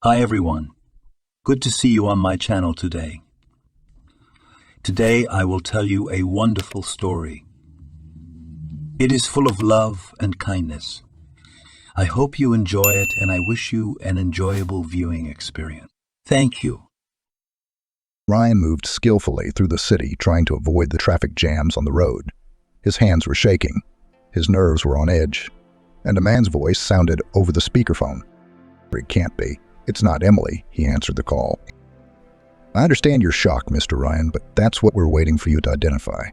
Hi everyone. Good to see you on my channel today. Today I will tell you a wonderful story. It is full of love and kindness. I hope you enjoy it and I wish you an enjoyable viewing experience. Thank you. Ryan moved skillfully through the city, trying to avoid the traffic jams on the road. His hands were shaking, his nerves were on edge, and a man's voice sounded over the speakerphone. It can't be. It's not Emily, he answered the call. I understand your shock, Mr. Ryan, but that's what we're waiting for you to identify.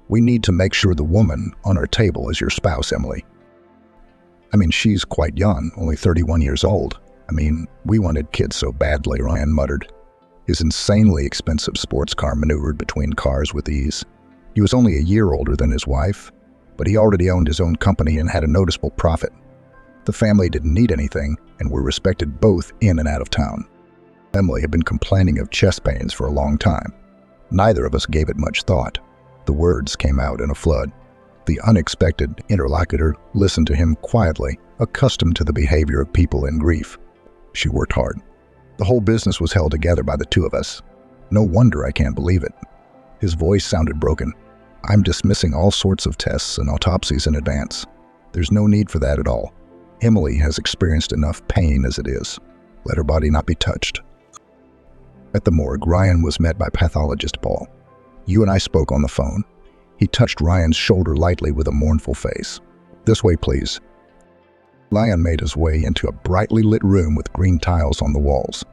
We need to make sure the woman on our table is your spouse, Emily. She's quite young, only 31 years old. We wanted kids so badly, Ryan muttered. His insanely expensive sports car maneuvered between cars with ease. He was only a year older than his wife, but he already owned his own company and had a noticeable profit. The family didn't need anything and were respected both in and out of town. Emily had been complaining of chest pains for a long time. Neither of us gave it much thought. The words came out in a flood. The unexpected interlocutor listened to him quietly, accustomed to the behavior of people in grief. She worked hard. The whole business was held together by the two of us. No wonder I can't believe it. His voice sounded broken. I'm dismissing all sorts of tests and autopsies in advance. There's no need for that at all. Emily has experienced enough pain as it is. Let her body not be touched. At the morgue, Ryan was met by pathologist Paul. You and I spoke on the phone. He touched Ryan's shoulder lightly with a mournful face. This way, please. Ryan made his way into a brightly lit room with green tiles on the walls.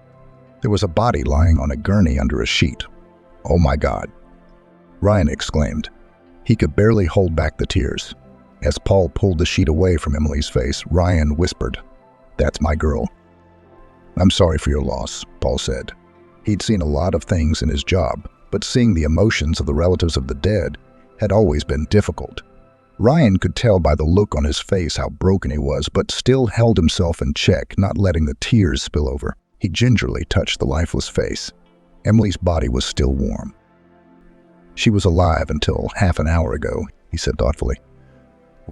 There was a body lying on a gurney under a sheet. Oh my God, Ryan exclaimed. He could barely hold back the tears. As Paul pulled the sheet away from Emily's face, Ryan whispered, "That's my girl." "I'm sorry for your loss," Paul said. He'd seen a lot of things in his job, but seeing the emotions of the relatives of the dead had always been difficult. Ryan could tell by the look on his face how broken he was, but still held himself in check, not letting the tears spill over. He gingerly touched the lifeless face. Emily's body was still warm. "She was alive until half an hour ago," he said thoughtfully.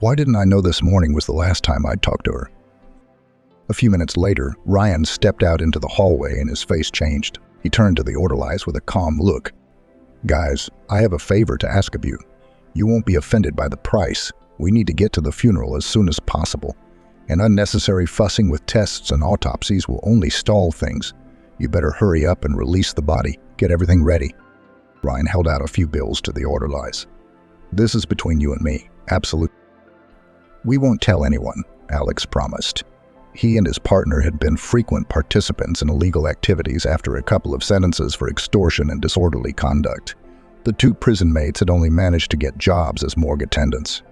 "Why didn't I know this morning was the last time I'd talked to her?" A few minutes later, Ryan stepped out into the hallway and his face changed. He turned to the orderlies with a calm look. "Guys, I have a favor to ask of you. You won't be offended by the price. We need to get to the funeral as soon as possible. And unnecessary fussing with tests and autopsies will only stall things. You better hurry up and release the body. Get everything ready." Ryan held out a few bills to the orderlies. "This is between you and me. Absolutely. We won't tell anyone," Alex promised. He and his partner had been frequent participants in illegal activities after a couple of sentences for extortion and disorderly conduct. The two prison mates had only managed to get jobs as morgue attendants.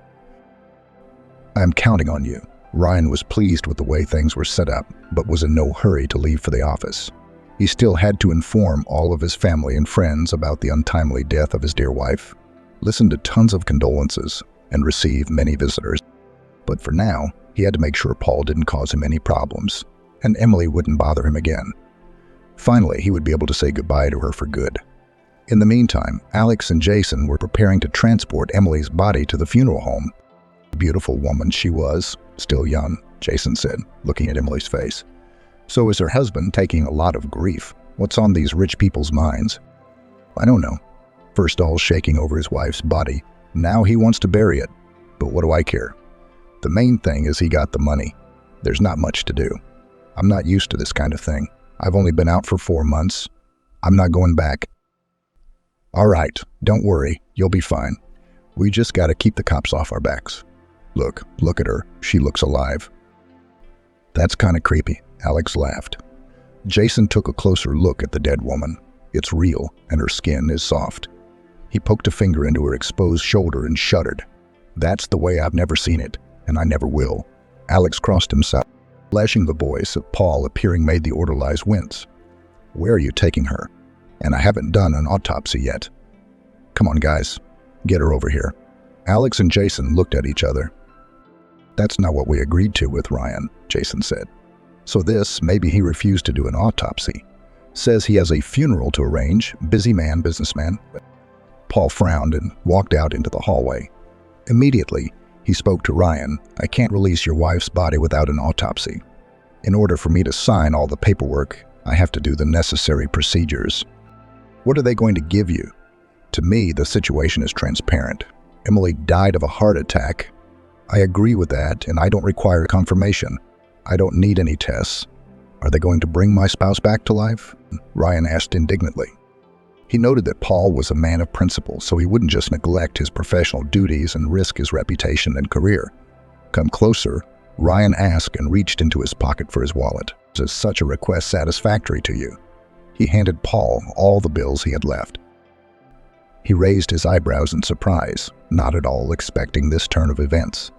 "I'm counting on you." Ryan was pleased with the way things were set up, but was in no hurry to leave for the office. He still had to inform all of his family and friends about the untimely death of his dear wife, listen to tons of condolences, and receive many visitors. But for now, he had to make sure Paul didn't cause him any problems, and Emily wouldn't bother him again. Finally, he would be able to say goodbye to her for good. In the meantime, Alex and Jason were preparing to transport Emily's body to the funeral home. Beautiful woman she was, still young, Jason said, looking at Emily's face. "So is her husband taking a lot of grief? What's on these rich people's minds?" "I don't know. First all shaking over his wife's body. Now he wants to bury it. But what do I care? The main thing is he got the money. There's not much to do. I'm not used to this kind of thing. I've only been out for 4 months. I'm not going back." "All right, don't worry. You'll be fine. We just gotta keep the cops off our backs. Look at her. She looks alive." "That's kinda creepy," Alex laughed. Jason took a closer look at the dead woman. It's real, and her skin is soft. He poked a finger into her exposed shoulder and shuddered. "That's the way I've never seen it, and I never will." Alex crossed himself. Flashing the voice of Paul appearing made the orderlies wince. "Where are you taking her? And I haven't done an autopsy yet. Come on, guys. Get her over here." Alex and Jason looked at each other. "That's not what we agreed to with Ryan," Jason said. "So maybe he refused to do an autopsy. Says he has a funeral to arrange. Busy man, businessman." Paul frowned and walked out into the hallway. Immediately, he spoke to Ryan. "I can't release your wife's body without an autopsy." In order for me to sign all the paperwork, I have to do the necessary procedures. What are they going to give you? To me, the situation is transparent. Emily died of a heart attack. I agree with that, and I don't require confirmation. I don't need any tests. Are they going to bring my spouse back to life? Ryan asked indignantly. He noted that Paul was a man of principle, so he wouldn't just neglect his professional duties and risk his reputation and career. Come closer, Ryan asked and reached into his pocket for his wallet. Is such a request satisfactory to you? He handed Paul all the bills he had left. He raised his eyebrows in surprise, not at all expecting this turn of events.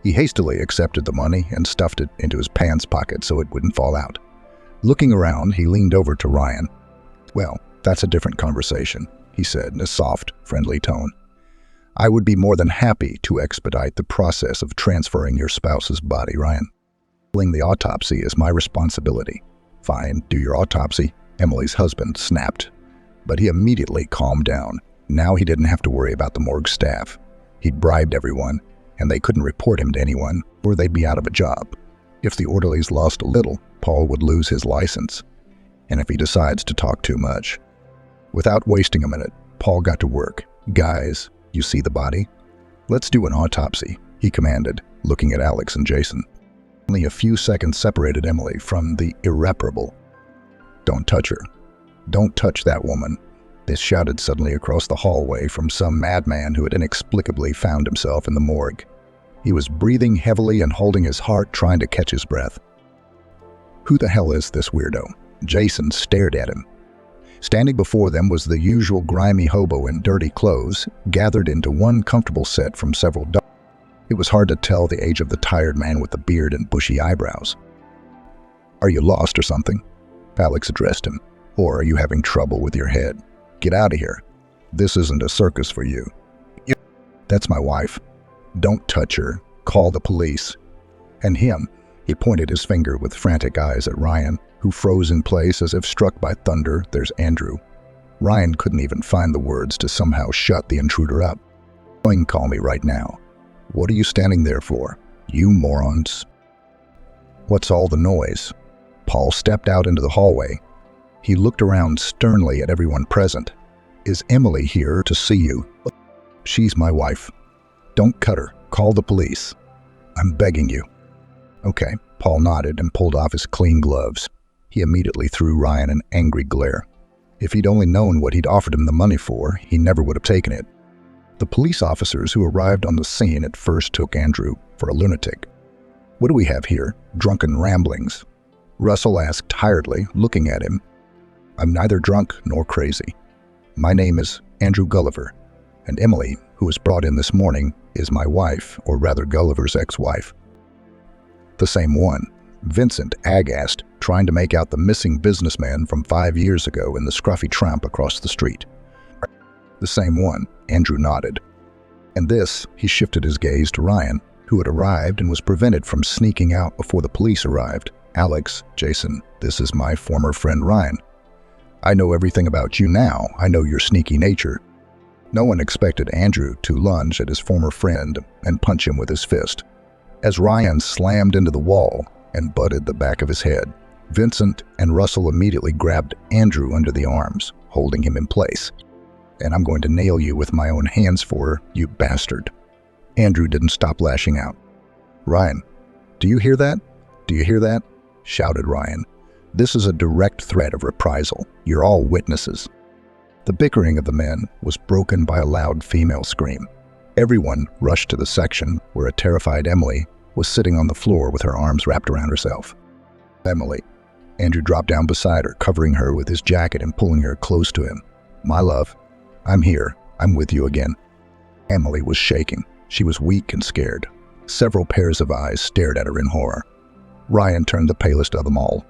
He hastily accepted the money and stuffed it into his pants pocket so it wouldn't fall out. Looking around, he leaned over to Ryan. "Well, that's a different conversation," he said in a soft, friendly tone. "I would be more than happy to expedite the process of transferring your spouse's body, Ryan. Doing the autopsy is my responsibility." "Fine, do your autopsy," Emily's husband snapped. But he immediately calmed down. Now he didn't have to worry about the morgue staff. He'd bribed everyone, and they couldn't report him to anyone, or they'd be out of a job. If the orderlies lost a little, Paul would lose his license. And if he decides to talk too much. Without wasting a minute, Paul got to work. "Guys, you see the body? Let's do an autopsy," he commanded, looking at Alex and Jason. Only a few seconds separated Emily from the irreparable. "Don't touch her. Don't touch that woman," this shouted suddenly across the hallway from some madman who had inexplicably found himself in the morgue. He was breathing heavily and holding his heart, trying to catch his breath. "Who the hell is this weirdo?" Jason stared at him. Standing before them was the usual grimy hobo in dirty clothes, gathered into one comfortable set from several dogs. It was hard to tell the age of the tired man with the beard and bushy eyebrows. "Are you lost or something?" Alex addressed him. "Or are you having trouble with your head? Get out of here. This isn't a circus for you." "That's my wife. Don't touch her. Call the police." "And him," he pointed his finger with frantic eyes at Ryan, who froze in place as if struck by thunder. "There's Andrew." Ryan couldn't even find the words to somehow shut the intruder up. "You can call me right now. What are you standing there for, you morons?" "What's all the noise?" Paul stepped out into the hallway. He looked around sternly at everyone present. "Is Emily here to see you?" "She's my wife. Don't cut her. Call the police. I'm begging you." "Okay." Paul nodded and pulled off his clean gloves. He immediately threw Ryan an angry glare. If he'd only known what he'd offered him the money for, he never would have taken it. The police officers who arrived on the scene at first took Andrew for a lunatic. "What do we have here? Drunken ramblings?" Russell asked tiredly, looking at him. "I'm neither drunk nor crazy. My name is Andrew Gulliver, and Emily, who was brought in this morning, is my wife, or rather Gulliver's ex-wife." "The same one," Vincent aghast, trying to make out the missing businessman from 5 years ago in the scruffy tramp across the street. "The same one," Andrew nodded. And this, he shifted his gaze to Ryan, who had arrived and was prevented from sneaking out before the police arrived. "Alex, Jason, this is my former friend Ryan. I know everything about you now. I know your sneaky nature." No one expected Andrew to lunge at his former friend and punch him with his fist. As Ryan slammed into the wall and butted the back of his head, Vincent and Russell immediately grabbed Andrew under the arms, holding him in place. "And I'm going to nail you with my own hands for her, you bastard." Andrew didn't stop lashing out. "Ryan, do you hear that? Do you hear that?" shouted Ryan. "This is a direct threat of reprisal. You're all witnesses." The bickering of the men was broken by a loud female scream. Everyone rushed to the section where a terrified Emily was sitting on the floor with her arms wrapped around herself. "Emily." Andrew dropped down beside her, covering her with his jacket and pulling her close to him. "My love, I'm here. I'm with you again." Emily was shaking. She was weak and scared. Several pairs of eyes stared at her in horror. Ryan turned the palest of them all.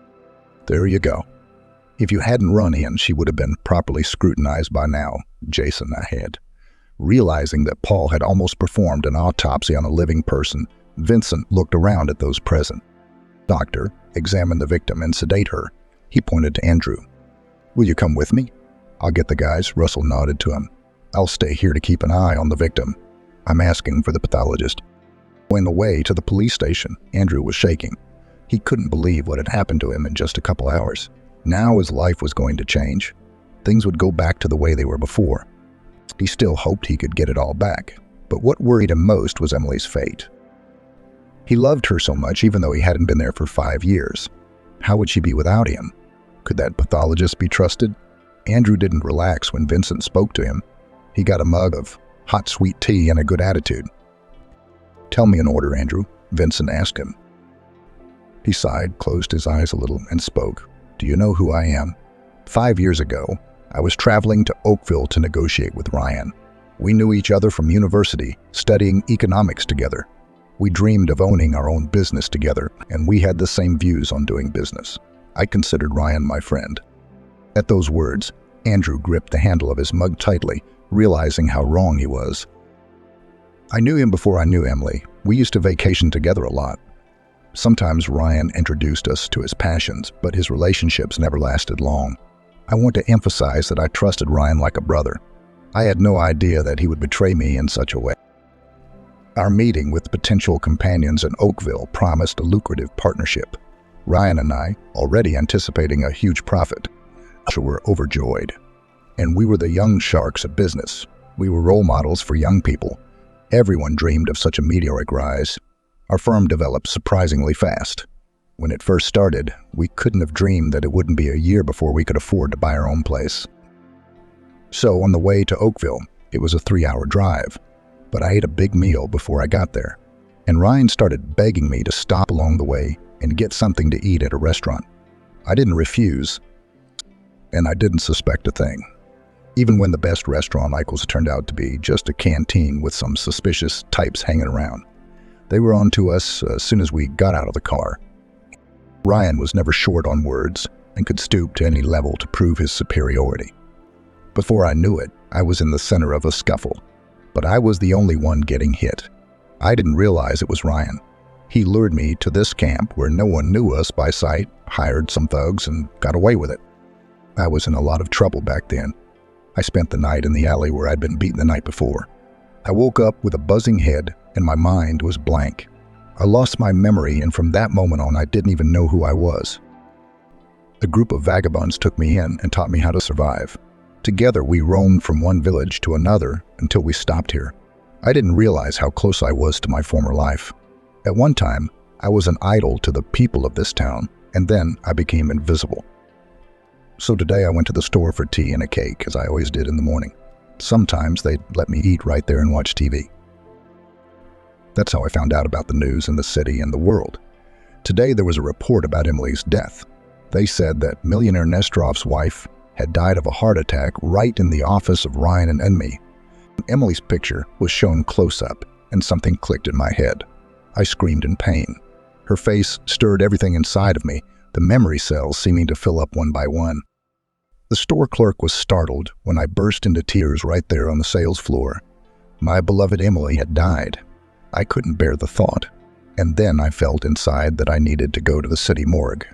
"There you go. If you hadn't run in, she would have been properly scrutinized by now," Jason ahead. Realizing that Paul had almost performed an autopsy on a living person, Vincent looked around at those present. "Doctor, examine the victim and sedate her." He pointed to Andrew. "Will you come with me?" "I'll get the guys," Russell nodded to him. "I'll stay here to keep an eye on the victim. I'm asking for the pathologist." On the way to the police station, Andrew was shaking. He couldn't believe what had happened to him in just a couple hours. Now his life was going to change. Things would go back to the way they were before. He still hoped he could get it all back. But what worried him most was Emily's fate. He loved her so much even though he hadn't been there for 5 years. How would she be without him? Could that pathologist be trusted? Andrew didn't relax when Vincent spoke to him. He got a mug of hot sweet tea and a good attitude. "Tell me an order, Andrew," Vincent asked him. He sighed, closed his eyes a little, and spoke. "Do you know who I am? 5 years ago, I was traveling to Oakville to negotiate with Ryan. We knew each other from university, studying economics together. We dreamed of owning our own business together, and we had the same views on doing business. I considered Ryan my friend." At those words, Andrew gripped the handle of his mug tightly, realizing how wrong he was. "I knew him before I knew Emily. We used to vacation together a lot. Sometimes Ryan introduced us to his passions, but his relationships never lasted long. I want to emphasize that I trusted Ryan like a brother. I had no idea that he would betray me in such a way." Our meeting with potential companions in Oakville promised a lucrative partnership. Ryan and I, already anticipating a huge profit, were overjoyed. And we were the young sharks of business. We were role models for young people. Everyone dreamed of such a meteoric rise. Our firm developed surprisingly fast. When it first started, we couldn't have dreamed that it wouldn't be a year before we could afford to buy our own place. So on the way to Oakville, it was a 3-hour drive, but I ate a big meal before I got there, and Ryan started begging me to stop along the way and get something to eat at a restaurant. I didn't refuse, and I didn't suspect a thing. Even when the best restaurant Michael's turned out to be just a canteen with some suspicious types hanging around. They were on to us as soon as we got out of the car. Ryan was never short on words and could stoop to any level to prove his superiority. Before I knew it, I was in the center of a scuffle, but I was the only one getting hit. I didn't realize it was Ryan. He lured me to this camp where no one knew us by sight, hired some thugs, and got away with it. I was in a lot of trouble back then. I spent the night in the alley where I'd been beaten the night before. I woke up with a buzzing head and my mind was blank. I lost my memory, and from that moment on, I didn't even know who I was. A group of vagabonds took me in and taught me how to survive. Together, we roamed from one village to another until we stopped here. I didn't realize how close I was to my former life. At one time, I was an idol to the people of this town, and then I became invisible. So today I went to the store for tea and a cake, as I always did in the morning. Sometimes they'd let me eat right there and watch TV. That's how I found out about the news in the city and the world. Today there was a report about Emily's death. They said that millionaire Nesterov's wife had died of a heart attack right in the office of Ryan and Emily. Emily's picture was shown close up, and something clicked in my head. I screamed in pain. Her face stirred everything inside of me, the memory cells seeming to fill up one by one. The store clerk was startled when I burst into tears right there on the sales floor. My beloved Emily had died. I couldn't bear the thought, and then I felt inside that I needed to go to the city morgue.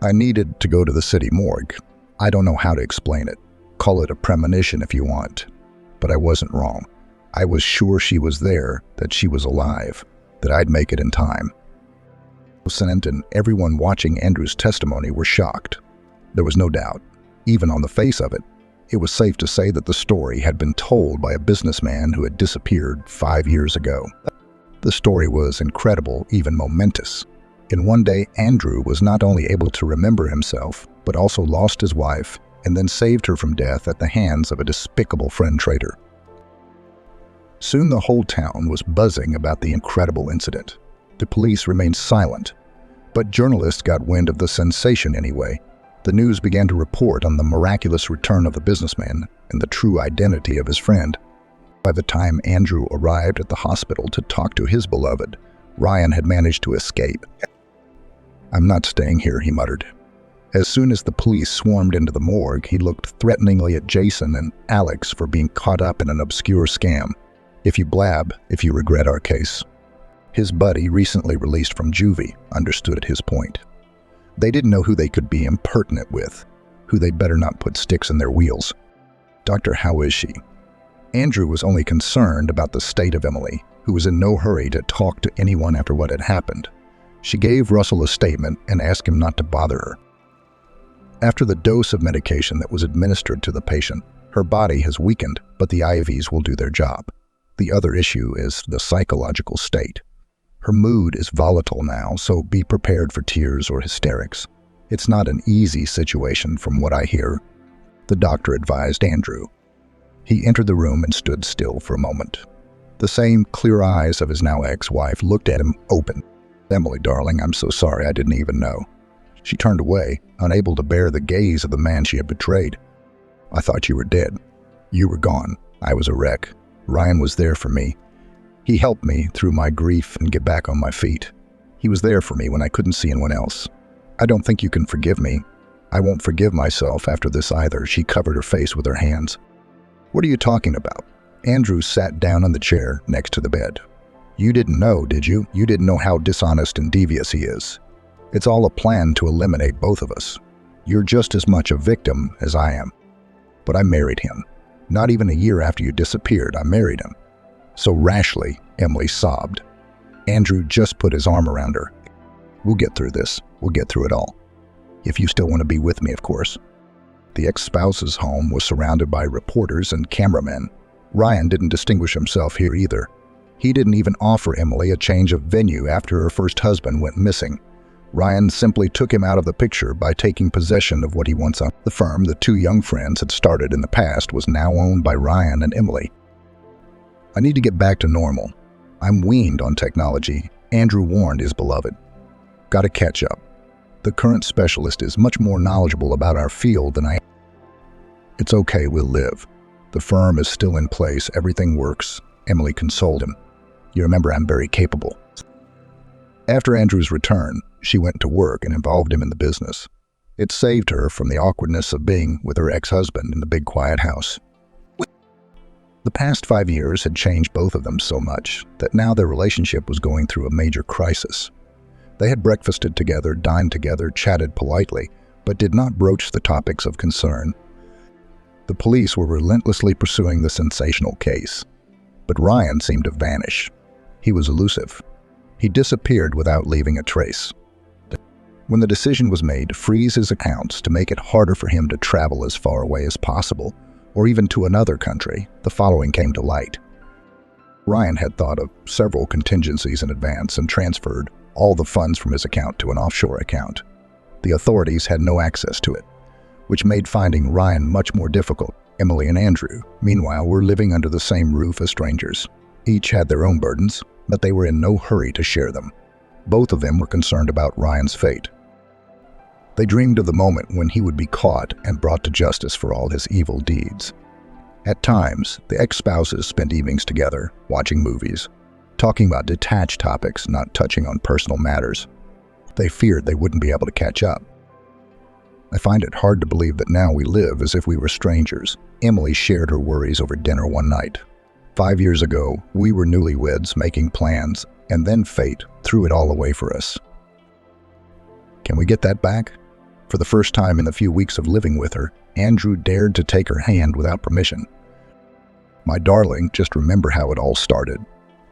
I needed to go to the city morgue. I don't know how to explain it. Call it a premonition if you want. But I wasn't wrong. I was sure she was there, that she was alive, that I'd make it in time. Senate and everyone watching Andrew's testimony were shocked. There was no doubt, even on the face of it, it was safe to say that the story had been told by a businessman who had disappeared 5 years ago. The story was incredible, even momentous. In one day, Andrew was not only able to remember himself, but also lost his wife and then saved her from death at the hands of a despicable friend traitor. Soon the whole town was buzzing about the incredible incident. The police remained silent, but journalists got wind of the sensation anyway. The news began to report on the miraculous return of the businessman and the true identity of his friend. By the time Andrew arrived at the hospital to talk to his beloved, Ryan had managed to escape. "I'm not staying here," he muttered. As soon as the police swarmed into the morgue, he looked threateningly at Jason and Alex for being caught up in an obscure scam. "If you blab, if you regret our case." His buddy, recently released from juvie, understood his point. They didn't know who they could be impertinent with, who they'd better not put sticks in their wheels. "Doctor, how is she?" Andrew was only concerned about the state of Emily, who was in no hurry to talk to anyone after what had happened. She gave Russell a statement and asked him not to bother her. After the dose of medication that was administered to the patient, her body has weakened, but the IVs will do their job. The other issue is the psychological state. Her mood is volatile now, so be prepared for tears or hysterics. It's not an easy situation from what I hear, the doctor advised Andrew. He entered the room and stood still for a moment. The same clear eyes of his now ex-wife looked at him open. "Emily, darling, I'm so sorry, I didn't even know." She turned away, unable to bear the gaze of the man she had betrayed. "I thought you were dead. You were gone. I was a wreck. Ryan was there for me. He helped me through my grief and get back on my feet. He was there for me when I couldn't see anyone else. I don't think you can forgive me. I won't forgive myself after this either." She covered her face with her hands. "What are you talking about?" Andrew sat down on the chair next to the bed. "You didn't know, did you? You didn't know how dishonest and devious he is. It's all a plan to eliminate both of us. You're just as much a victim as I am. But I married him. Not even a year after you disappeared, I married him." So rashly, Emily sobbed. Andrew just put his arm around her. "We'll get through this. We'll get through it all. If you still want to be with me, of course." The ex-spouse's home was surrounded by reporters and cameramen. Ryan didn't distinguish himself here either. He didn't even offer Emily a change of venue after her first husband went missing. Ryan simply took him out of the picture by taking possession of what he once owned. The firm the two young friends had started in the past was now owned by Ryan and Emily. "I need to get back to normal. I'm weaned on technology," Andrew warned his beloved. "Gotta catch up. The current specialist is much more knowledgeable about our field than I am." "It's okay, we'll live. The firm is still in place, everything works," Emily consoled him. "You remember I'm very capable." After Andrew's return, she went to work and involved him in the business. It saved her from the awkwardness of being with her ex-husband in the big quiet house. The past 5 years had changed both of them so much that now their relationship was going through a major crisis. They had breakfasted together, dined together, chatted politely, but did not broach the topics of concern. The police were relentlessly pursuing the sensational case, but Ryan seemed to vanish. He was elusive. He disappeared without leaving a trace. When the decision was made to freeze his accounts to make it harder for him to travel as far away as possible, or even to another country, the following came to light. Ryan had thought of several contingencies in advance and transferred all the funds from his account to an offshore account. The authorities had no access to it, which made finding Ryan much more difficult. Emily and Andrew, meanwhile, were living under the same roof as strangers. Each had their own burdens, but they were in no hurry to share them. Both of them were concerned about Ryan's fate. They dreamed of the moment when he would be caught and brought to justice for all his evil deeds. At times, the ex-spouses spent evenings together, watching movies, talking about detached topics, not touching on personal matters. They feared they wouldn't be able to catch up. "I find it hard to believe that now we live as if we were strangers." Emily shared her worries over dinner one night. 5 years ago, we were newlyweds making plans, and then fate threw it all away for us. Can we get that back? For the first time in the few weeks of living with her, Andrew dared to take her hand without permission. "My darling, just remember how it all started.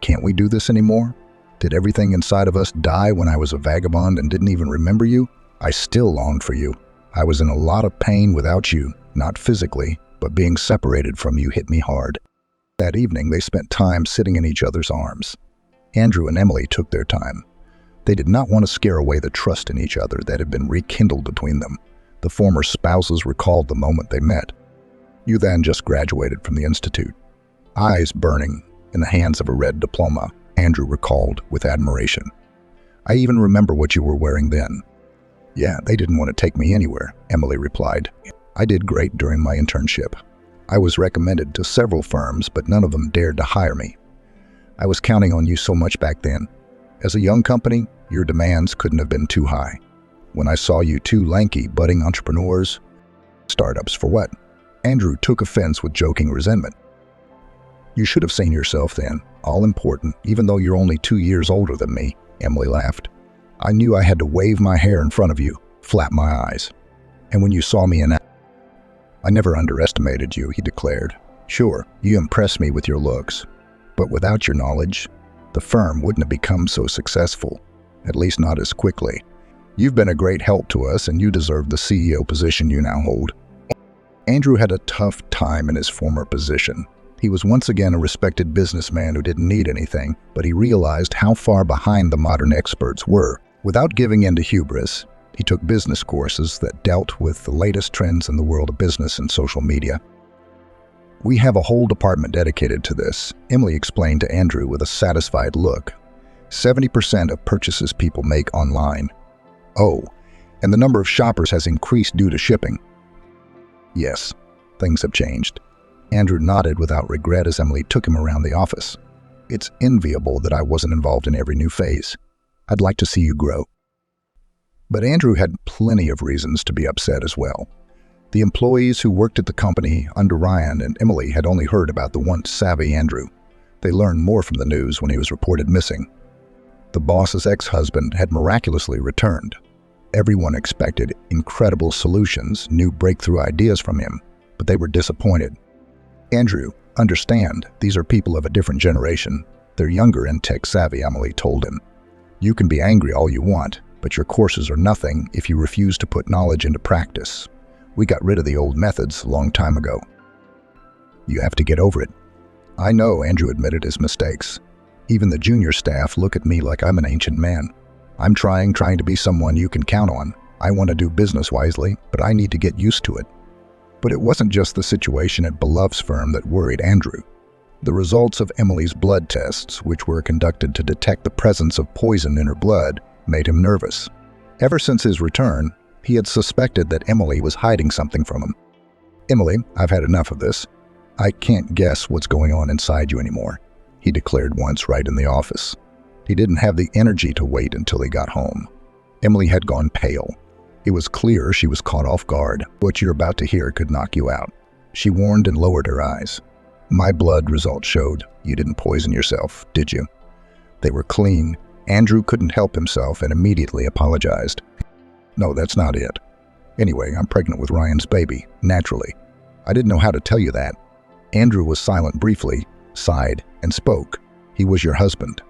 Can't we do this anymore? Did everything inside of us die when I was a vagabond and didn't even remember you? I still longed for you. I was in a lot of pain without you, not physically, but being separated from you hit me hard." That evening, they spent time sitting in each other's arms. Andrew and Emily took their time. They did not want to scare away the trust in each other that had been rekindled between them. The former spouses recalled the moment they met. "You then just graduated from the institute." Eyes burning in the hands of a red diploma, Andrew recalled with admiration. "I even remember what you were wearing then." "Yeah, they didn't want to take me anywhere," Emily replied. "I did great during my internship. I was recommended to several firms, but none of them dared to hire me. I was counting on you so much back then. As a young company, your demands couldn't have been too high. When I saw you two lanky, budding entrepreneurs, startups for what?" Andrew took offense with joking resentment. "You should have seen yourself then, all important, even though you're only 2 years older than me," Emily laughed. "I knew I had to wave my hair in front of you, flap my eyes. And when you saw me I never underestimated you," he declared. "Sure, you impressed me with your looks, but without your knowledge, the firm wouldn't have become so successful. at least not as quickly. You've been a great help to us, and you deserve the CEO position you now hold. Andrew had a tough time in his former position. He was once again a respected businessman who didn't need anything, but he realized how far behind the modern experts were. Without giving in to hubris, he took business courses that dealt with the latest trends in the world of business and social media. We have a whole department dedicated to this, Emily explained to Andrew with a satisfied look. 70% of purchases people make online. Oh, and the number of shoppers has increased due to shipping. Yes, things have changed. Andrew nodded without regret as Emily took him around the office. It's enviable that I wasn't involved in every new phase. I'd like to see you grow. But Andrew had plenty of reasons to be upset as well. The employees who worked at the company under Ryan and Emily had only heard about the once savvy Andrew. They learned more from the news when he was reported missing. The boss's ex-husband had miraculously returned. Everyone expected incredible solutions, new breakthrough ideas from him, but they were disappointed. Andrew, understand, these are people of a different generation. They're younger and tech-savvy, Emily told him. You can be angry all you want, but your courses are nothing if you refuse to put knowledge into practice. We got rid of the old methods a long time ago. You have to get over it. I know, Andrew admitted his mistakes. Even the junior staff look at me like I'm an ancient man. I'm trying to be someone you can count on. I want to do business wisely, but I need to get used to it. But it wasn't just the situation at Beloved's firm that worried Andrew. The results of Emily's blood tests, which were conducted to detect the presence of poison in her blood, made him nervous. Ever since his return, he had suspected that Emily was hiding something from him. Emily, I've had enough of this. I can't guess what's going on inside you anymore, he declared once right in the office. He didn't have the energy to wait until he got home. Emily had gone pale. It was clear she was caught off guard. What you're about to hear could knock you out. She warned and lowered her eyes. My blood results showed you didn't poison yourself, did you? They were clean. Andrew couldn't help himself and immediately apologized. No, that's not it. Anyway, I'm pregnant with Ryan's baby, naturally. I didn't know how to tell you that. Andrew was silent briefly, sighed, and spoke. He was your husband.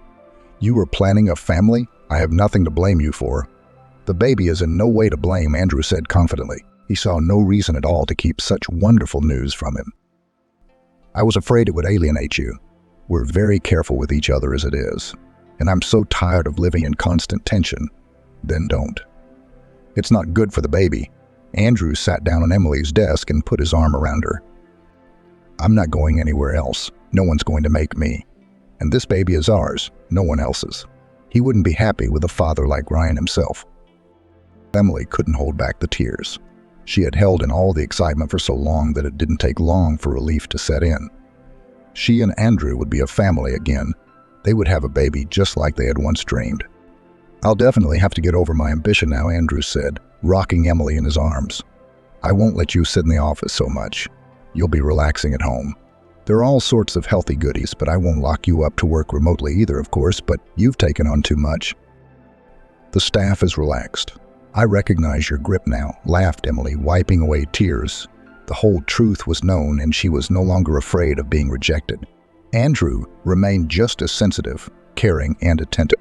You were planning a family? I have nothing to blame you for. The baby is in no way to blame, Andrew said confidently. He saw no reason at all to keep such wonderful news from him. I was afraid it would alienate you. We're very careful with each other as it is, and I'm so tired of living in constant tension. Then don't. It's not good for the baby. Andrew sat down on Emily's desk and put his arm around her. I'm not going anywhere else. No one's going to make me. And this baby is ours, no one else's. He wouldn't be happy with a father like Ryan himself. Emily couldn't hold back the tears. She had held in all the excitement for so long that it didn't take long for relief to set in. She and Andrew would be a family again. They would have a baby just like they had once dreamed. I'll definitely have to get over my ambition now, Andrew said, rocking Emily in his arms. I won't let you sit in the office so much. You'll be relaxing at home. There are all sorts of healthy goodies, but I won't lock you up to work remotely either, of course, but you've taken on too much. The staff is relaxed. I recognize your grip now, laughed Emily, wiping away tears. The whole truth was known, and she was no longer afraid of being rejected. Andrew remained just as sensitive, caring, and attentive.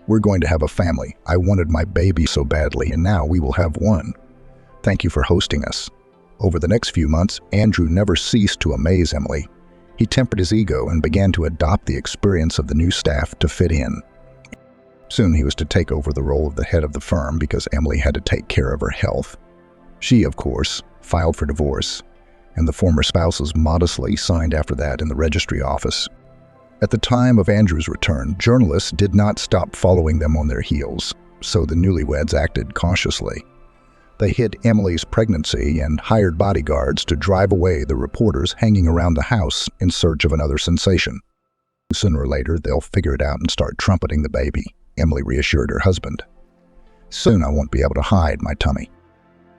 We're going to have a family. I wanted my baby so badly, and now we will have one. Thank you for hosting us. Over the next few months, Andrew never ceased to amaze Emily. He tempered his ego and began to adopt the experience of the new staff to fit in. Soon he was to take over the role of the head of the firm because Emily had to take care of her health. She, of course, filed for divorce, and the former spouses modestly signed after that in the registry office. At the time of Andrew's return, journalists did not stop following them on their heels, so the newlyweds acted cautiously. They hid Emily's pregnancy and hired bodyguards to drive away the reporters hanging around the house in search of another sensation. Sooner or later, they'll figure it out and start trumpeting the baby, Emily reassured her husband. Soon I won't be able to hide my tummy.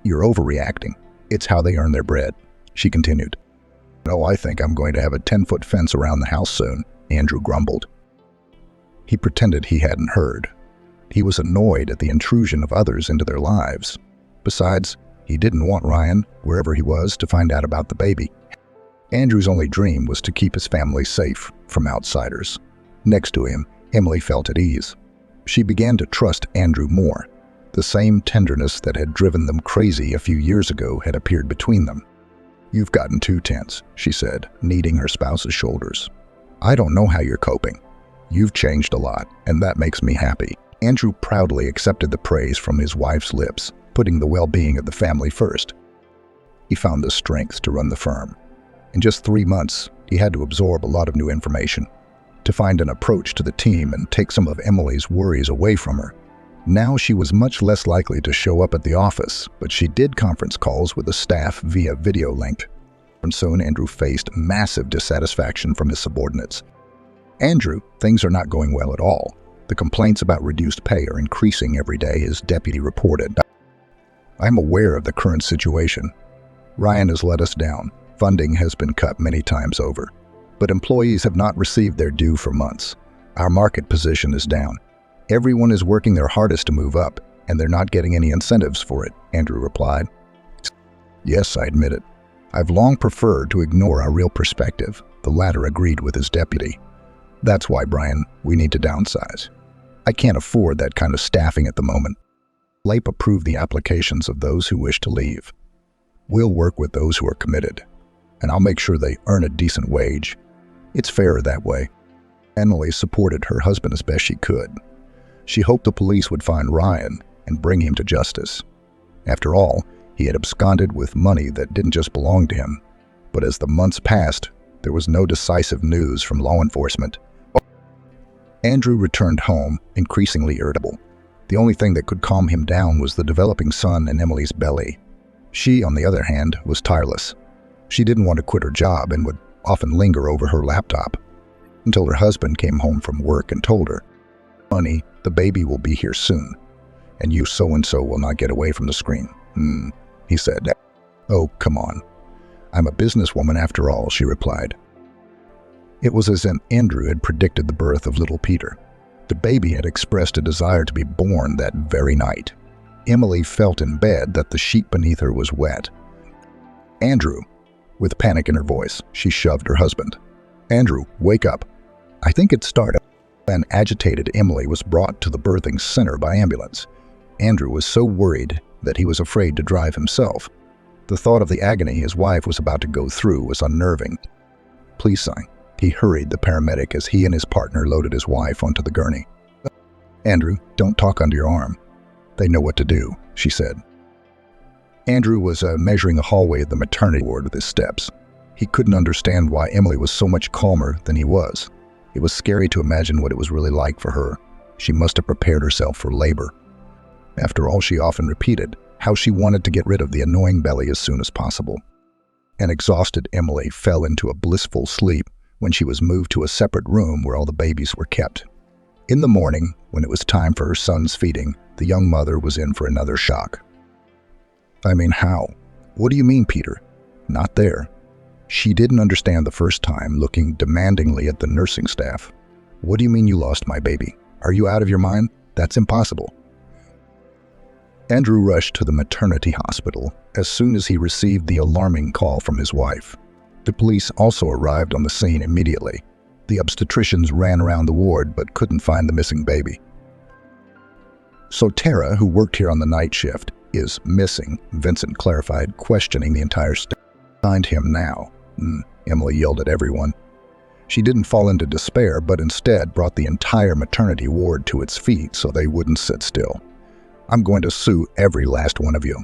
You're overreacting. It's how they earn their bread, she continued. Oh, I think I'm going to have a 10-foot fence around the house soon, Andrew grumbled. He pretended he hadn't heard. He was annoyed at the intrusion of others into their lives. Besides, he didn't want Ryan, wherever he was, to find out about the baby. Andrew's only dream was to keep his family safe from outsiders. Next to him, Emily felt at ease. She began to trust Andrew more. The same tenderness that had driven them crazy a few years ago had appeared between them. "You've gotten too tense," she said, kneading her spouse's shoulders. "I don't know how you're coping. You've changed a lot, and that makes me happy." Andrew proudly accepted the praise from his wife's lips, putting the well-being of the family first. He found the strength to run the firm. In just 3 months, he had to absorb a lot of new information, to find an approach to the team and take some of Emily's worries away from her. Now she was much less likely to show up at the office, but she did conference calls with the staff via video link. And soon Andrew faced massive dissatisfaction from his subordinates. "Andrew, things are not going well at all. The complaints about reduced pay are increasing every day," his deputy reported. "I'm aware of the current situation. Ryan has let us down. Funding has been cut many times over. But employees have not received their due for months. Our market position is down. Everyone is working their hardest to move up, and they're not getting any incentives for it," Andrew replied. "Yes, I admit it. I've long preferred to ignore our real perspective," the latter agreed with his deputy. "That's why, Brian, we need to downsize. I can't afford that kind of staffing at the moment. LAPE approved the applications of those who wish to leave. We'll work with those who are committed, and I'll make sure they earn a decent wage. It's fairer that way." Emily supported her husband as best she could. She hoped the police would find Ryan and bring him to justice. After all, he had absconded with money that didn't just belong to him. But as the months passed, there was no decisive news from law enforcement. Andrew returned home, increasingly irritable. The only thing that could calm him down was the developing son in Emily's belly. She, on the other hand, was tireless. She didn't want to quit her job and would often linger over her laptop until her husband came home from work and told her, "Honey, the baby will be here soon, and you so-and-so will not get away from the screen." He said. "Oh, come on. I'm a businesswoman after all," she replied. It was as if Andrew had predicted the birth of little Peter. The baby had expressed a desire to be born that very night. Emily felt in bed that the sheet beneath her was wet. "Andrew," with panic in her voice, she shoved her husband. "Andrew, wake up." I think it started. An agitated Emily was brought to the birthing center by ambulance. Andrew was so worried that he was afraid to drive himself. The thought of the agony his wife was about to go through was unnerving. "Please sign." He hurried the paramedic as he and his partner loaded his wife onto the gurney. "Andrew, don't talk under your arm. They know what to do," she said. Andrew was measuring the hallway of the maternity ward with his steps. He couldn't understand why Emily was so much calmer than he was. It was scary to imagine what it was really like for her. She must have prepared herself for labor. After all, she often repeated how she wanted to get rid of the annoying belly as soon as possible. An exhausted Emily fell into a blissful sleep when she was moved to a separate room where all the babies were kept. In the morning, when it was time for her son's feeding, the young mother was in for another shock. "I mean, how? What do you mean, Peter? Not there." She didn't understand the first time, looking demandingly at the nursing staff. "What do you mean you lost my baby? Are you out of your mind? That's impossible." Andrew rushed to the maternity hospital as soon as he received the alarming call from his wife. The police also arrived on the scene immediately. The obstetricians ran around the ward but couldn't find the missing baby. "So Tara, who worked here on the night shift, is missing," Vincent clarified, questioning the entire staff. "Find him now," Emily yelled at everyone. She didn't fall into despair, but instead brought the entire maternity ward to its feet so they wouldn't sit still. "I'm going to sue every last one of you."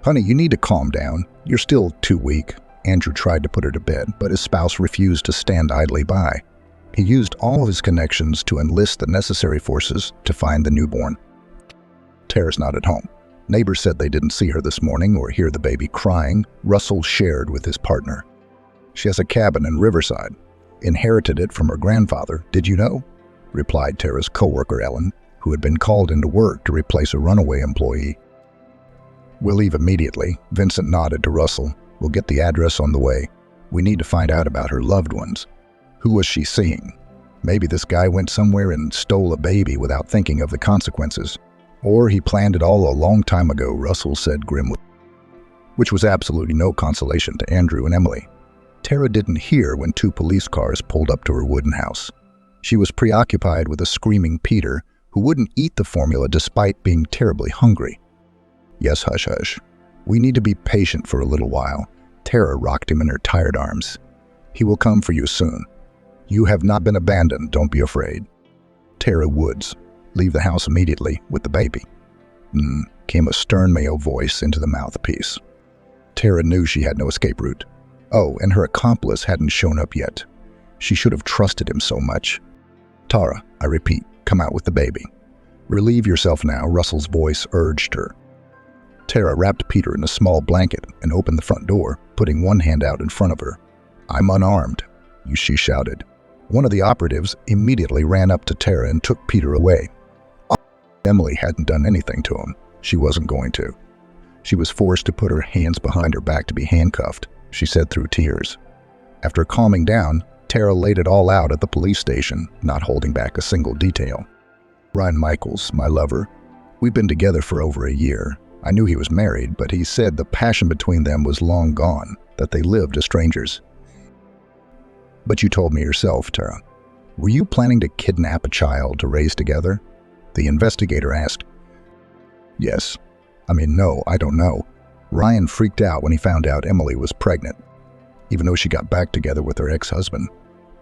"Honey, you need to calm down. You're still too weak." Andrew tried to put her to bed, but his spouse refused to stand idly by. He used all of his connections to enlist the necessary forces to find the newborn. "Tara's not at home. Neighbors said they didn't see her this morning or hear the baby crying," Russell shared with his partner. "She has a cabin in Riverside. Inherited it from her grandfather. Did you know?" replied Tara's co-worker Ellen, who had been called into work to replace a runaway employee. "We'll leave immediately," Vincent nodded to Russell. "We'll get the address on the way. We need to find out about her loved ones. Who was she seeing? Maybe this guy went somewhere and stole a baby without thinking of the consequences. Or he planned it all a long time ago," Russell said grimly. Which was absolutely no consolation to Andrew and Emily. Tara didn't hear when 2 police cars pulled up to her wooden house. She was preoccupied with a screaming Peter who wouldn't eat the formula despite being terribly hungry. Yes, hush, hush. We need to be patient for a little while. Tara rocked him in her tired arms. He will come for you soon. You have not been abandoned, don't be afraid. Tara Woods, leave the house immediately with the baby. Came a stern male voice into the mouthpiece. Tara knew she had no escape route. Oh, and her accomplice hadn't shown up yet. She should have trusted him so much. Tara, I repeat, come out with the baby. Relieve yourself now, Russell's voice urged her. Tara wrapped Peter in a small blanket and opened the front door, putting one hand out in front of her. I'm unarmed, she shouted. One of the operatives immediately ran up to Tara and took Peter away. Emily hadn't done anything to him. She wasn't going to. She was forced to put her hands behind her back to be handcuffed, she said through tears. After calming down, Tara laid it all out at the police station, not holding back a single detail. Ryan Michaels, my lover. We've been together for over a year. I knew he was married, but he said the passion between them was long gone, that they lived as strangers. But you told me yourself, Tara. Were you planning to kidnap a child to raise together? The investigator asked. Yes. No, I don't know. Ryan freaked out when he found out Emily was pregnant, even though she got back together with her ex-husband.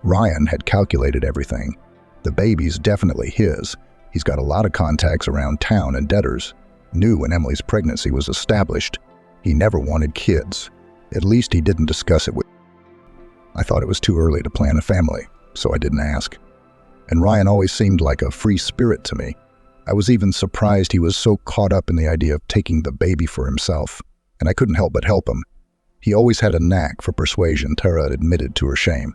Ryan had calculated everything. The baby's definitely his. He's got a lot of contacts around town and debtors. Knew when Emily's pregnancy was established. He never wanted kids. At least he didn't discuss it with me. I thought it was too early to plan a family, so I didn't ask. And Ryan always seemed like a free spirit to me. I was even surprised he was so caught up in the idea of taking the baby for himself, and I couldn't help but help him. He always had a knack for persuasion, Tara admitted to her shame.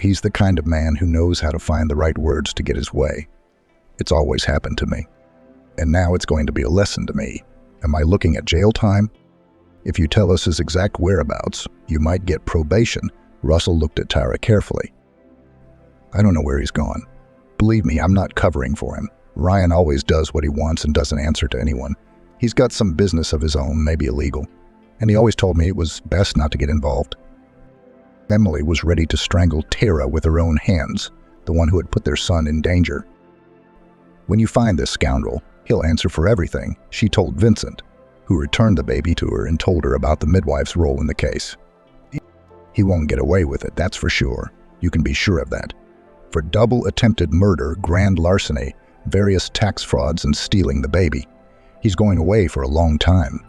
He's the kind of man who knows how to find the right words to get his way. It's always happened to me. And now it's going to be a lesson to me. Am I looking at jail time? If you tell us his exact whereabouts, you might get probation. Russell looked at Tara carefully. I don't know where he's gone. Believe me, I'm not covering for him. Ryan always does what he wants and doesn't answer to anyone. He's got some business of his own, maybe illegal. And he always told me it was best not to get involved. Emily was ready to strangle Tara with her own hands, the one who had put their son in danger. When you find this scoundrel, he'll answer for everything, she told Vincent, who returned the baby to her and told her about the midwife's role in the case. He won't get away with it, that's for sure. You can be sure of that. For double attempted murder, grand larceny, various tax frauds, and stealing the baby. He's going away for a long time.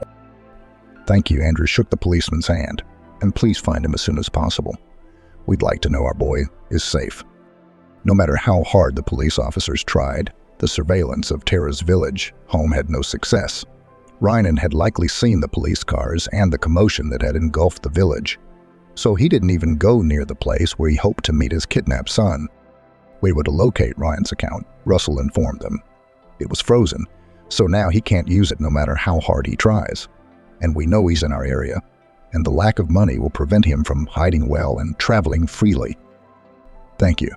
Thank you, Andrew shook the policeman's hand. And please find him as soon as possible. We'd like to know our boy is safe. No matter how hard the police officers tried, the surveillance of Tara's village home had no success. Ryan had likely seen the police cars and the commotion that had engulfed the village. So he didn't even go near the place where he hoped to meet his kidnapped son. We were to locate Ryan's account, Russell informed them. It was frozen, so now he can't use it no matter how hard he tries. And we know he's in our area, and the lack of money will prevent him from hiding well and traveling freely. Thank you.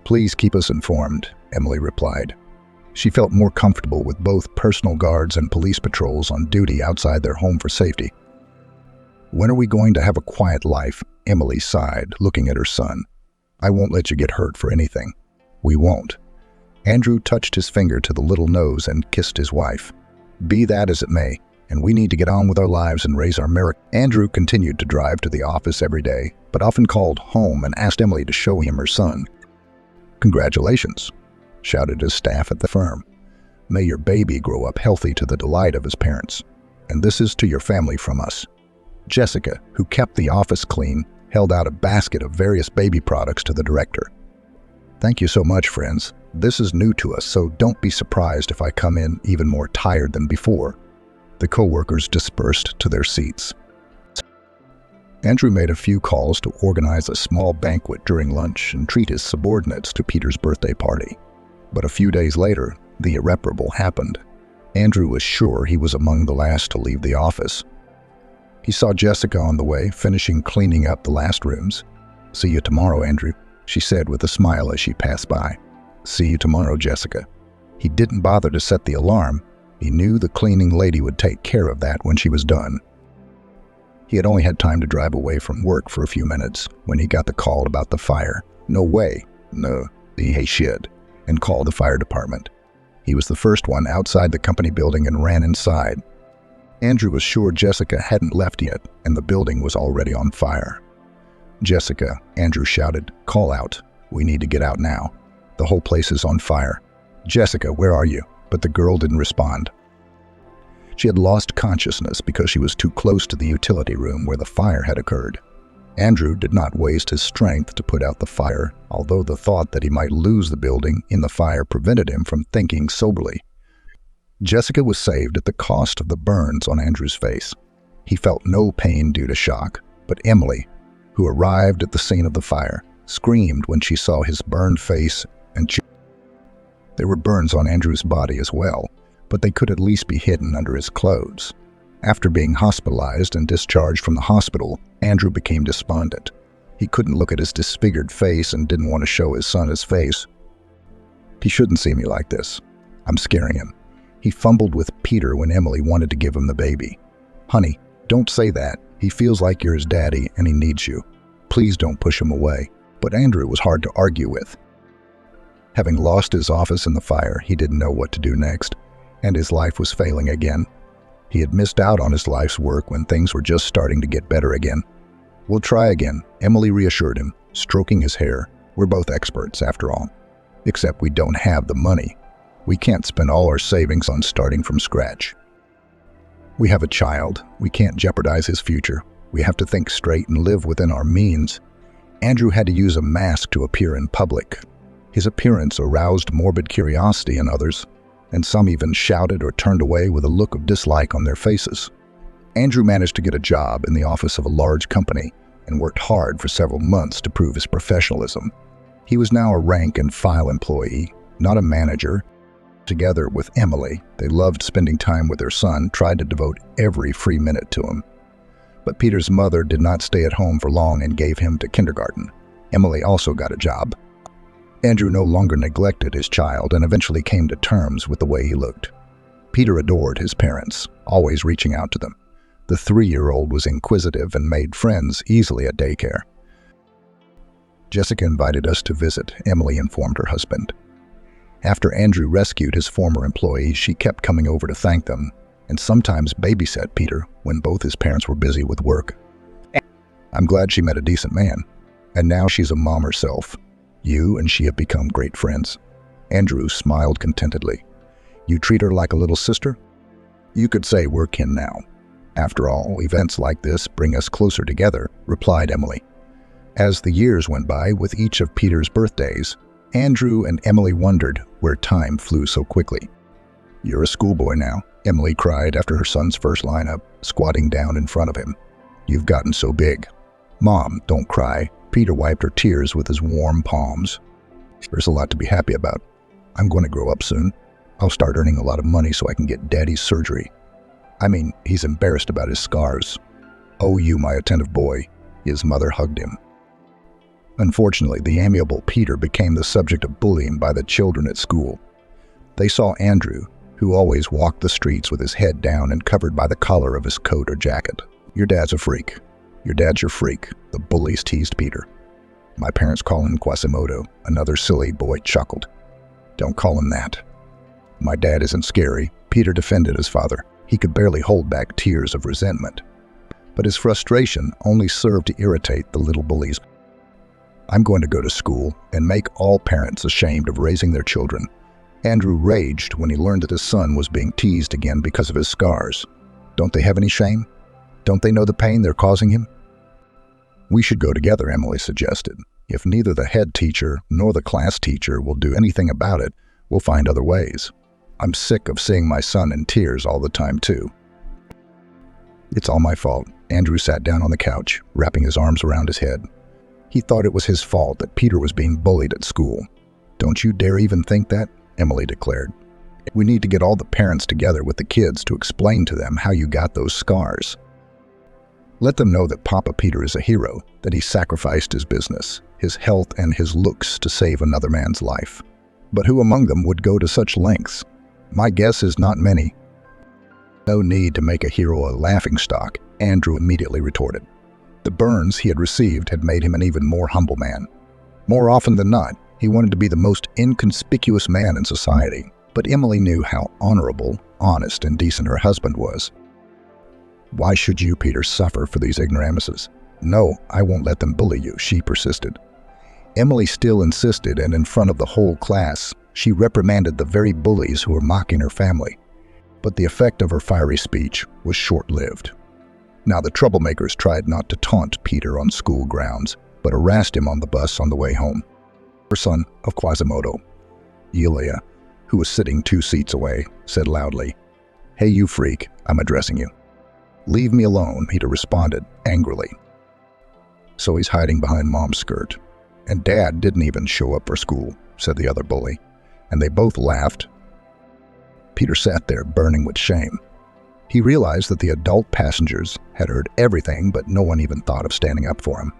Please keep us informed, Emily replied. She felt more comfortable with both personal guards and police patrols on duty outside their home for safety. When are we going to have a quiet life? Emily sighed, looking at her son. I won't let you get hurt for anything. We won't. Andrew touched his finger to the little nose and kissed his wife. Be that as it may, and we need to get on with our lives and raise our miracle. Andrew continued to drive to the office every day, but often called home and asked Emily to show him her son. Congratulations, shouted his staff at the firm. May your baby grow up healthy to the delight of his parents. And this is to your family from us. Jessica, who kept the office clean, held out a basket of various baby products to the director. Thank you so much, friends. This is new to us, so don't be surprised if I come in even more tired than before. The co-workers dispersed to their seats. Andrew made a few calls to organize a small banquet during lunch and treat his subordinates to Peter's birthday party. But a few days later, the irreparable happened. Andrew was sure he was among the last to leave the office. He saw Jessica on the way, finishing cleaning up the last rooms. See you tomorrow, Andrew, she said with a smile as she passed by. See you tomorrow, Jessica. He didn't bother to set the alarm. He knew the cleaning lady would take care of that when she was done. He had only had time to drive away from work for a few minutes when he got the call about the fire. No way. No, he should, and called the fire department. He was the first one outside the company building and ran inside. Andrew was sure Jessica hadn't left yet, and the building was already on fire. "Jessica," Andrew shouted, "call out. We need to get out now. The whole place is on fire. Jessica, where are you?" But the girl didn't respond. She had lost consciousness because she was too close to the utility room where the fire had occurred. Andrew did not waste his strength to put out the fire, although the thought that he might lose the building in the fire prevented him from thinking soberly. Jessica was saved at the cost of the burns on Andrew's face. He felt no pain due to shock, but Emily, who arrived at the scene of the fire, screamed when she saw his burned face and cheek. There were burns on Andrew's body as well, but they could at least be hidden under his clothes. After being hospitalized and discharged from the hospital, Andrew became despondent. He couldn't look at his disfigured face and didn't want to show his son his face. "He shouldn't see me like this. I'm scaring him." He fumbled with Peter when Emily wanted to give him the baby. "Honey, don't say that. He feels like you're his daddy and he needs you. Please don't push him away." But Andrew was hard to argue with. Having lost his office in the fire, he didn't know what to do next, and his life was failing again. He had missed out on his life's work when things were just starting to get better again. "We'll try again," Emily reassured him, stroking his hair. "We're both experts, after all. Except we don't have the money. We can't spend all our savings on starting from scratch. We have a child. We can't jeopardize his future. We have to think straight and live within our means." Andrew had to use a mask to appear in public. His appearance aroused morbid curiosity in others, and some even shouted or turned away with a look of dislike on their faces. Andrew managed to get a job in the office of a large company and worked hard for several months to prove his professionalism. He was now a rank-and-file employee, not a manager. Together with Emily, they loved spending time with their son, tried to devote every free minute to him. But Peter's mother did not stay at home for long and gave him to kindergarten. Emily also got a job. Andrew no longer neglected his child and eventually came to terms with the way he looked. Peter adored his parents, always reaching out to them. The 3-year-old was inquisitive and made friends easily at daycare. "Jessica invited us to visit," Emily informed her husband. After Andrew rescued his former employees, she kept coming over to thank them and sometimes babysat Peter when both his parents were busy with work. "I'm glad she met a decent man, and now she's a mom herself. You and she have become great friends." Andrew smiled contentedly. "You treat her like a little sister?" "You could say we're kin now. After all, events like this bring us closer together," replied Emily. As the years went by with each of Peter's birthdays, Andrew and Emily wondered where time flew so quickly. "You're a schoolboy now," Emily cried after her son's first lineup, squatting down in front of him. "You've gotten so big." "Mom, don't cry." Peter wiped her tears with his warm palms. "There's a lot to be happy about. I'm going to grow up soon. I'll start earning a lot of money so I can get Daddy's surgery. I mean, he's embarrassed about his scars." "Oh, you, my attentive boy." His mother hugged him. Unfortunately, the amiable Peter became the subject of bullying by the children at school. They saw Andrew, who always walked the streets with his head down and covered by the collar of his coat or jacket. "Your dad's a freak. Your dad's your freak," the bullies teased Peter. "My parents call him Quasimodo," another silly boy chuckled. "Don't call him that." "My dad isn't scary," Peter defended his father. He could barely hold back tears of resentment. But his frustration only served to irritate the little bullies. "I'm going to go to school and make all parents ashamed of raising their children." Andrew raged when he learned that his son was being teased again because of his scars. Don't they have any shame? Don't they know the pain they're causing him? "We should go together," Emily suggested. "If neither the head teacher nor the class teacher will do anything about it, we'll find other ways. I'm sick of seeing my son in tears all the time, too." "It's all my fault." Andrew sat down on the couch, wrapping his arms around his head. He thought it was his fault that Peter was being bullied at school. "Don't you dare even think that," Emily declared. "We need to get all the parents together with the kids to explain to them how you got those scars. Let them know that Papa Peter is a hero, that he sacrificed his business, his health, and his looks to save another man's life. But who among them would go to such lengths? My guess is not many." "No need to make a hero a laughingstock," Andrew immediately retorted. The burns he had received had made him an even more humble man. More often than not, he wanted to be the most inconspicuous man in society. But Emily knew how honorable, honest, and decent her husband was. "Why should you, Peter, suffer for these ignoramuses?" "No, I won't let them bully you," she persisted. Emily still insisted, and in front of the whole class, she reprimanded the very bullies who were mocking her family. But the effect of her fiery speech was short-lived. Now the troublemakers tried not to taunt Peter on school grounds, but harassed him on the bus on the way home. Her son of Quasimodo, Elia, who was sitting 2 seats away, said loudly, "Hey, you freak, I'm addressing you." "Leave me alone," Peter responded angrily. "So he's hiding behind Mom's skirt. And Dad didn't even show up for school," said the other bully, and they both laughed. Peter sat there burning with shame. He realized that the adult passengers had heard everything, but no one even thought of standing up for him.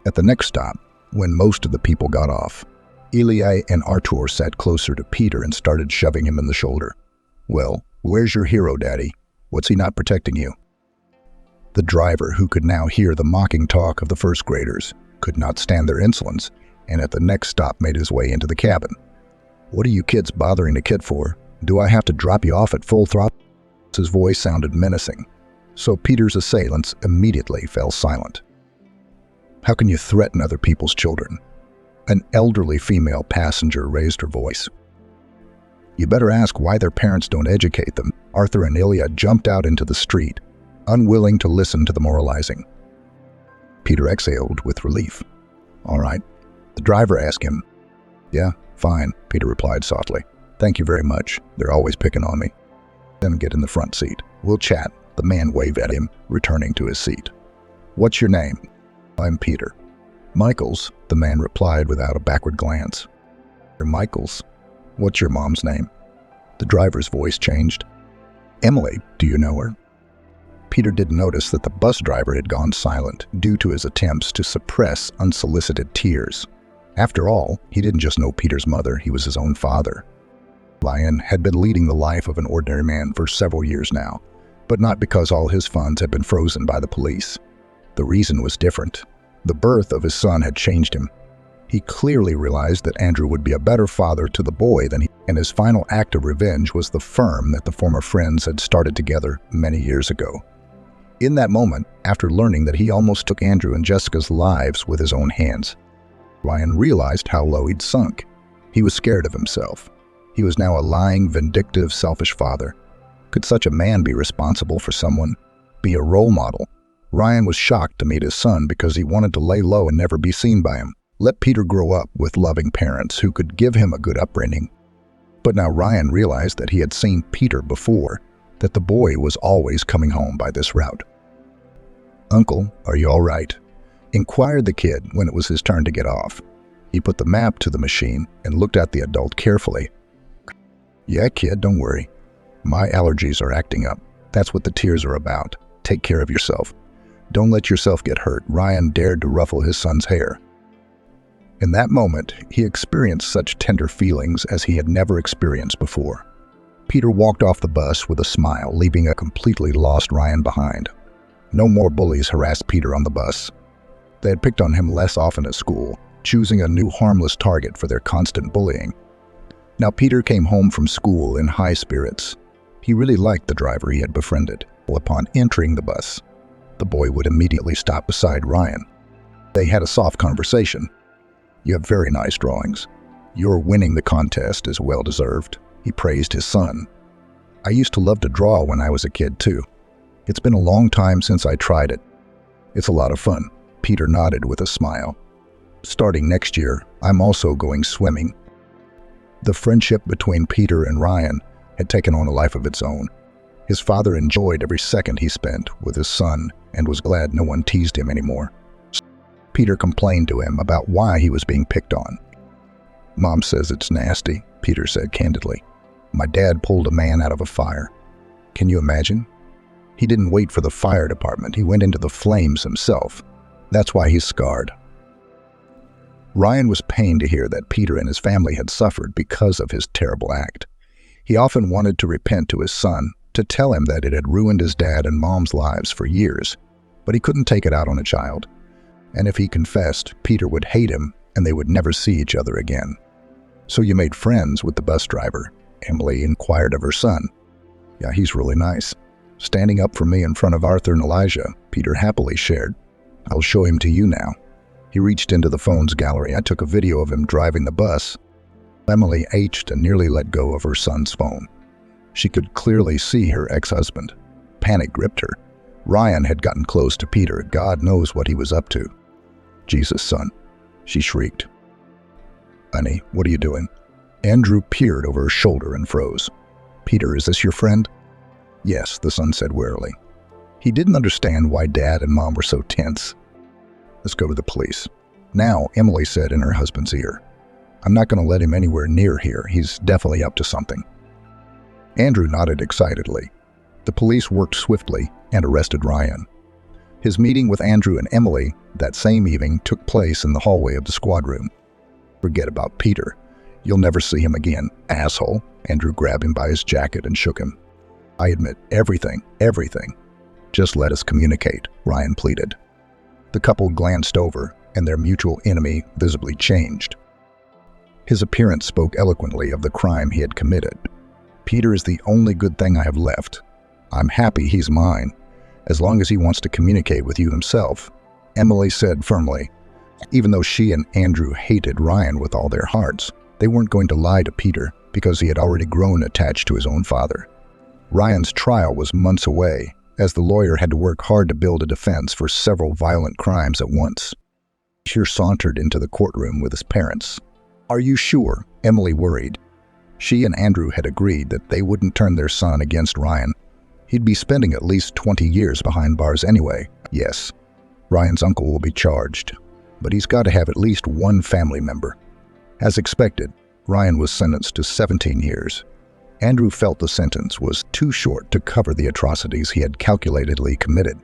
At the next stop, when most of the people got off, Eli and Artur sat closer to Peter and started shoving him in the shoulder. "Well, where's your hero, Daddy? What's he not protecting you?" The driver, who could now hear the mocking talk of the first graders, could not stand their insolence, and at the next stop made his way into the cabin. "What are you kids bothering the kid for? Do I have to drop you off at full throttle?" His voice sounded menacing, so Peter's assailants immediately fell silent. "How can you threaten other people's children?" An elderly female passenger raised her voice. "You better ask why their parents don't educate them." Arthur and Ilya jumped out into the street, unwilling to listen to the moralizing. Peter exhaled with relief. "All right." The driver asked him. "Yeah, fine," Peter replied softly. "Thank you very much. They're always picking on me." "Then get in the front seat. We'll chat." The man waved at him, returning to his seat. "What's your name?" "I'm Peter." "Michaels," the man replied without a backward glance. "Michaels. What's your mom's name?" The driver's voice changed. "Emily, do you know her?" Peter didn't notice that the bus driver had gone silent due to his attempts to suppress unsolicited tears. After all, he didn't just know Peter's mother, he was his own father. Ryan had been leading the life of an ordinary man for several years now, but not because all his funds had been frozen by the police. The reason was different. The birth of his son had changed him. He clearly realized that Andrew would be a better father to the boy than he, and his final act of revenge was the firm that the former friends had started together many years ago. In that moment, after learning that he almost took Andrew and Jessica's lives with his own hands, Ryan realized how low he'd sunk. He was scared of himself. He was now a lying, vindictive, selfish father. Could such a man be responsible for someone? Be a role model? Ryan was shocked to meet his son because he wanted to lay low and never be seen by him. Let Peter grow up with loving parents who could give him a good upbringing. But now Ryan realized that he had seen Peter before, that the boy was always coming home by this route. "Uncle, are you all right?" inquired the kid when it was his turn to get off. He put the map to the machine and looked at the adult carefully. "Yeah, kid, don't worry. My allergies are acting up. That's what the tears are about. Take care of yourself. Don't let yourself get hurt." Ryan dared to ruffle his son's hair. In that moment, he experienced such tender feelings as he had never experienced before. Peter walked off the bus with a smile, leaving a completely lost Ryan behind. No more bullies harassed Peter on the bus. They had picked on him less often at school, choosing a new harmless target for their constant bullying. Now Peter came home from school in high spirits. He really liked the driver he had befriended. Upon entering the bus, the boy would immediately stop beside Ryan. They had a soft conversation. "You have very nice drawings. Your winning the contest is well deserved." He praised his son. "I used to love to draw when I was a kid too. It's been a long time since I tried it. It's a lot of fun." Peter nodded with a smile. "Starting next year, I'm also going swimming." The friendship between Peter and Ryan had taken on a life of its own. His father enjoyed every second he spent with his son and was glad no one teased him anymore. Peter complained to him about why he was being picked on. "Mom says it's nasty," Peter said candidly. "My dad pulled a man out of a fire. Can you imagine? He didn't wait for the fire department. He went into the flames himself. That's why he's scarred." Ryan was pained to hear that Peter and his family had suffered because of his terrible act. He often wanted to repent to his son, to tell him that it had ruined his dad and mom's lives for years, but he couldn't take it out on a child. And if he confessed, Peter would hate him and they would never see each other again. "So you made friends with the bus driver?" Emily inquired of her son. Yeah, he's really nice. Standing up for me in front of Arthur and Elijah, Peter happily shared. I'll show him to you now. He reached into the phone's gallery. I took a video of him driving the bus. Emily ached and nearly let go of her son's phone. She could clearly see her ex-husband. Panic gripped her. Ryan had gotten close to Peter. God knows what he was up to. Jesus, son, she shrieked. Honey, what are you doing? Andrew peered over her shoulder and froze. Peter, is this your friend? Yes, the son said wearily. He didn't understand why Dad and Mom were so tense. Let's go to the police. Now, Emily said in her husband's ear. I'm not going to let him anywhere near here. He's definitely up to something. Andrew nodded excitedly. The police worked swiftly and arrested Ryan. His meeting with Andrew and Emily that same evening took place in the hallway of the squad room. Forget about Peter. You'll never see him again, asshole. Andrew grabbed him by his jacket and shook him. I admit everything. Just let us communicate, Ryan pleaded. The couple glanced over, and their mutual enemy visibly changed. His appearance spoke eloquently of the crime he had committed. Peter is the only good thing I have left. I'm happy he's mine, as long as he wants to communicate with you himself, Emily said firmly. Even though she and Andrew hated Ryan with all their hearts, they weren't going to lie to Peter because he had already grown attached to his own father. Ryan's trial was months away, as the lawyer had to work hard to build a defense for several violent crimes at once. Peter sauntered into the courtroom with his parents. Are you sure? Emily worried. She and Andrew had agreed that they wouldn't turn their son against Ryan. He'd be spending at least 20 years behind bars anyway. Yes, Ryan's uncle will be charged, but he's got to have at least one family member. As expected, Ryan was sentenced to 17 years. Andrew felt the sentence was too short to cover the atrocities he had calculatedly committed.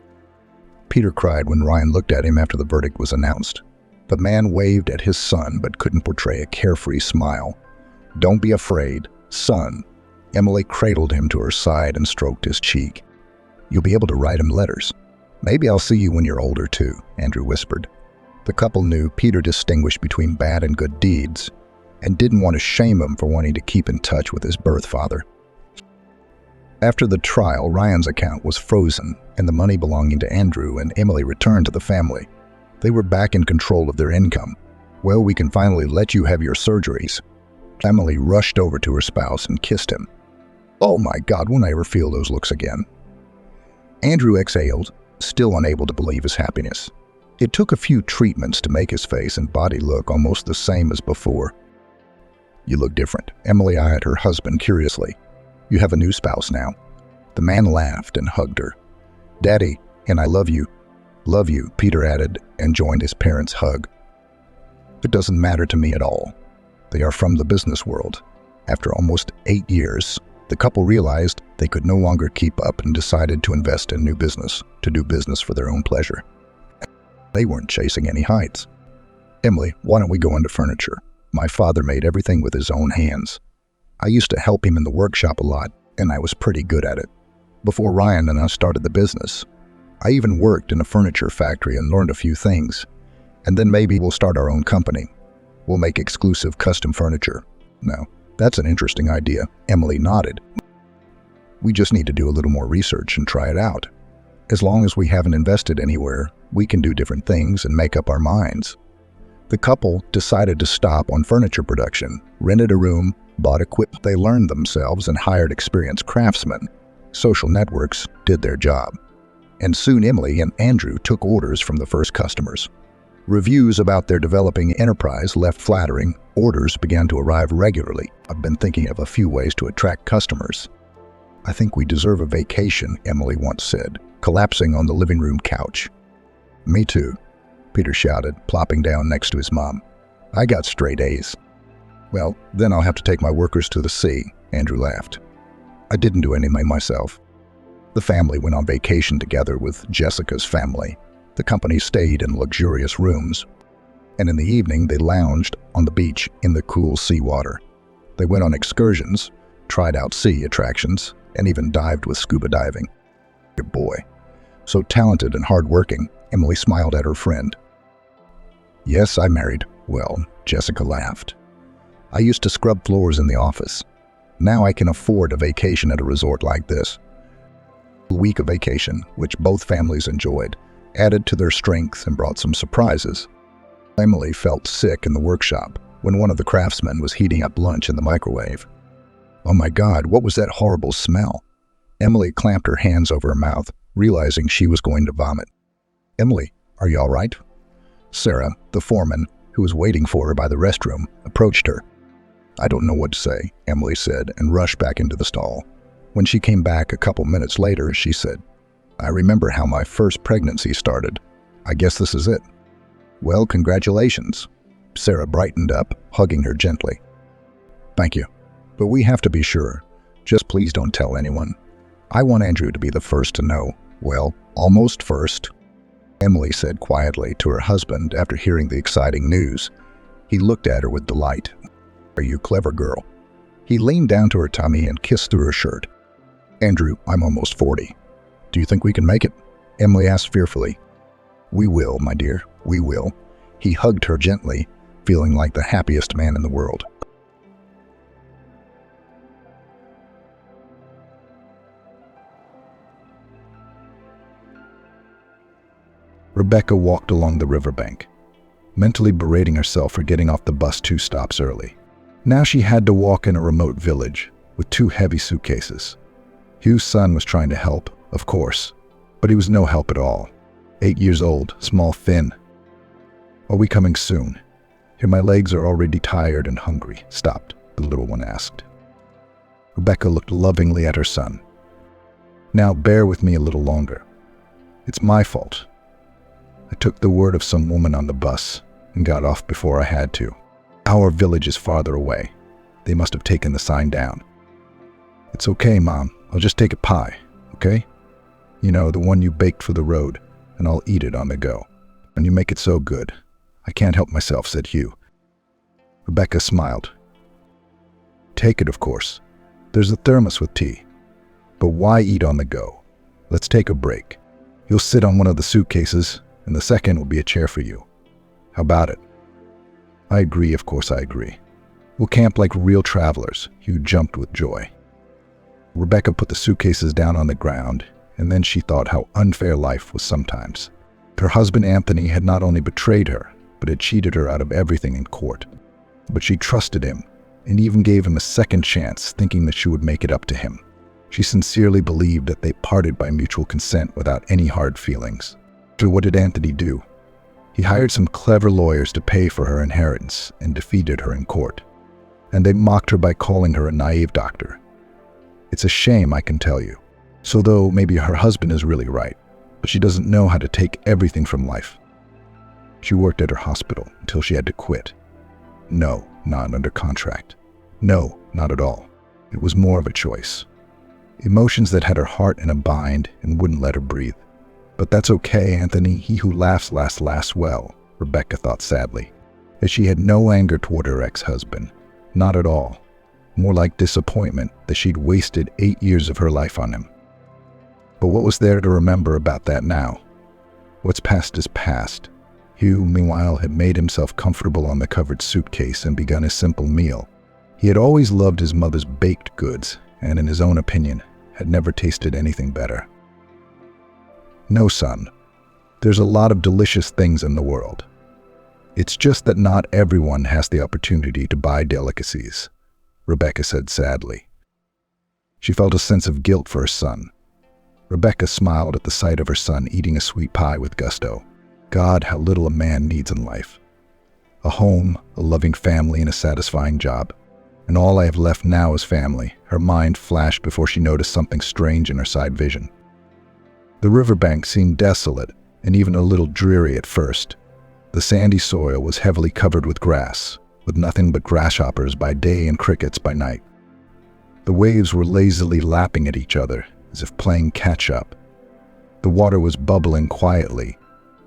Peter cried when Ryan looked at him after the verdict was announced. The man waved at his son but couldn't portray a carefree smile. Don't be afraid, son. Emily cradled him to her side and stroked his cheek. You'll be able to write him letters. Maybe I'll see you when you're older too, Andrew whispered. The couple knew Peter distinguished between bad and good deeds, and didn't want to shame him for wanting to keep in touch with his birth father. After the trial, Ryan's account was frozen, and the money belonging to Andrew and Emily returned to the family. They were back in control of their income. Well, we can finally let you have your surgeries. Emily rushed over to her spouse and kissed him. Oh my God, won't I ever feel those looks again? Andrew exhaled, still unable to believe his happiness. It took a few treatments to make his face and body look almost the same as before. You look different. Emily eyed her husband curiously. You have a new spouse now. The man laughed and hugged her. Daddy, and I love you. Love you, Peter added and joined his parents' hug. It doesn't matter to me at all. They are from the business world. After almost 8 years, the couple realized they could no longer keep up and decided to invest in new business, to do business for their own pleasure. They weren't chasing any heights. Emily, why don't we go into furniture? My father made everything with his own hands. I used to help him in the workshop a lot, and I was pretty good at it. Before Ryan and I started the business, I even worked in a furniture factory and learned a few things. And then maybe we'll start our own company. We'll make exclusive custom furniture. No, that's an interesting idea. Emily nodded. We just need to do a little more research and try it out. As long as we haven't invested anywhere, we can do different things and make up our minds. The couple decided to stop on furniture production, rented a room, bought equipment they learned themselves, and hired experienced craftsmen. Social networks did their job. And soon Emily and Andrew took orders from the first customers. Reviews about their developing enterprise left flattering. Orders began to arrive regularly. I've been thinking of a few ways to attract customers. I think we deserve a vacation, Emily once said, collapsing on the living room couch. Me too, Peter shouted, plopping down next to his mom. I got straight A's. Well, then I'll have to take my workers to the sea, Andrew laughed. I didn't do anything myself. The family went on vacation together with Jessica's family. The company stayed in luxurious rooms, and in the evening they lounged on the beach in the cool seawater. They went on excursions, tried out sea attractions, and even dived with scuba diving. Good boy. So talented and hardworking, Emily smiled at her friend. Yes, I married. Well, Jessica laughed. I used to scrub floors in the office. Now I can afford a vacation at a resort like this. A week of vacation, which both families enjoyed, added to their strength and brought some surprises. Emily felt sick in the workshop when one of the craftsmen was heating up lunch in the microwave. Oh my God, what was that horrible smell? Emily clamped her hands over her mouth, realizing she was going to vomit. Emily, are you all right? Sarah, the foreman, who was waiting for her by the restroom, approached her. I don't know what to say, Emily said, and rushed back into the stall. When she came back a couple minutes later, she said, I remember how my first pregnancy started. I guess this is it. Well, congratulations. Sarah brightened up, hugging her gently. Thank you. But we have to be sure. Just please don't tell anyone. I want Andrew to be the first to know. Well, almost first, Emily said quietly to her husband after hearing the exciting news. He looked at her with delight. Are you clever, girl? He leaned down to her tummy and kissed through her shirt. Andrew, I'm almost 40. Do you think we can make it? Emily asked fearfully. We will, my dear, we will. He hugged her gently, feeling like the happiest man in the world. Rebecca walked along the riverbank, mentally berating herself for getting off the bus 2 stops early. Now she had to walk in a remote village with 2 heavy suitcases. Hugh's son was trying to help, of course, but he was no help at all. 8 years old, small, thin. Are we coming soon? Here my legs are already tired and hungry. Stopped, the little one asked. Rebecca looked lovingly at her son. Now bear with me a little longer. It's my fault. I took the word of some woman on the bus and got off before I had to. Our village is farther away. They must have taken the sign down. It's okay, Mom. I'll just take a pie, okay? You know, the one you baked for the road, and I'll eat it on the go. And you make it so good. I can't help myself, said Hugh. Rebecca smiled. Take it, of course. There's a thermos with tea. But why eat on the go? Let's take a break. You'll sit on one of the suitcases, and the second will be a chair for you. How about it? I agree, of course I agree. We'll camp like real travelers. Hugh jumped with joy. Rebecca put the suitcases down on the ground, and then she thought how unfair life was sometimes. Her husband Anthony had not only betrayed her, but had cheated her out of everything in court. But she trusted him, and even gave him a second chance, thinking that she would make it up to him. She sincerely believed that they parted by mutual consent without any hard feelings. So what did Anthony do? He hired some clever lawyers to pay for her inheritance and defeated her in court. And they mocked her by calling her a naive doctor. It's a shame, I can tell you. So though maybe her husband is really right, but she doesn't know how to take everything from life. She worked at her hospital until she had to quit. No, not under contract. No, not at all. It was more of a choice. Emotions that had her heart in a bind and wouldn't let her breathe. But that's okay, Anthony. He who laughs laughs well, Rebecca thought sadly, as she had no anger toward her ex-husband. Not at all. More like disappointment that she'd wasted 8 years of her life on him. But what was there to remember about that now? What's past is past. Hugh, meanwhile, had made himself comfortable on the covered suitcase and begun his simple meal. He had always loved his mother's baked goods, and in his own opinion, had never tasted anything better. No, son. There's a lot of delicious things in the world. It's just that not everyone has the opportunity to buy delicacies, Rebecca said sadly. She felt a sense of guilt for her son. Rebecca smiled at the sight of her son eating a sweet pie with gusto. God, how little a man needs in life. A home, a loving family, and a satisfying job. And all I have left now is family. Her mind flashed before she noticed something strange in her side vision. The riverbank seemed desolate and even a little dreary at first. The sandy soil was heavily covered with grass, with nothing but grasshoppers by day and crickets by night. The waves were lazily lapping at each other, as if playing catch-up. The water was bubbling quietly,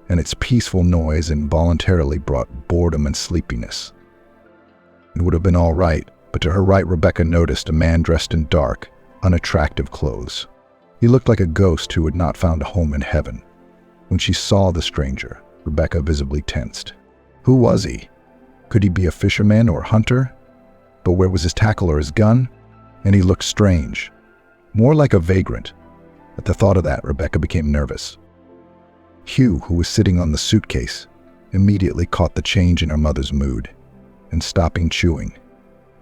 and its peaceful noise involuntarily brought boredom and sleepiness. It would have been all right, but to her right Rebecca noticed a man dressed in dark, unattractive clothes. He looked like a ghost who had not found a home in heaven. When she saw the stranger, Rebecca visibly tensed. Who was he? Could he be a fisherman or hunter? But where was his tackle or his gun? and he looked strange, more like a vagrant. At the thought of that, Rebecca became nervous. Hugh, who was sitting on the suitcase, immediately caught the change in her mother's mood and, stopping chewing,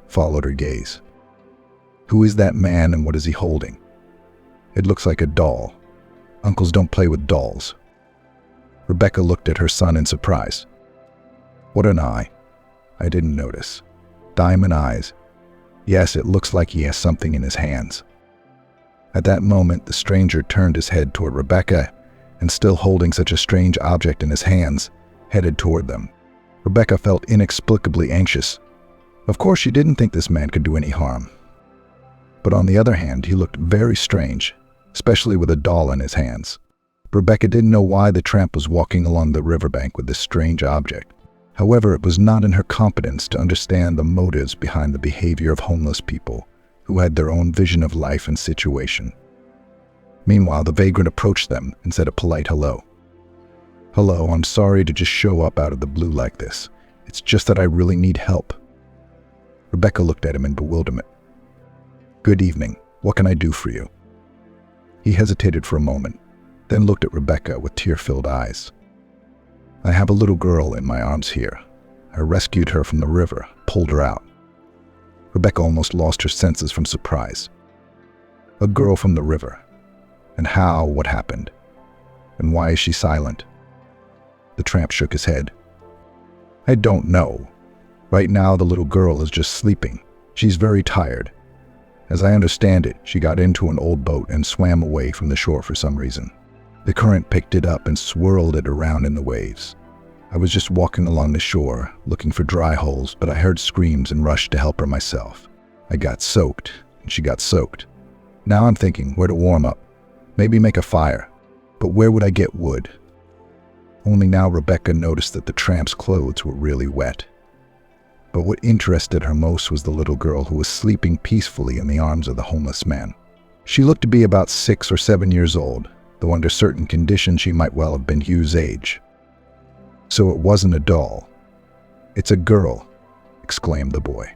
followed her gaze. Who is that man and what is he holding? It looks like a doll. Uncles don't play with dolls. Rebecca looked at her son in surprise. What an eye. I didn't notice. Diamond eyes. Yes, it looks like he has something in his hands. At that moment, the stranger turned his head toward Rebecca and, still holding such a strange object in his hands, headed toward them. Rebecca felt inexplicably anxious. Of course, she didn't think this man could do any harm. But on the other hand, he looked very strange, especially with a doll in his hands. Rebecca didn't know why the tramp was walking along the riverbank with this strange object. However, it was not in her competence to understand the motives behind the behavior of homeless people who had their own vision of life and situation. Meanwhile, the vagrant approached them and said a polite hello. "Hello, I'm sorry to just show up out of the blue like this. It's just that I really need help." Rebecca looked at him in bewilderment. "Good evening. What can I do for you?" He hesitated for a moment, then looked at Rebecca with tear-filled eyes. "I have a little girl in my arms here. I rescued her from the river, pulled her out." Rebecca almost lost her senses from surprise. A girl from the river. And how? What happened? And why is she silent? The tramp shook his head. "I don't know. Right now the little girl is just sleeping. She's very tired. As I understand it, she got into an old boat and swam away from the shore for some reason. The current picked it up and swirled it around in the waves. I was just walking along the shore, looking for dry holes, but I heard screams and rushed to help her myself. I got soaked, and she got soaked. Now I'm thinking where to warm up. Maybe make a fire. But where would I get wood?" Only now Rebecca noticed that the tramp's clothes were really wet. But what interested her most was the little girl who was sleeping peacefully in the arms of the homeless man. She looked to be about 6 or 7 years old, though under certain conditions she might well have been Hugh's age. "So it wasn't a doll. It's a girl," exclaimed the boy.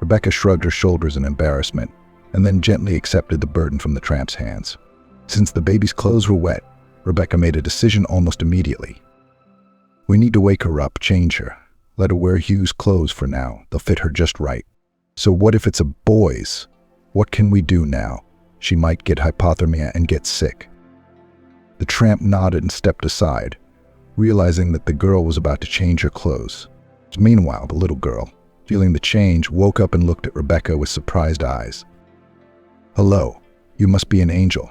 Rebecca shrugged her shoulders in embarrassment and then gently accepted the burden from the tramp's hands. Since the baby's clothes were wet, Rebecca made a decision almost immediately. "We need to wake her up, change her. Let her wear Hugh's clothes for now. They'll fit her just right. So what if it's a boy's? What can we do now? She might get hypothermia and get sick." The tramp nodded and stepped aside, realizing that the girl was about to change her clothes. Meanwhile, the little girl, feeling the change, woke up and looked at Rebecca with surprised eyes. "Hello, you must be an angel.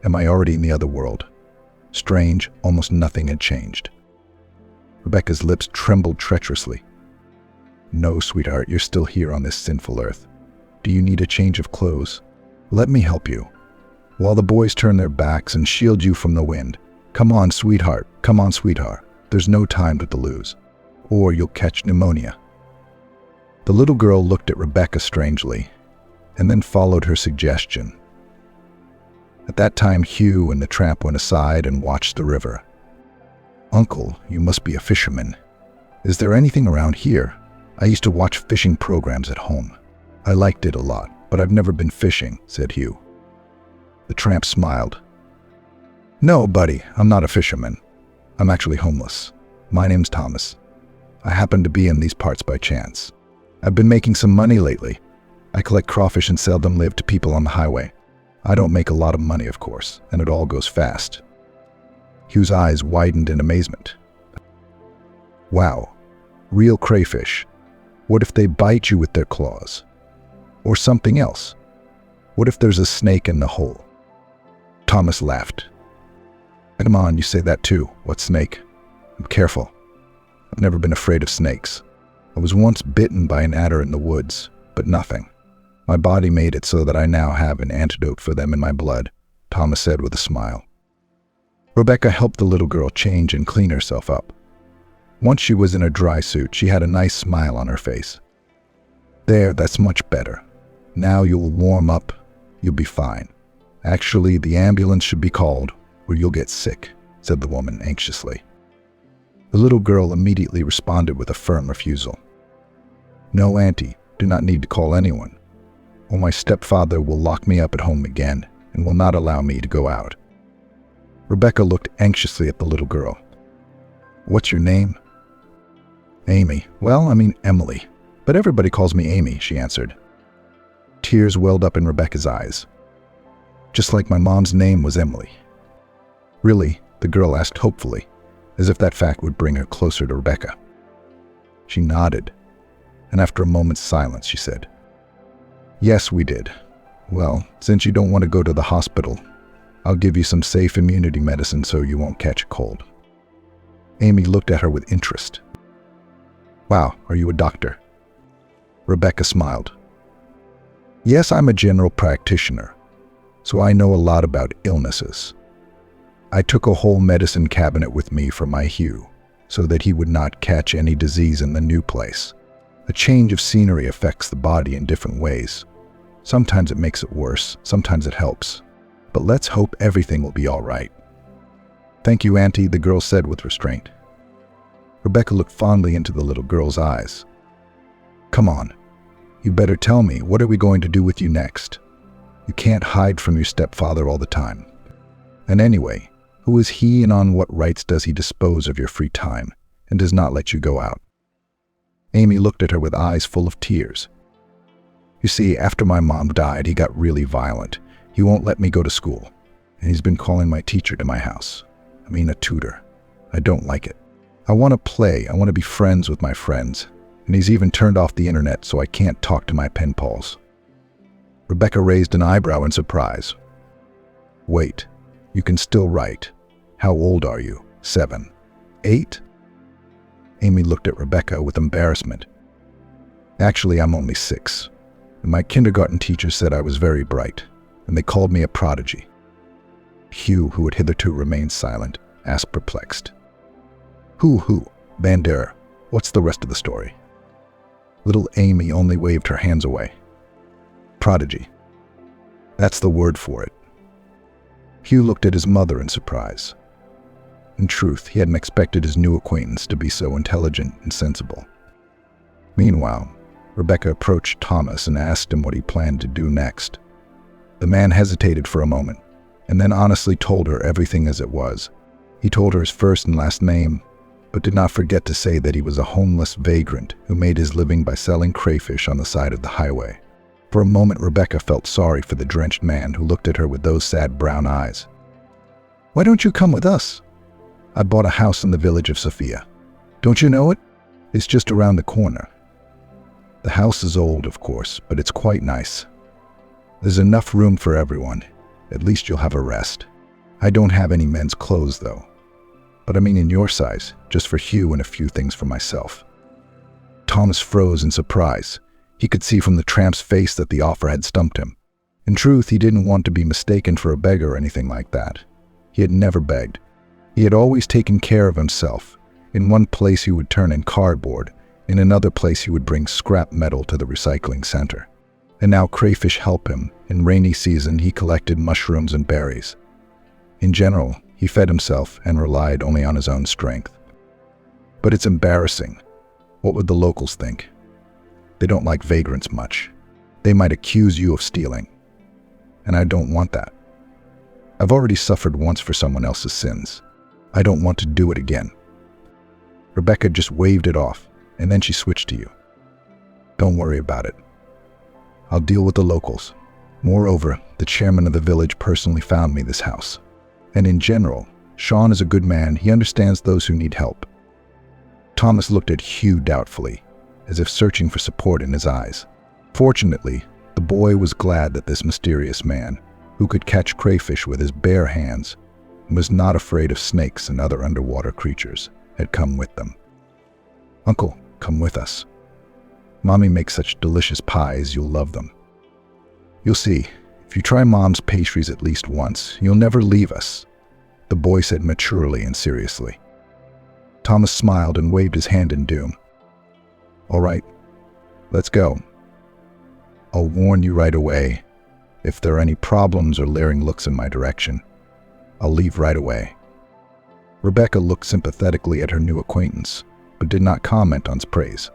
Am I already in the other world?" Strange, almost nothing had changed. Rebecca's lips trembled treacherously. "No, sweetheart, you're still here on this sinful earth. Do you need a change of clothes? Let me help you. While the boys turn their backs and shield you from the wind. Come on, sweetheart. Come on, sweetheart. There's no time to lose, or you'll catch pneumonia." The little girl looked at Rebecca strangely, and then followed her suggestion. At that time, Hugh and the tramp went aside and watched the river. "Uncle, you must be a fisherman. Is there anything around here? I used to watch fishing programs at home. I liked it a lot, but I've never been fishing," said Hugh. The tramp smiled. "No, buddy, I'm not a fisherman. I'm actually homeless. My name's Thomas. I happen to be in these parts by chance. I've been making some money lately. I collect crawfish and sell them live to people on the highway. I don't make a lot of money, of course, and it all goes fast." Hugh's eyes widened in amazement. "Wow, real crayfish. What if they bite you with their claws? Or something else? What if there's a snake in the hole?" Thomas laughed. "Come on, you say that too. What snake? I'm careful. I've never been afraid of snakes. I was once bitten by an adder in the woods, but nothing. My body made it so that I now have an antidote for them in my blood," Thomas said with a smile. Rebecca helped the little girl change and clean herself up. Once she was in a dry suit, she had a nice smile on her face. "There, that's much better. Now you'll warm up. You'll be fine. Actually, the ambulance should be called, or you'll get sick," said the woman anxiously. The little girl immediately responded with a firm refusal. "No, Auntie, do not need to call anyone. or my stepfather will lock me up at home again and will not allow me to go out." Rebecca looked anxiously at the little girl. "What's your name?" "Amy. Well, I mean Emily, but everybody calls me Amy," she answered. Tears welled up in Rebecca's eyes. "Just like my mom's name was Emily." "Really?" the girl asked hopefully, as if that fact would bring her closer to Rebecca. She nodded, and after a moment's silence, she said, "Yes, we did. Well, since you don't want to go to the hospital, I'll give you some safe immunity medicine so you won't catch a cold." Amy looked at her with interest. "Wow, are you a doctor?" Rebecca smiled. "Yes, I'm a general practitioner, so I know a lot about illnesses. I took a whole medicine cabinet with me for my Hugh, so that he would not catch any disease in the new place. A change of scenery affects the body in different ways. Sometimes it makes it worse, sometimes it helps. But let's hope everything will be all right." "Thank you, Auntie," the girl said with restraint. Rebecca looked fondly into the little girl's eyes. "Come on, you better tell me, what are we going to do with you next? You can't hide from your stepfather all the time. And anyway, who is he and on what rights does he dispose of your free time and does not let you go out?" Amy looked at her with eyes full of tears. "You see, after my mom died, he got really violent. He won't let me go to school, and he's been calling my teacher to my house. I mean, a tutor. I don't like it. I want to play, I want to be friends with my friends, and he's even turned off the internet so I can't talk to my pen pals." Rebecca raised an eyebrow in surprise. "Wait, you can still write. How old are you? 7? 8? Amy looked at Rebecca with embarrassment. "Actually, I'm only 6. And my kindergarten teacher said I was very bright, and they called me a prodigy." Hugh, who had hitherto remained silent, asked perplexed, Who? Bandera, what's the rest of the story?" Little Amy only waved her hands away. "Prodigy. That's the word for it." Hugh looked at his mother in surprise. In truth, he hadn't expected his new acquaintance to be so intelligent and sensible. Meanwhile, Rebecca approached Thomas and asked him what he planned to do next. The man hesitated for a moment, and then honestly told her everything as it was. He told her his first and last name, but did not forget to say that he was a homeless vagrant who made his living by selling crayfish on the side of the highway. For a moment, Rebecca felt sorry for the drenched man who looked at her with those sad brown eyes. "Why don't you come with us? I bought a house in the village of Sophia. Don't you know it? It's just around the corner. The house is old, of course, but it's quite nice. There's enough room for everyone. At least you'll have a rest. I don't have any men's clothes, though. But I mean in your size, just for Hugh and a few things for myself." Thomas froze in surprise. He could see from the tramp's face that the offer had stumped him. In truth, he didn't want to be mistaken for a beggar or anything like that. He had never begged. He had always taken care of himself. In one place he would turn in cardboard, in another place he would bring scrap metal to the recycling center. And now crayfish help him. In rainy season, he collected mushrooms and berries. In general, he fed himself and relied only on his own strength. But it's embarrassing. What would the locals think? They don't like vagrants much. They might accuse you of stealing. And I don't want that. I've already suffered once for someone else's sins. I don't want to do it again." Rebecca just waved it off, and then she switched to you. "Don't worry about it. I'll deal with the locals. Moreover, the chairman of the village personally found me this house. And in general, Sean is a good man. He understands those who need help." Thomas looked at Hugh doubtfully, as if searching for support in his eyes. Fortunately, the boy was glad that this mysterious man, who could catch crayfish with his bare hands, and was not afraid of snakes and other underwater creatures, had come with them. "Uncle, come with us. Mommy makes such delicious pies, you'll love them. You'll see, if you try Mom's pastries at least once, you'll never leave us," the boy said maturely and seriously. Thomas smiled and waved his hand in doom. "All right, let's go. I'll warn you right away. If there are any problems or leering looks in my direction, I'll leave right away." Rebecca looked sympathetically at her new acquaintance, but did not comment on his praise.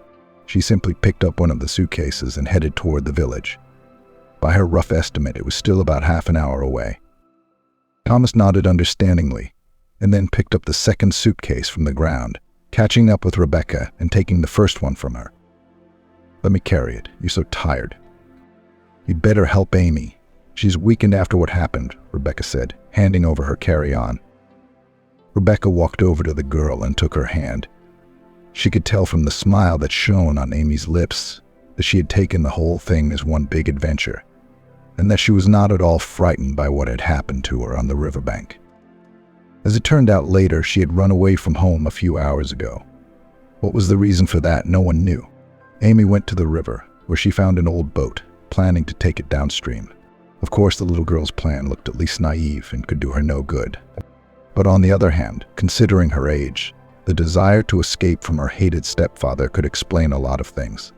She simply picked up one of the suitcases and headed toward the village. By her rough estimate, it was still about half an hour away. Thomas nodded understandingly, and then picked up the second suitcase from the ground, catching up with Rebecca and taking the first one from her. "Let me carry it. You're so tired." "You'd better help Amy. She's weakened after what happened," Rebecca said, handing over her carry-on. Rebecca walked over to the girl and took her hand. She could tell from the smile that shone on Amy's lips that she had taken the whole thing as one big adventure, and that she was not at all frightened by what had happened to her on the riverbank. As it turned out later, she had run away from home a few hours ago. What was the reason for that, no one knew. Amy went to the river, where she found an old boat, planning to take it downstream. Of course, the little girl's plan looked at least naive and could do her no good. But on the other hand, considering her age, the desire to escape from her hated stepfather could explain a lot of things.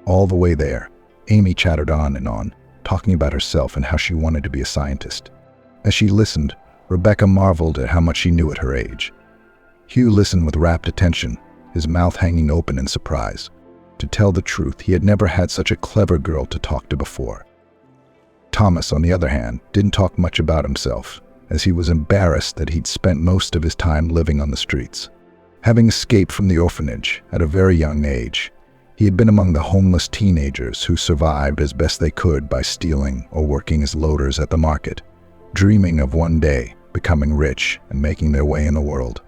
All the way there, Amy chattered on and on, talking about herself and how she wanted to be a scientist. As she listened, Rebecca marveled at how much she knew at her age. Hugh listened with rapt attention, his mouth hanging open in surprise. To tell the truth, he had never had such a clever girl to talk to before. Thomas, on the other hand, didn't talk much about himself, as he was embarrassed that he'd spent most of his time living on the streets. Having escaped from the orphanage at a very young age, he had been among the homeless teenagers who survived as best they could by stealing or working as loaders at the market, dreaming of one day becoming rich and making their way in the world.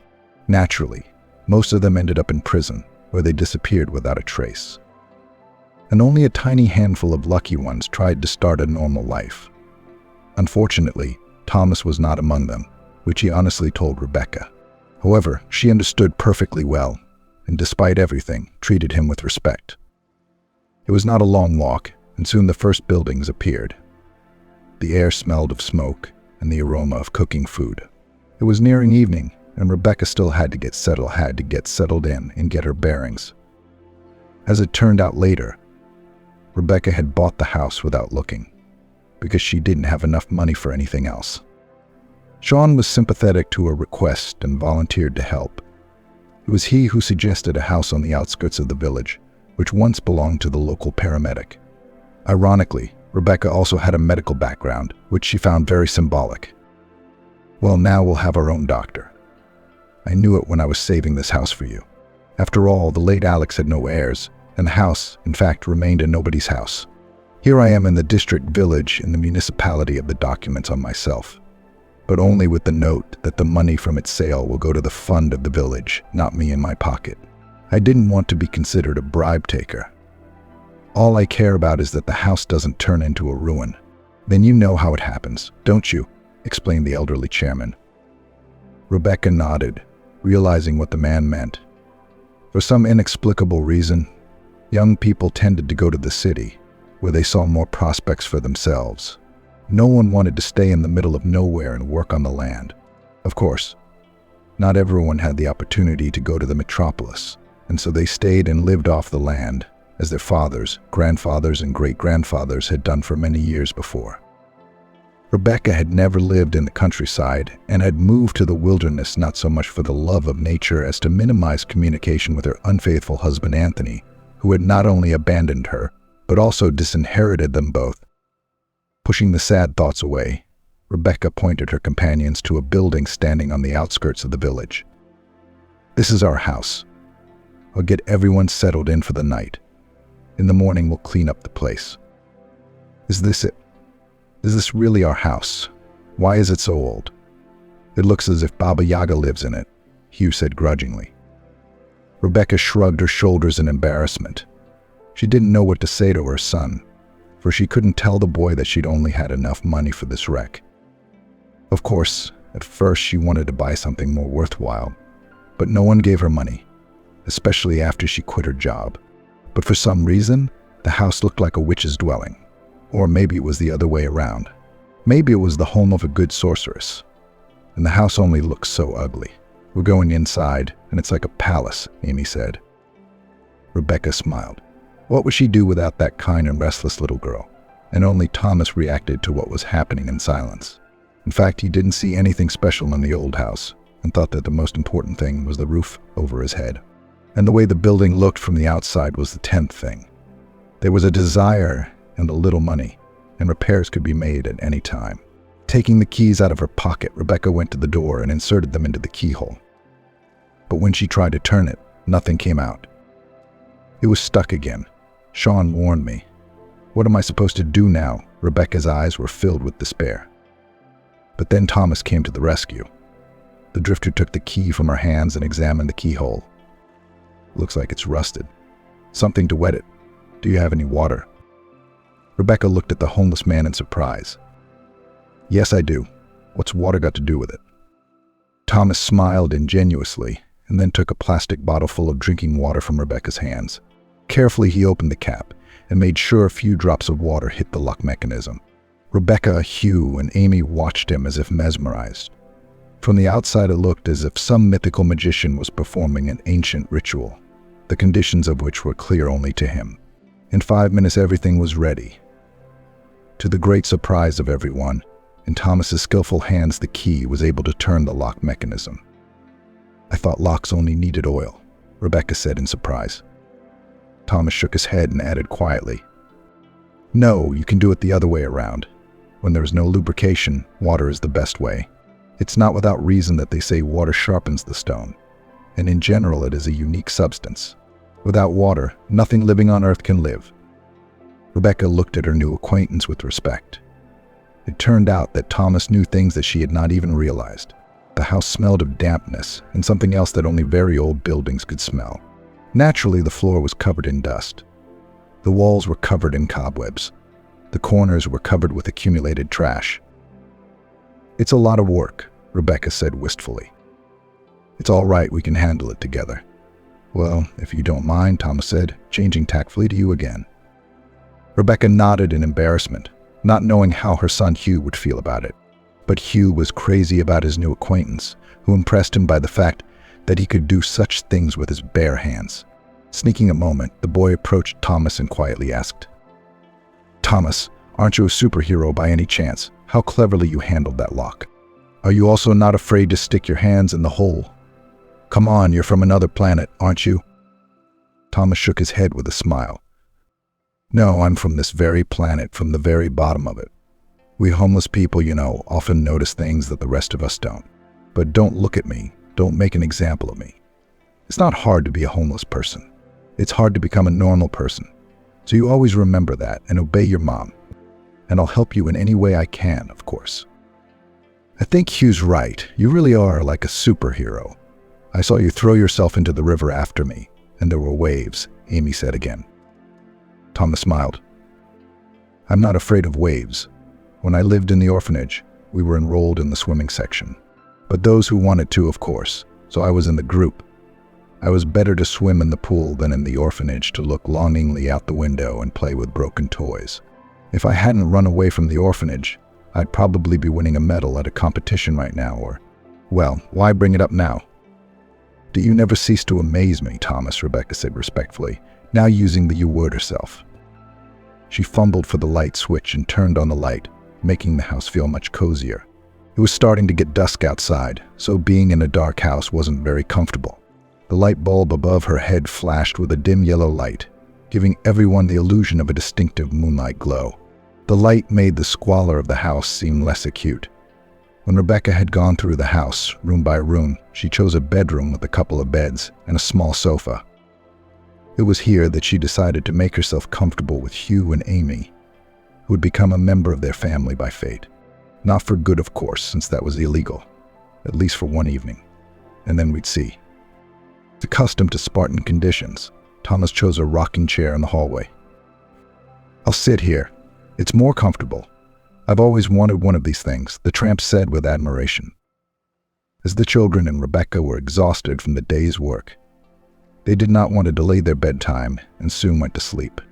Naturally, most of them ended up in prison, where they disappeared without a trace. And only a tiny handful of lucky ones tried to start a normal life. Unfortunately, Thomas was not among them, which he honestly told Rebecca. However, she understood perfectly well, and despite everything, treated him with respect. It was not a long walk, and soon the first buildings appeared. The air smelled of smoke and the aroma of cooking food. It was nearing evening, and Rebecca still had to get settled in and get her bearings. As it turned out later, Rebecca had bought the house without looking, because she didn't have enough money for anything else. Sean was sympathetic to her request and volunteered to help. It was he who suggested a house on the outskirts of the village, which once belonged to the local paramedic. Ironically, Rebecca also had a medical background, which she found very symbolic. "Well, now we'll have our own doctor. I knew it when I was saving this house for you. After all, the late Alex had no heirs, and the house, in fact, remained a nobody's house. Here I am in the district village in the municipality of the documents on myself, but only with the note that the money from its sale will go to the fund of the village, not me in my pocket. I didn't want to be considered a bribe taker. All I care about is that the house doesn't turn into a ruin." "Then you know how it happens, don't you?" explained the elderly chairman. Rebecca nodded, realizing what the man meant. For some inexplicable reason, young people tended to go to the city, where they saw more prospects for themselves. No one wanted to stay in the middle of nowhere and work on the land. Of course, not everyone had the opportunity to go to the metropolis, and so they stayed and lived off the land, as their fathers, grandfathers, and great-grandfathers had done for many years before. Rebecca had never lived in the countryside and had moved to the wilderness not so much for the love of nature as to minimize communication with her unfaithful husband Anthony, who had not only abandoned her, but also disinherited them both. Pushing the sad thoughts away, Rebecca pointed her companions to a building standing on the outskirts of the village. "This is our house. I'll get everyone settled in for the night. In the morning, we'll clean up the place." "Is this it? Is this really our house? Why is it so old?" "It looks as if Baba Yaga lives in it," Hugh said grudgingly. Rebecca shrugged her shoulders in embarrassment. She didn't know what to say to her son, for she couldn't tell the boy that she'd only had enough money for this wreck. Of course, at first she wanted to buy something more worthwhile, but no one gave her money, especially after she quit her job. But for some reason, the house looked like a witch's dwelling. Or maybe it was the other way around. Maybe it was the home of a good sorceress. And the house only looks so ugly. "We're going inside, and it's like a palace," Amy said. Rebecca smiled. What would she do without that kind and restless little girl? And only Thomas reacted to what was happening in silence. In fact, he didn't see anything special in the old house, and thought that the most important thing was the roof over his head. And the way the building looked from the outside was the 10th thing. There was a desire and a little money, and repairs could be made at any time. Taking the keys out of her pocket, Rebecca went to the door and inserted them into the keyhole. But when she tried to turn it, nothing came out. It was stuck again. Sean warned me. What am I supposed to do now? Rebecca's eyes were filled with despair. But then Thomas came to the rescue. The drifter took the key from her hands and examined the keyhole. Looks like it's rusted. Something to wet it. Do you have any water? Rebecca looked at the homeless man in surprise. Yes, I do. What's water got to do with it? Thomas smiled ingenuously and then took a plastic bottle full of drinking water from Rebecca's hands. Carefully, he opened the cap and made sure a few drops of water hit the lock mechanism. Rebecca, Hugh, and Amy watched him as if mesmerized. From the outside, it looked as if some mythical magician was performing an ancient ritual, the conditions of which were clear only to him. In 5 minutes, everything was ready. To the great surprise of everyone, in Thomas's skillful hands, the key was able to turn the lock mechanism. I thought locks only needed oil, Rebecca said in surprise. Thomas shook his head and added quietly, No, you can do it the other way around. When there is no lubrication, water is the best way. It's not without reason that they say water sharpens the stone, and in general it is a unique substance. Without water, nothing living on earth can live. Rebecca looked at her new acquaintance with respect. It turned out that Thomas knew things that she had not even realized. The house smelled of dampness and something else that only very old buildings could smell. Naturally, the floor was covered in dust. The walls were covered in cobwebs. The corners were covered with accumulated trash. It's a lot of work, Rebecca said wistfully. It's all right, we can handle it together. Well, if you don't mind, Thomas said, changing tactfully to you again. Rebecca nodded in embarrassment, not knowing how her son Hugh would feel about it. But Hugh was crazy about his new acquaintance, who impressed him by the fact that he could do such things with his bare hands. Sneaking a moment, the boy approached Thomas and quietly asked, Thomas, aren't you a superhero by any chance? How cleverly you handled that lock. Are you also not afraid to stick your hands in the hole? Come on, you're from another planet, aren't you? Thomas shook his head with a smile. No, I'm from this very planet, from the very bottom of it. We homeless people, often notice things that the rest of us don't. But don't look at me. Don't make an example of me. It's not hard to be a homeless person. It's hard to become a normal person. So you always remember that and obey your mom. And I'll help you in any way I can, of course. I think Hugh's right. You really are like a superhero. I saw you throw yourself into the river after me, and there were waves, Amy said again. Thomas smiled. I'm not afraid of waves. When I lived in the orphanage, we were enrolled in the swimming section. But those who wanted to, of course, so I was in the group. I was better to swim in the pool than in the orphanage to look longingly out the window and play with broken toys. If I hadn't run away from the orphanage, I'd probably be winning a medal at a competition right now, or, well, why bring it up now? Do you never cease to amaze me, Thomas, Rebecca said respectfully, now using the you word herself. She fumbled for the light switch and turned on the light, making the house feel much cozier. It was starting to get dusk outside, so being in a dark house wasn't very comfortable. The light bulb above her head flashed with a dim yellow light, giving everyone the illusion of a distinctive moonlight glow. The light made the squalor of the house seem less acute. When Rebecca had gone through the house, room by room, she chose a bedroom with a couple of beds and a small sofa. It was here that she decided to make herself comfortable with Hugh and Amy, who would become a member of their family by fate. Not for good, of course, since that was illegal, at least for one evening, and then we'd see. Accustomed to Spartan conditions, Thomas chose a rocking chair in the hallway. I'll sit here. It's more comfortable. I've always wanted one of these things, the tramp said with admiration. As the children and Rebecca were exhausted from the day's work, they did not want to delay their bedtime and soon went to sleep.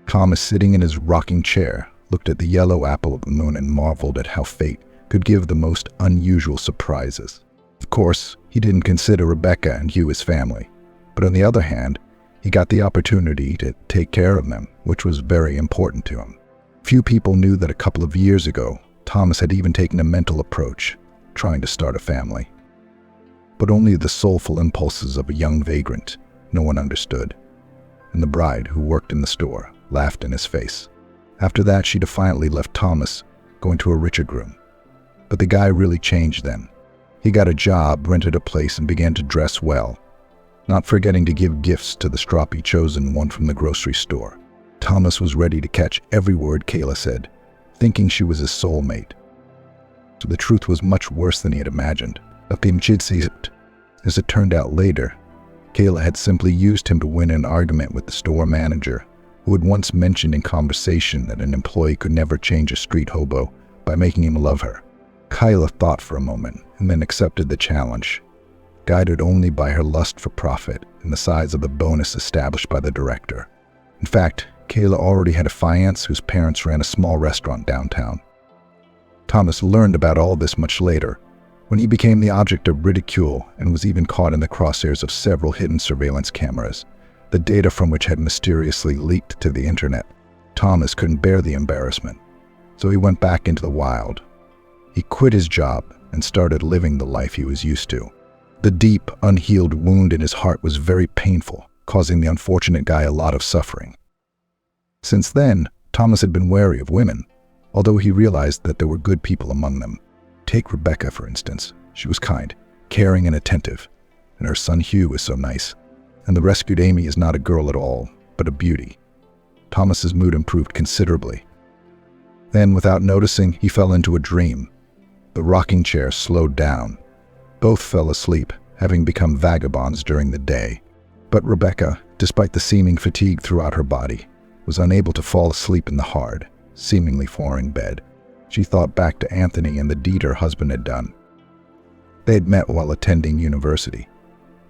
Thomas, sitting in his rocking chair, looked at the yellow apple of the moon and marveled at how fate could give the most unusual surprises. Of course, he didn't consider Rebecca and Hugh his family, but on the other hand, he got the opportunity to take care of them, which was very important to him. Few people knew that a couple of years ago, Thomas had even taken a mental approach, trying to start a family. But only the soulful impulses of a young vagrant no one understood, and the bride who worked in the store laughed in his face. After that, she defiantly left Thomas, going to a richer groom. But the guy really changed then. He got a job, rented a place, and began to dress well, not forgetting to give gifts to the stroppy chosen one from the grocery store. Thomas was ready to catch every word Kayla said, thinking she was his soulmate. So the truth was much worse than he had imagined. As it turned out later, Kayla had simply used him to win an argument with the store manager, who had once mentioned in conversation that an employee could never change a street hobo by making him love her. Kayla thought for a moment and then accepted the challenge, guided only by her lust for profit and the size of the bonus established by the director. In fact, Kayla already had a fiancé whose parents ran a small restaurant downtown. Thomas learned about all this much later, when he became the object of ridicule and was even caught in the crosshairs of several hidden surveillance cameras, the data from which had mysteriously leaked to the internet. Thomas couldn't bear the embarrassment, so he went back into the wild. He quit his job and started living the life he was used to. The deep, unhealed wound in his heart was very painful, causing the unfortunate guy a lot of suffering. Since then, Thomas had been wary of women, although he realized that there were good people among them. Take Rebecca, for instance. She was kind, caring, and attentive, and her son Hugh was so nice. And the rescued Amy is not a girl at all, but a beauty. Thomas's mood improved considerably. Then, without noticing, he fell into a dream. The rocking chair slowed down. Both fell asleep, having become vagabonds during the day. But Rebecca, despite the seeming fatigue throughout her body, was unable to fall asleep in the hard, seemingly foreign bed. She thought back to Anthony and the deed her husband had done. They had met while attending university.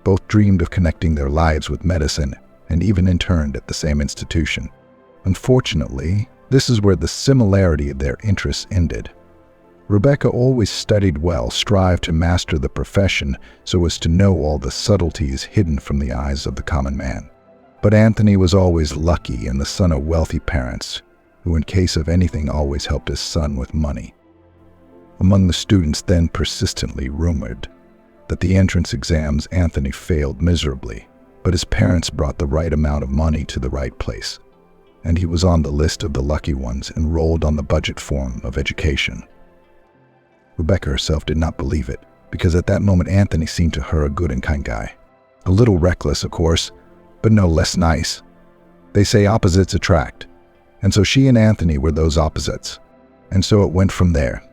Both dreamed of connecting their lives with medicine and even interned at the same institution. Unfortunately, this is where the similarity of their interests ended. Rebecca always studied well, strived to master the profession so as to know all the subtleties hidden from the eyes of the common man. But Anthony was always lucky and the son of wealthy parents, who in case of anything always helped his son with money. Among the students then persistently rumored that the entrance exams Anthony failed miserably, but his parents brought the right amount of money to the right place, and he was on the list of the lucky ones enrolled on the budget form of education. Rebecca herself did not believe it, because at that moment Anthony seemed to her a good and kind guy. A little reckless, of course, but no less nice. They say opposites attract, and so she and Anthony were those opposites, and so it went from there.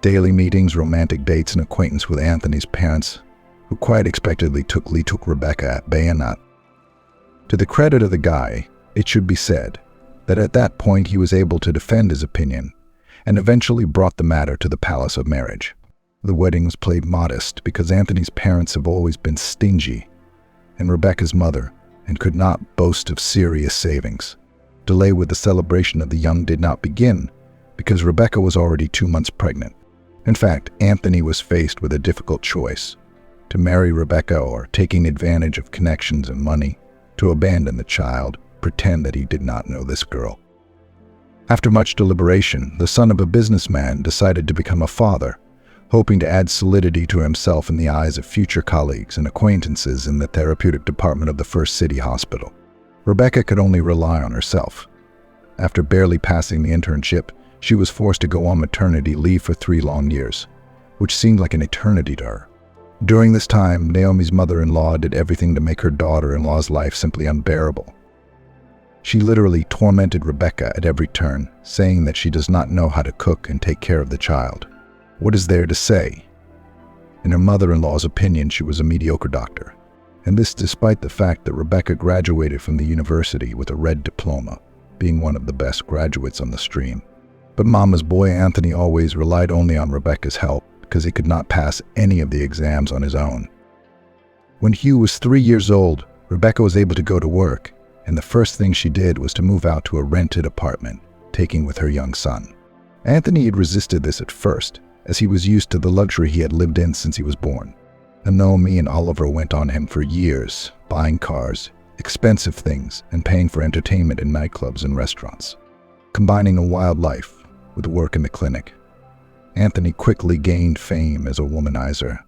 Daily meetings, romantic dates, and acquaintance with Anthony's parents, who quite expectedly took Rebecca at bayonet. To the credit of the guy, it should be said that at that point he was able to defend his opinion and eventually brought the matter to the palace of marriage. The wedding was played modest because Anthony's parents have always been stingy, and Rebecca's mother, and could not boast of serious savings. Delay with the celebration of the young did not begin because Rebecca was already 2 months pregnant. In fact, Anthony was faced with a difficult choice: to marry Rebecca or, taking advantage of connections and money, to abandon the child, pretend that he did not know this girl. After much deliberation, the son of a businessman decided to become a father, hoping to add solidity to himself in the eyes of future colleagues and acquaintances in the therapeutic department of the first city hospital. Rebecca could only rely on herself. After barely passing the internship, she was forced to go on maternity leave for 3 long years, which seemed like an eternity to her. During this time, Naomi's mother-in-law did everything to make her daughter-in-law's life simply unbearable. She literally tormented Rebecca at every turn, saying that she does not know how to cook and take care of the child. What is there to say? In her mother-in-law's opinion, she was a mediocre doctor, and this despite the fact that Rebecca graduated from the university with a red diploma, being one of the best graduates on the stream. But Mama's boy Anthony always relied only on Rebecca's help because he could not pass any of the exams on his own. When Hugh was 3 years old, Rebecca was able to go to work, and the first thing she did was to move out to a rented apartment, taking with her young son. Anthony had resisted this at first, as he was used to the luxury he had lived in since he was born. And Naomi and Oliver went on him for years, buying cars, expensive things, and paying for entertainment in nightclubs and restaurants. Combining a wild life with work in the clinic, Anthony quickly gained fame as a womanizer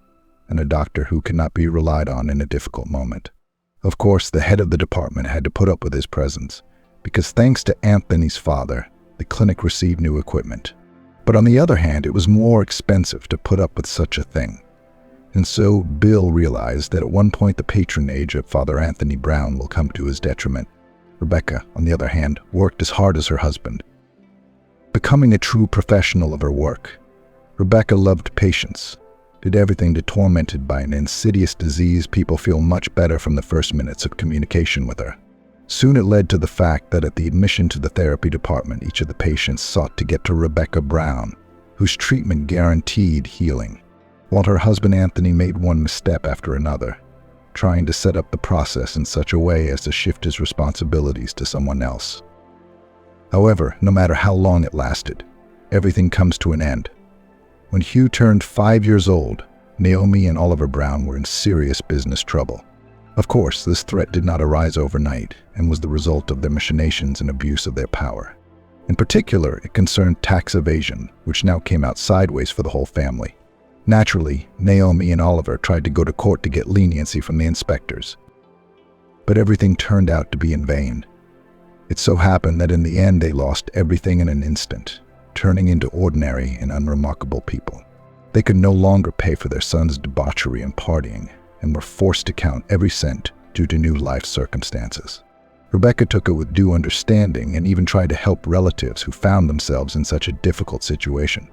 and a doctor who could not be relied on in a difficult moment. Of course, the head of the department had to put up with his presence, because thanks to Anthony's father, the clinic received new equipment. But on the other hand, it was more expensive to put up with such a thing. And so Bill realized that at one point the patronage of Father Anthony Brown will come to his detriment. Rebecca, on the other hand, worked as hard as her husband, becoming a true professional of her work. Rebecca loved patients, did everything to tormented by an insidious disease people feel much better from the first minutes of communication with her. Soon it led to the fact that at the admission to the therapy department, each of the patients sought to get to Rebecca Brown, whose treatment guaranteed healing, while her husband Anthony made one misstep after another, trying to set up the process in such a way as to shift his responsibilities to someone else. However, no matter how long it lasted, everything comes to an end. When Hugh turned 5 years old, Naomi and Oliver Brown were in serious business trouble. Of course, this threat did not arise overnight and was the result of their machinations and abuse of their power. In particular, it concerned tax evasion, which now came out sideways for the whole family. Naturally, Naomi and Oliver tried to go to court to get leniency from the inspectors. But everything turned out to be in vain. It so happened that in the end they lost everything in an instant, turning into ordinary and unremarkable people. They could no longer pay for their son's debauchery and partying, and were forced to count every cent due to new life circumstances. Rebecca took it with due understanding and even tried to help relatives who found themselves in such a difficult situation.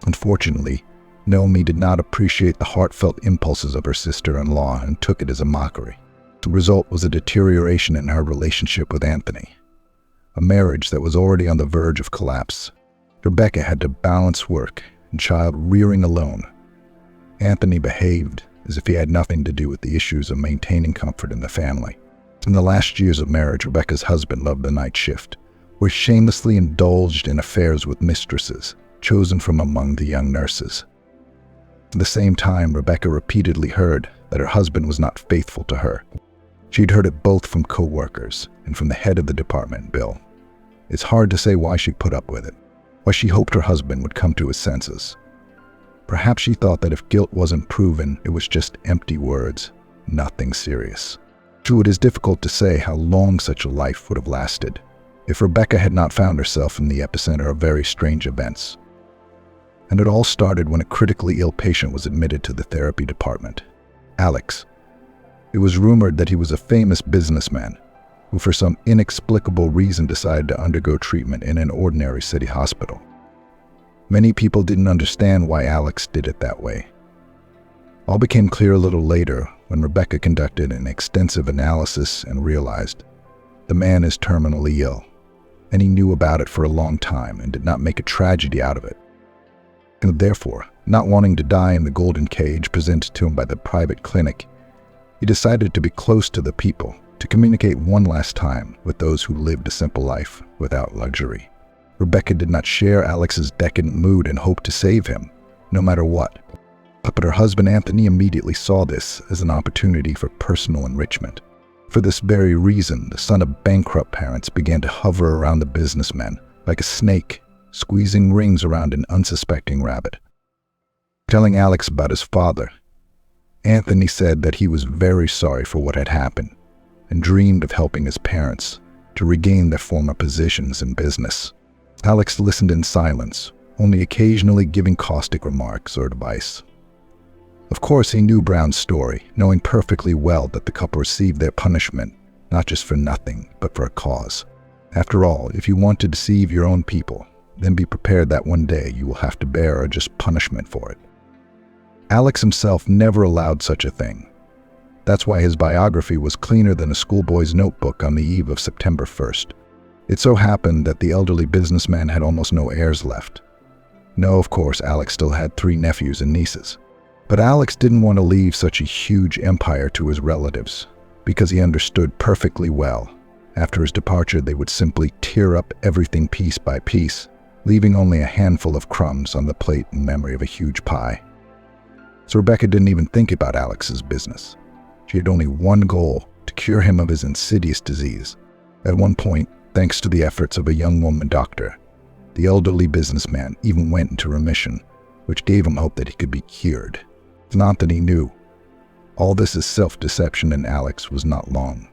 Unfortunately, Naomi did not appreciate the heartfelt impulses of her sister-in-law and took it as a mockery. The result was a deterioration in her relationship with Anthony, a marriage that was already on the verge of collapse. Rebecca had to balance work and child rearing alone. Anthony behaved as if he had nothing to do with the issues of maintaining comfort in the family. In the last years of marriage, Rebecca's husband loved the night shift, where he shamelessly indulged in affairs with mistresses chosen from among the young nurses. At the same time, Rebecca repeatedly heard that her husband was not faithful to her. She'd heard it both from co-workers and from the head of the department, Bill. It's hard to say why she put up with it, why she hoped her husband would come to his senses. Perhaps she thought that if guilt wasn't proven, it was just empty words, nothing serious. True, it is difficult to say how long such a life would have lasted if Rebecca had not found herself in the epicenter of very strange events. And it all started when a critically ill patient was admitted to the therapy department. Alex. It was rumored that he was a famous businessman who for some inexplicable reason decided to undergo treatment in an ordinary city hospital. Many people didn't understand why Alex did it that way. All became clear a little later when Rebecca conducted an extensive analysis and realized the man is terminally ill, and he knew about it for a long time and did not make a tragedy out of it. And therefore, not wanting to die in the golden cage presented to him by the private clinic, he decided to be close to the people, to communicate one last time with those who lived a simple life without luxury. Rebecca did not share Alex's decadent mood and hoped to save him, no matter what. But her husband Anthony immediately saw this as an opportunity for personal enrichment. For this very reason, the son of bankrupt parents began to hover around the businessman like a snake, squeezing rings around an unsuspecting rabbit. Telling Alex about his father, Anthony said that he was very sorry for what had happened and dreamed of helping his parents to regain their former positions in business. Alex listened in silence, only occasionally giving caustic remarks or advice. Of course, he knew Brown's story, knowing perfectly well that the couple received their punishment, not just for nothing, but for a cause. After all, if you want to deceive your own people, then be prepared that one day you will have to bear a just punishment for it. Alex himself never allowed such a thing. That's why his biography was cleaner than a schoolboy's notebook on the eve of September 1st. It so happened that the elderly businessman had almost no heirs left. No, of course, Alex still had 3 nephews and nieces. But Alex didn't want to leave such a huge empire to his relatives, because he understood perfectly well. After his departure, they would simply tear up everything piece by piece, leaving only a handful of crumbs on the plate in memory of a huge pie. So Rebecca didn't even think about Alex's business. She had only one goal: to cure him of his insidious disease. At one point, thanks to the efforts of a young woman doctor, the elderly businessman even went into remission, which gave him hope that he could be cured. Not that he knew. All this is self-deception, and Alex was not long.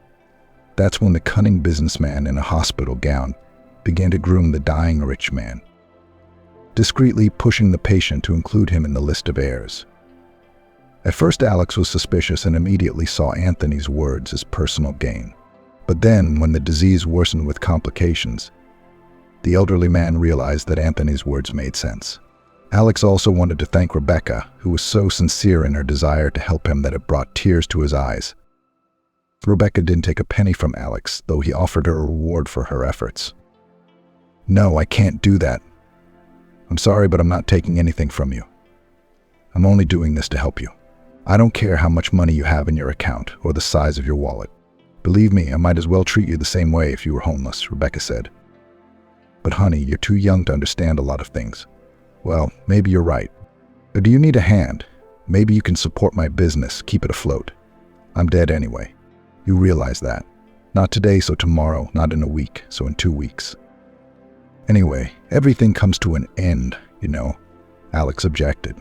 That's when the cunning businessman in a hospital gown began to groom the dying rich man, discreetly pushing the patient to include him in the list of heirs. At first, Alex was suspicious and immediately saw Anthony's words as personal gain. But then, when the disease worsened with complications, the elderly man realized that Anthony's words made sense. Alex also wanted to thank Rebecca, who was so sincere in her desire to help him that it brought tears to his eyes. Rebecca didn't take a penny from Alex, though he offered her a reward for her efforts. "No, I can't do that. I'm sorry, but I'm not taking anything from you. I'm only doing this to help you. I don't care how much money you have in your account or the size of your wallet. Believe me, I might as well treat you the same way if you were homeless," Rebecca said. "But honey, you're too young to understand a lot of things." "Well, maybe you're right. But do you need a hand? Maybe you can support my business, keep it afloat. I'm dead anyway. You realize that. Not today, so tomorrow, not in a week, so in 2 weeks. Anyway, everything comes to an end, you know," Alex objected.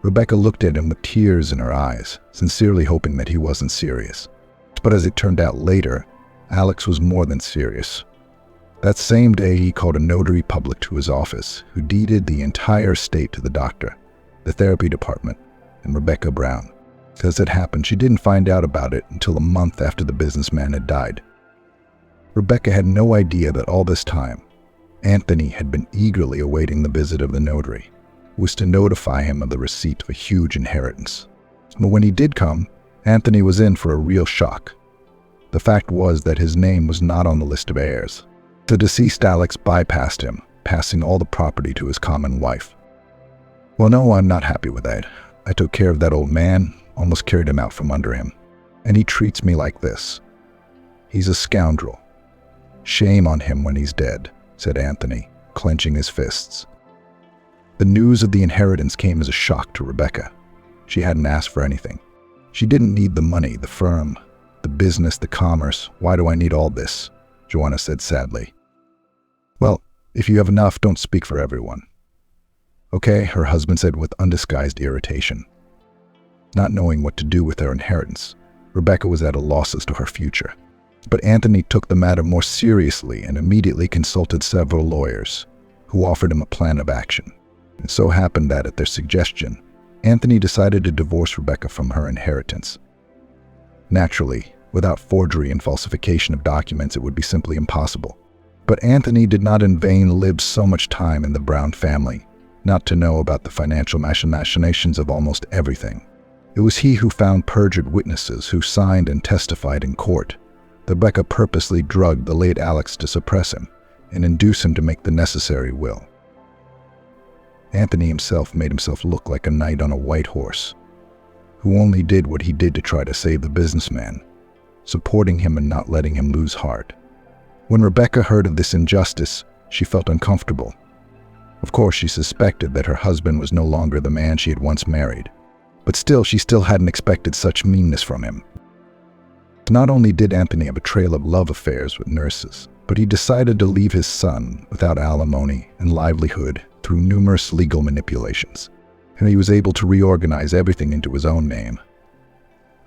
Rebecca looked at him with tears in her eyes, sincerely hoping that he wasn't serious. But as it turned out later, Alex was more than serious. That same day, he called a notary public to his office, who deeded the entire estate to the doctor, the therapy department, and Rebecca Brown. As it happened, she didn't find out about it until a month after the businessman had died. Rebecca had no idea that all this time, Anthony had been eagerly awaiting the visit of the notary, who was to notify him of the receipt of a huge inheritance. But when he did come, Anthony was in for a real shock. The fact was that his name was not on the list of heirs. The deceased Alex bypassed him, passing all the property to his common wife. "Well, no, I'm not happy with that. I took care of that old man, almost carried him out from under him. And he treats me like this. He's a scoundrel. Shame on him when he's dead," said Anthony, clenching his fists. The news of the inheritance came as a shock to Rebecca. She hadn't asked for anything. She didn't need the money, the firm, the business, the commerce. "Why do I need all this?" Joanna said sadly. "Well, if you have enough, don't speak for everyone." "Okay," her husband said with undisguised irritation. Not knowing what to do with her inheritance, Rebecca was at a loss as to her future. But Anthony took the matter more seriously and immediately consulted several lawyers, who offered him a plan of action. It so happened that, at their suggestion, Anthony decided to divorce Rebecca from her inheritance. Naturally, without forgery and falsification of documents, it would be simply impossible. But Anthony did not in vain live so much time in the Brown family, not to know about the financial machinations of almost everything. It was he who found perjured witnesses who signed and testified in court. Rebecca purposely drugged the late Alex to suppress him and induce him to make the necessary will. Anthony himself made himself look like a knight on a white horse, who only did what he did to try to save the businessman, supporting him and not letting him lose heart. When Rebecca heard of this injustice, she felt uncomfortable. Of course, she suspected that her husband was no longer the man she had once married, but she still hadn't expected such meanness from him. Not only did Anthony have a trail of love affairs with nurses, but he decided to leave his son without alimony and livelihood through numerous legal manipulations, and he was able to reorganize everything into his own name.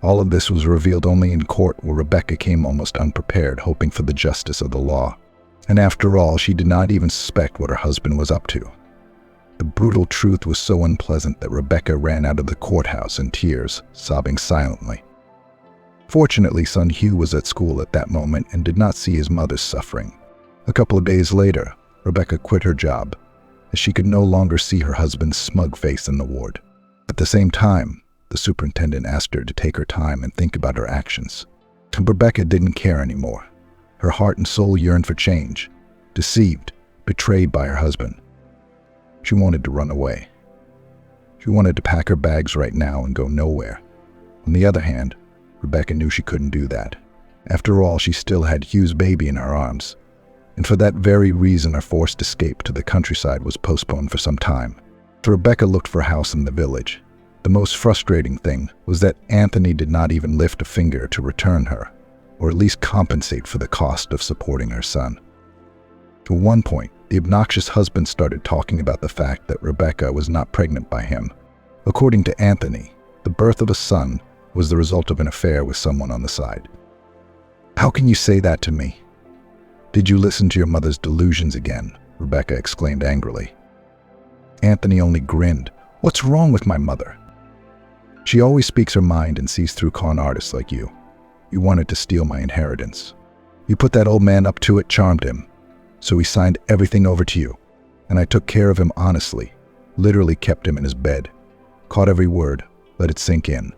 All of this was revealed only in court, where Rebecca came almost unprepared, hoping for the justice of the law. And after all, she did not even suspect what her husband was up to. The brutal truth was so unpleasant that Rebecca ran out of the courthouse in tears, sobbing silently. Fortunately, son Hugh was at school at that moment and did not see his mother's suffering. A couple of days later, Rebecca quit her job, as she could no longer see her husband's smug face in the ward. At the same time, the superintendent asked her to take her time and think about her actions. But Rebecca didn't care anymore. Her heart and soul yearned for change, deceived, betrayed by her husband. She wanted to run away. She wanted to pack her bags right now and go nowhere. On the other hand, Rebecca knew she couldn't do that. After all, she still had Hugh's baby in her arms, and for that very reason her forced escape to the countryside was postponed for some time. So Rebecca looked for a house in the village. The most frustrating thing was that Anthony did not even lift a finger to return her, or at least compensate for the cost of supporting her son. At one point, the obnoxious husband started talking about the fact that Rebecca was not pregnant by him. According to Anthony, the birth of a son was the result of an affair with someone on the side. How can you say that to me? Did you listen to your mother's delusions again? Rebecca exclaimed angrily. Anthony only grinned. What's wrong with my mother? She always speaks her mind and sees through con artists like you. You wanted to steal my inheritance. You put that old man up to it, charmed him. So he signed everything over to you. And I took care of him honestly, literally kept him in his bed, caught every word, let it sink in.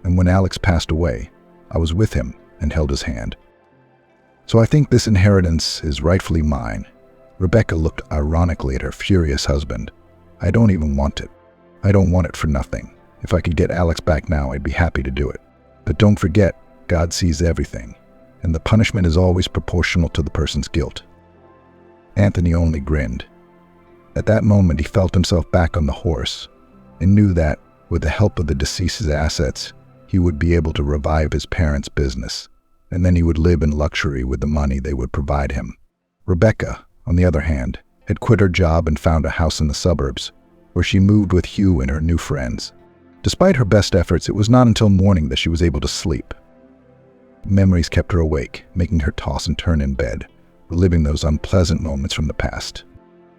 And when Alex passed away, I was with him and held his hand. So I think this inheritance is rightfully mine. Rebecca looked ironically at her furious husband. I don't even want it. I don't want it for nothing. If I could get Alex back now, I'd be happy to do it. But don't forget, God sees everything, and the punishment is always proportional to the person's guilt. Anthony only grinned. At that moment, he felt himself back on the horse and knew that, with the help of the deceased's assets, he would be able to revive his parents' business, and then he would live in luxury with the money they would provide him. Rebecca, on the other hand, had quit her job and found a house in the suburbs, where she moved with Hugh and her new friends. Despite her best efforts, it was not until morning that she was able to sleep. Memories kept her awake, making her toss and turn in bed, reliving those unpleasant moments from the past.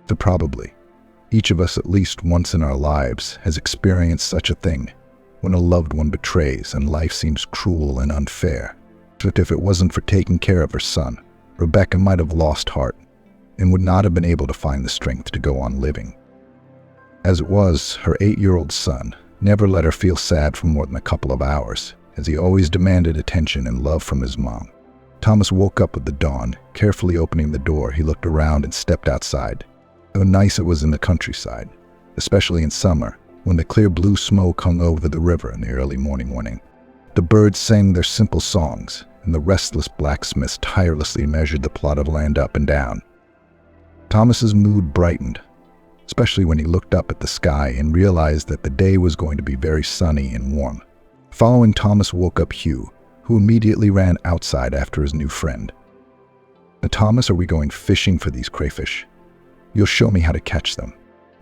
So probably, each of us at least once in our lives has experienced such a thing, when a loved one betrays and life seems cruel and unfair. But if it wasn't for taking care of her son, Rebecca might have lost heart and would not have been able to find the strength to go on living. As it was, her 8-year-old son never let her feel sad for more than a couple of hours, as he always demanded attention and love from his mom. Thomas woke up with the dawn. Carefully opening the door, he looked around and stepped outside. How nice it was in the countryside, especially in summer, when the clear blue smoke hung over the river in the early morning. The birds sang their simple songs, and the restless blacksmiths tirelessly measured the plot of land up and down. Thomas's mood brightened, especially when he looked up at the sky and realized that the day was going to be very sunny and warm. Following Thomas woke up Hugh, who immediately ran outside after his new friend. Now, Thomas, are we going fishing for these crayfish? You'll show me how to catch them.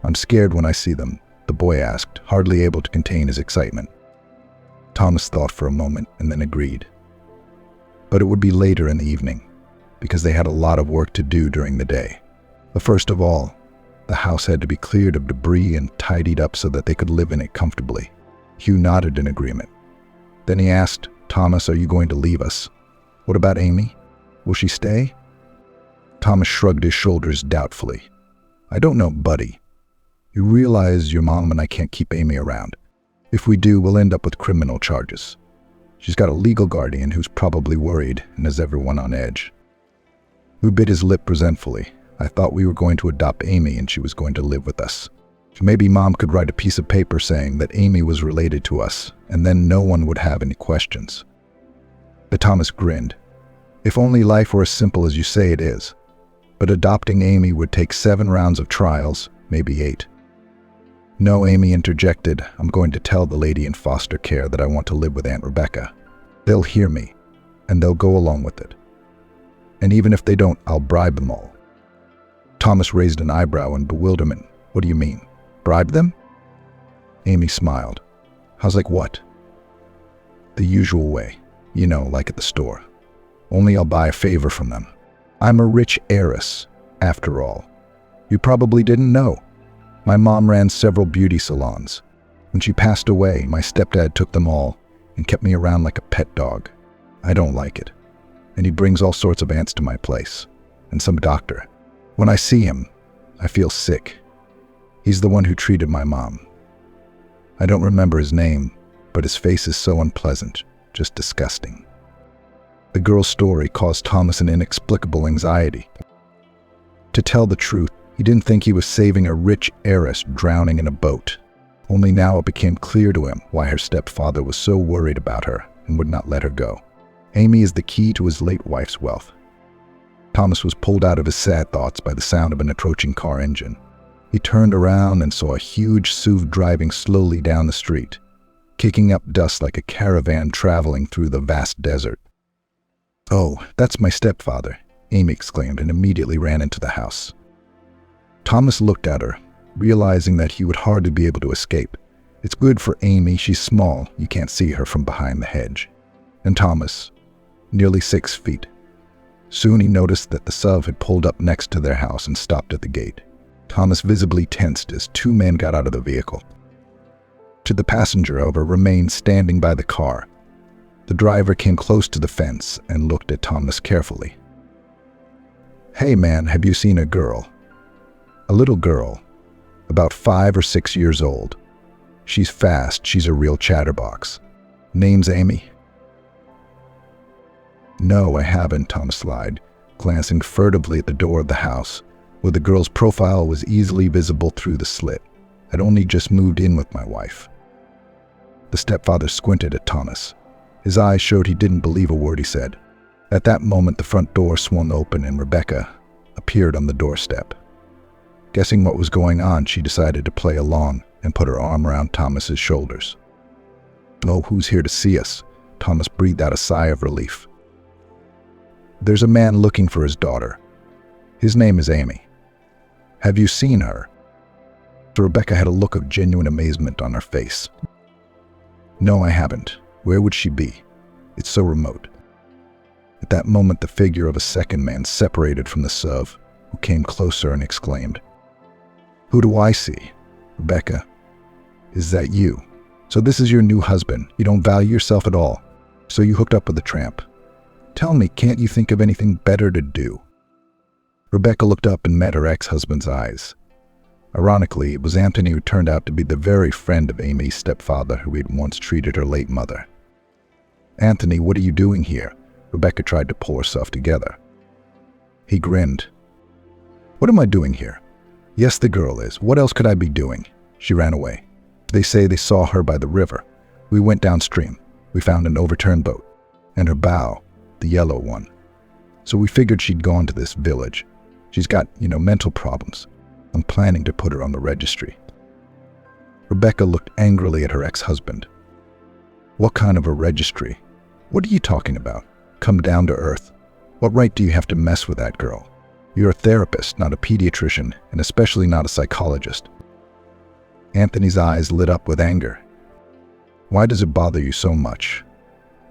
I'm scared when I see them, the boy asked, hardly able to contain his excitement. Thomas thought for a moment and then agreed. But it would be later in the evening, because they had a lot of work to do during the day. But first of all, the house had to be cleared of debris and tidied up so that they could live in it comfortably. Hugh nodded in agreement. Then he asked, Thomas, are you going to leave us? What about Amy? Will she stay? Thomas shrugged his shoulders doubtfully. I don't know, buddy. You realize your mom and I can't keep Amy around. If we do, we'll end up with criminal charges. She's got a legal guardian who's probably worried and has everyone on edge. Who bit his lip resentfully. I thought we were going to adopt Amy and she was going to live with us. Maybe Mom could write a piece of paper saying that Amy was related to us, and then no one would have any questions. But Thomas grinned. If only life were as simple as you say it is. But adopting Amy would take 7 rounds of trials, maybe 8. No, Amy interjected. I'm going to tell the lady in foster care that I want to live with Aunt Rebecca. They'll hear me, and they'll go along with it. And even if they don't, I'll bribe them all. Thomas raised an eyebrow in bewilderment. What do you mean? Bribe them? Amy smiled. How's like what? The usual way. You know, like at the store. Only I'll buy a favor from them. I'm a rich heiress, after all. You probably didn't know. My mom ran several beauty salons. When she passed away, my stepdad took them all and kept me around like a pet dog. I don't like it. And he brings all sorts of aunts to my place, and some doctor. When I see him, I feel sick. He's the one who treated my mom. I don't remember his name, but his face is so unpleasant, just disgusting. The girl's story caused Thomas an inexplicable anxiety. To tell the truth, he didn't think he was saving a rich heiress drowning in a boat. Only now it became clear to him why her stepfather was so worried about her and would not let her go. Amy is the key to his late wife's wealth. Thomas was pulled out of his sad thoughts by the sound of an approaching car engine. He turned around and saw a huge SUV driving slowly down the street, kicking up dust like a caravan traveling through the vast desert. Oh, that's my stepfather, Amy exclaimed and immediately ran into the house. Thomas looked at her, realizing that he would hardly be able to escape. It's good for Amy, she's small, you can't see her from behind the hedge. And Thomas, nearly 6 feet. Soon he noticed that the SUV had pulled up next to their house and stopped at the gate. Thomas visibly tensed as 2 men got out of the vehicle. The passenger, however, remained standing by the car. The driver came close to the fence and looked at Thomas carefully. "Hey man, have you seen a girl?" "A little girl, about 5 or 6 years old. She's fast, she's a real chatterbox. Name's Amy." "No, I haven't," Thomas lied, glancing furtively at the door of the house, where the girl's profile was easily visible through the slit. "I'd only just moved in with my wife." The stepfather squinted at Thomas. His eyes showed he didn't believe a word he said. At that moment, the front door swung open and Rebecca appeared on the doorstep. Guessing what was going on, she decided to play along and put her arm around Thomas's shoulders. "Oh, who's here to see us?" Thomas breathed out a sigh of relief. "There's a man looking for his daughter. His name is Amy. Have you seen her?" So Rebecca had a look of genuine amazement on her face. "No, I haven't. Where would she be? It's so remote." At that moment, the figure of a second man separated from the SUV, who came closer and exclaimed, "Who do I see? Rebecca, is that you? So this is your new husband. You don't value yourself at all. So you hooked up with a tramp. Tell me, can't you think of anything better to do?" Rebecca looked up and met her ex-husband's eyes. Ironically, it was Anthony who turned out to be the very friend of Amy's stepfather who had once treated her late mother. "Anthony, what are you doing here?" Rebecca tried to pull herself together. He grinned. "What am I doing here? Yes, the girl is. What else could I be doing? She ran away. They say they saw her by the river. We went downstream. We found an overturned boat. And her bow, the yellow one. So we figured she'd gone to this village. She's got, mental problems. I'm planning to put her on the registry." Rebecca looked angrily at her ex-husband. "What kind of a registry? What are you talking about? Come down to earth. What right do you have to mess with that girl? You're a therapist, not a pediatrician, and especially not a psychologist." Anthony's eyes lit up with anger. "Why does it bother you so much?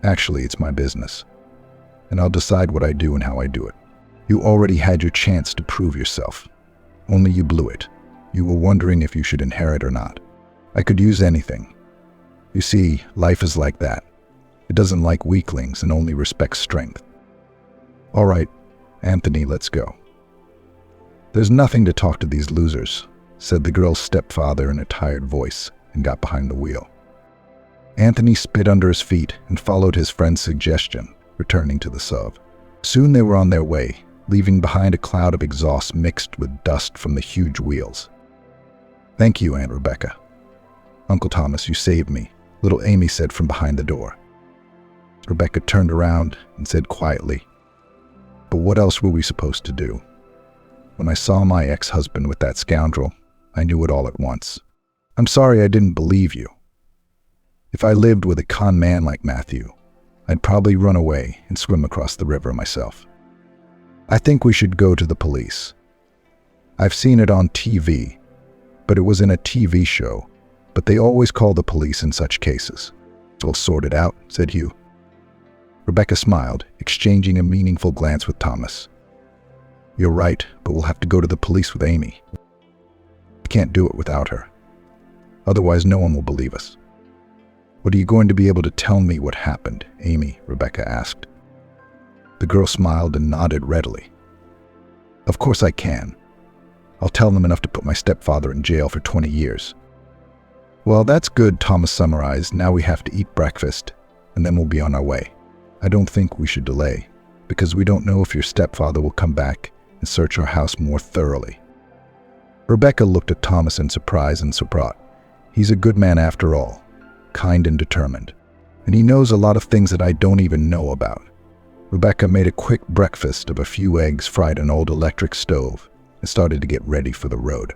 Actually, it's my business. And I'll decide what I do and how I do it. You already had your chance to prove yourself. Only you blew it. You were wondering if you should inherit or not. I could use anything. You see, life is like that. It doesn't like weaklings and only respects strength. All right, Anthony, let's go." "There's nothing to talk to these losers," said the girl's stepfather in a tired voice and got behind the wheel. Anthony spit under his feet and followed his friend's suggestion, returning to the SUV. Soon they were on their way, leaving behind a cloud of exhaust mixed with dust from the huge wheels. "Thank you, Aunt Rebecca." "Uncle Thomas, you saved me," little Amy said from behind the door. Rebecca turned around and said quietly, "But what else were we supposed to do? When I saw my ex-husband with that scoundrel, I knew it all at once. I'm sorry I didn't believe you. If I lived with a con man like Matthew, I'd probably run away and swim across the river myself. I think we should go to the police. I've seen it on TV, but it was in a TV show, but they always call the police in such cases." "We'll sort it out," said Hugh. Rebecca smiled, exchanging a meaningful glance with Thomas. "You're right, but we'll have to go to the police with Amy. We can't do it without her. Otherwise, no one will believe us." "What are you going to be able to tell me what happened, Amy?" Rebecca asked. The girl smiled and nodded readily. "Of course I can. I'll tell them enough to put my stepfather in jail for 20 years. "Well, that's good," Thomas summarized. "Now we have to eat breakfast, and then we'll be on our way. I don't think we should delay, because we don't know if your stepfather will come back and search our house more thoroughly." Rebecca looked at Thomas in surprise and surprise. He's a good man after all, kind and determined, and he knows a lot of things that I don't even know about. Rebecca made a quick breakfast of a few eggs fried on an old electric stove and started to get ready for the road.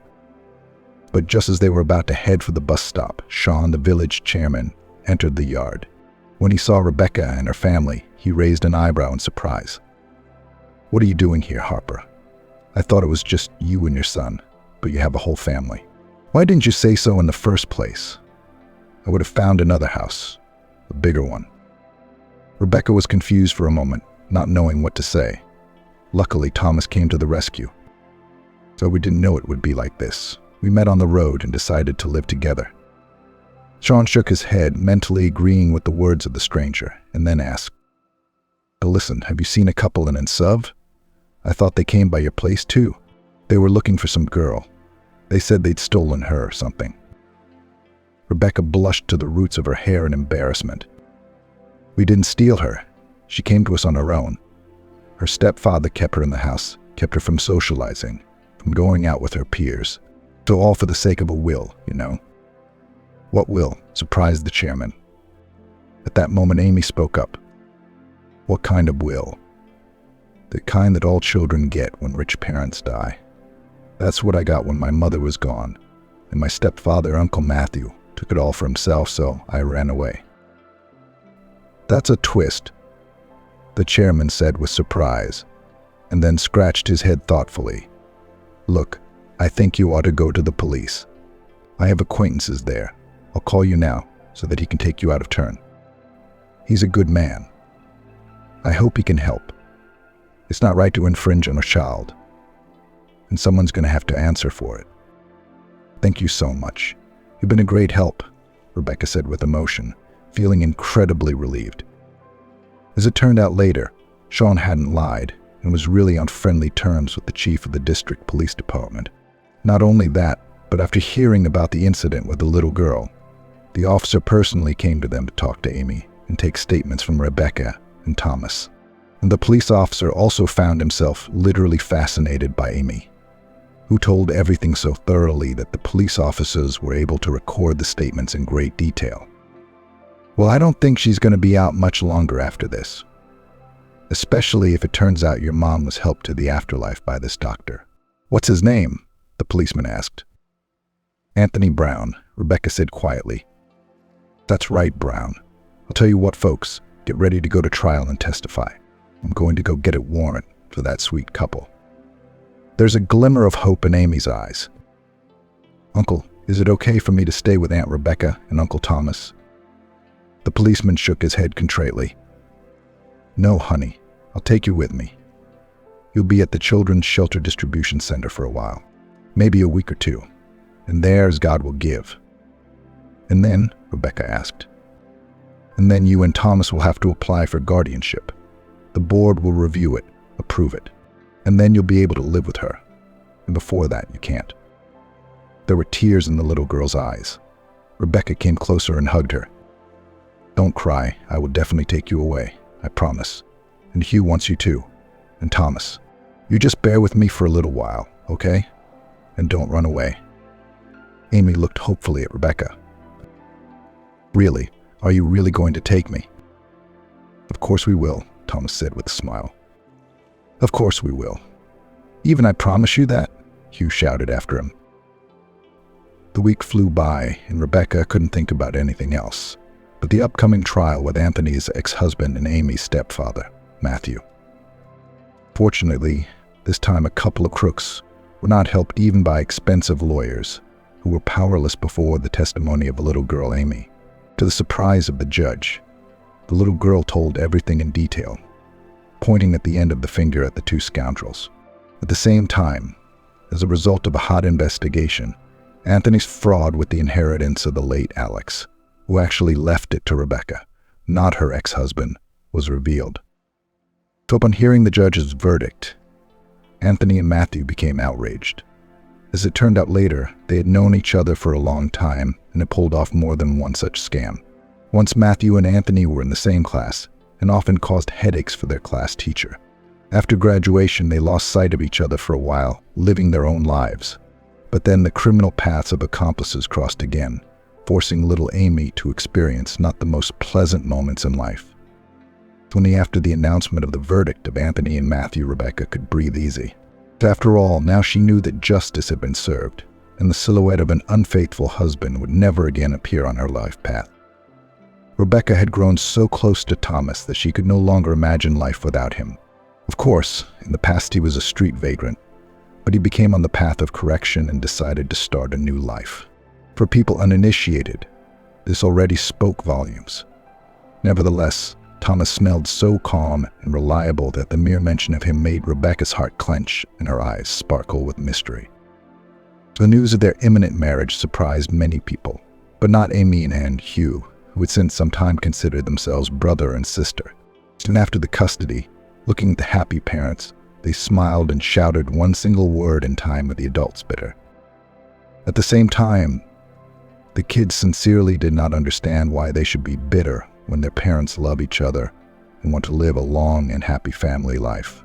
But just as they were about to head for the bus stop, Sean, the village chairman, entered the yard. When he saw Rebecca and her family, he raised an eyebrow in surprise. "What are you doing here, Harper? I thought it was just you and your son, but you have a whole family. Why didn't you say so in the first place? I would have found another house, a bigger one." Rebecca was confused for a moment, not knowing what to say. Luckily, Thomas came to the rescue. So we didn't know it would be like this. We met on the road and decided to live together. Sean shook his head, mentally agreeing with the words of the stranger, and then asked, "But listen, have you seen a couple in Suv? I thought they came by your place too. They were looking for some girl. They said they'd stolen her or something." Rebecca blushed to the roots of her hair in embarrassment. "We didn't steal her. She came to us on her own. Her stepfather kept her in the house, kept her from socializing, from going out with her peers. So all for the sake of a will, you know." "What will?" surprised the chairman. At that moment, Amy spoke up. "What kind of will?" "The kind that all children get when rich parents die. That's what I got when my mother was gone, and my stepfather, Uncle Matthew, took it all for himself, so I ran away." "That's a twist," the chairman said with surprise, and then scratched his head thoughtfully. "Look, I think you ought to go to the police. I have acquaintances there. I'll call you now so that he can take you out of turn. He's a good man. I hope he can help. It's not right to infringe on a child, and someone's going to have to answer for it." "Thank you so much. You've been a great help," Rebecca said with emotion, feeling incredibly relieved. As it turned out later, Sean hadn't lied and was really on friendly terms with the chief of the district police department. Not only that, but after hearing about the incident with the little girl, the officer personally came to them to talk to Amy and take statements from Rebecca and Thomas. And the police officer also found himself literally fascinated by Amy, who told everything so thoroughly that the police officers were able to record the statements in great detail. "Well, I don't think she's going to be out much longer after this, especially if it turns out your mom was helped to the afterlife by this doctor." "What's his name?" the policeman asked. "Anthony Brown," Rebecca said quietly. "That's right, Brown. I'll tell you what, folks, get ready to go to trial and testify. I'm going to go get a warrant for that sweet couple." There's a glimmer of hope in Amy's eyes. "Uncle, is it okay for me to stay with Aunt Rebecca and Uncle Thomas?" The policeman shook his head contritely. "No, honey, I'll take you with me. You'll be at the Children's Shelter Distribution Center for a while, maybe a week or two, and there as God will give." "And then?" Rebecca asked. "And then you and Thomas will have to apply for guardianship. The board will review it, approve it, and then you'll be able to live with her. And before that, you can't." There were tears in the little girl's eyes. Rebecca came closer and hugged her. "Don't cry. I will definitely take you away. I promise. And Hugh wants you too. And Thomas. You just bear with me for a little while, okay? And don't run away." Amy looked hopefully at Rebecca. "Really? Are you really going to take me?" "Of course we will," Thomas said with a smile. "Of course we will. Even I promise you that," Hugh shouted after him. The week flew by, and Rebecca couldn't think about anything else but the upcoming trial with Anthony's ex-husband and Amy's stepfather, Matthew. Fortunately, this time a couple of crooks were not helped even by expensive lawyers who were powerless before the testimony of a little girl, Amy. To the surprise of the judge, the little girl told everything in detail, pointing at the end of the finger at the two scoundrels. At the same time, as a result of a hot investigation, Anthony's fraud with the inheritance of the late Alex, who actually left it to Rebecca, not her ex-husband, was revealed. So upon hearing the judge's verdict, Anthony and Matthew became outraged. As it turned out later, they had known each other for a long time and had pulled off more than one such scam. Once Matthew and Anthony were in the same class and often caused headaches for their class teacher. After graduation, they lost sight of each other for a while, living their own lives. But then the criminal paths of accomplices crossed again, forcing little Amy to experience not the most pleasant moments in life. Only after the announcement of the verdict of Anthony and Matthew, Rebecca could breathe easy. After all, now she knew that justice had been served, and the silhouette of an unfaithful husband would never again appear on her life path. Rebecca had grown so close to Thomas that she could no longer imagine life without him. Of course, in the past he was a street vagrant, but he became on the path of correction and decided to start a new life. For people uninitiated, this already spoke volumes. Nevertheless, Thomas smelled so calm and reliable that the mere mention of him made Rebecca's heart clench and her eyes sparkle with mystery. The news of their imminent marriage surprised many people, but not Amy and Hugh, who had since some time considered themselves brother and sister. Soon after the custody, looking at the happy parents, they smiled and shouted one single word in time with the adults bitter. At the same time, the kids sincerely did not understand why they should be bitter when their parents love each other and want to live a long and happy family life.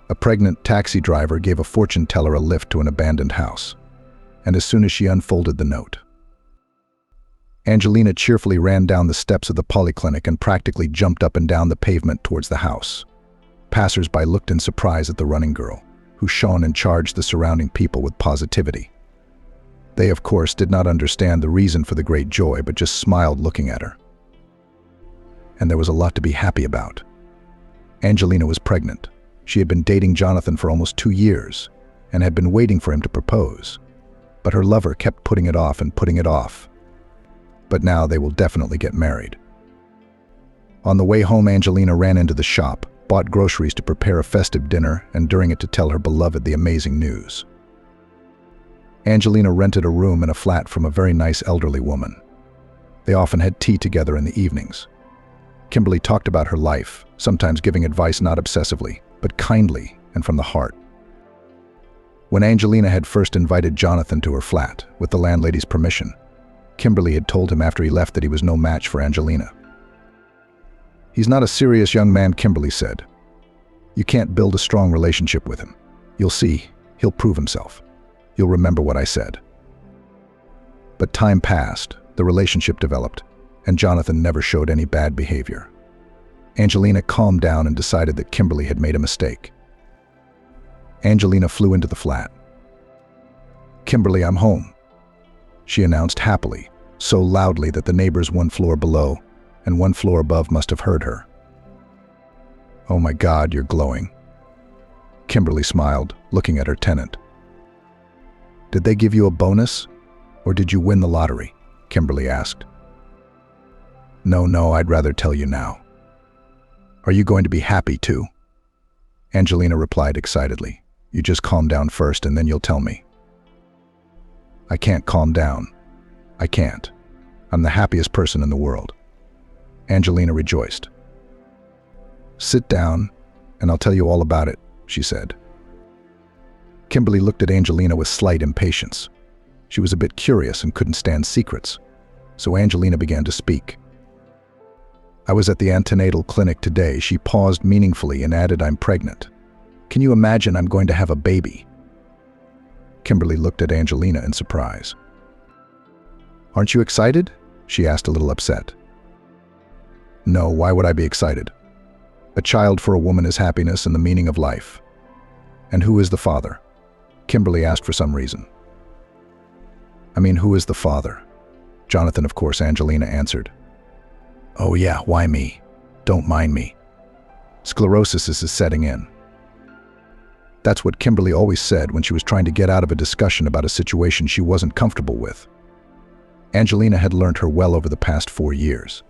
A pregnant taxi driver gave a fortune teller a lift to an abandoned house, and as soon as she unfolded the note, Angelina cheerfully ran down the steps of the polyclinic and practically jumped up and down the pavement towards the house. Passers-by looked in surprise at the running girl, who shone and charged the surrounding people with positivity. They, of course, did not understand the reason for the great joy, but just smiled looking at her. And there was a lot to be happy about. Angelina was pregnant. She had been dating Jonathan for almost 2 years and had been waiting for him to propose. But her lover kept putting it off and putting it off. But now they will definitely get married. On the way home, Angelina ran into the shop, bought groceries to prepare a festive dinner, and during it to tell her beloved the amazing news. Angelina rented a room in a flat from a very nice elderly woman. They often had tea together in the evenings. Kimberly talked about her life, sometimes giving advice not obsessively, but kindly and from the heart. When Angelina had first invited Jonathan to her flat, with the landlady's permission, Kimberly had told him after he left that he was no match for Angelina. "He's not a serious young man," Kimberly said. "You can't build a strong relationship with him. You'll see, he'll prove himself. You'll remember what I said." But time passed, the relationship developed, and Jonathan never showed any bad behavior. Angelina calmed down and decided that Kimberly had made a mistake. Angelina flew into the flat. "Kimberly, I'm home," she announced happily, so loudly that the neighbors 1 floor below and 1 floor above must have heard her. "Oh my God, you're glowing." Kimberly smiled, looking at her tenant. "Did they give you a bonus, or did you win the lottery?" Kimberly asked. No, I'd rather tell you now." "Are you going to be happy too?" Angelina replied excitedly. "You just calm down first and then you'll tell me." "I can't calm down. I can't. I'm the happiest person in the world." Angelina rejoiced. "Sit down, and I'll tell you all about it," she said. Kimberly looked at Angelina with slight impatience. She was a bit curious and couldn't stand secrets, so Angelina began to speak. "I was at the antenatal clinic today." She paused meaningfully and added, "I'm pregnant. Can you imagine I'm going to have a baby?" Kimberly looked at Angelina in surprise. "Aren't you excited?" she asked, a little upset. "No, why would I be excited? A child for a woman is happiness and the meaning of life." "And who is the father?" Kimberly asked for some reason. "I mean, who is the father?" "Jonathan, of course," Angelina answered. "Oh yeah, why me? Don't mind me. Sclerosis is setting in." That's what Kimberly always said when she was trying to get out of a discussion about a situation she wasn't comfortable with. Angelina had learned her well over the past 4 years.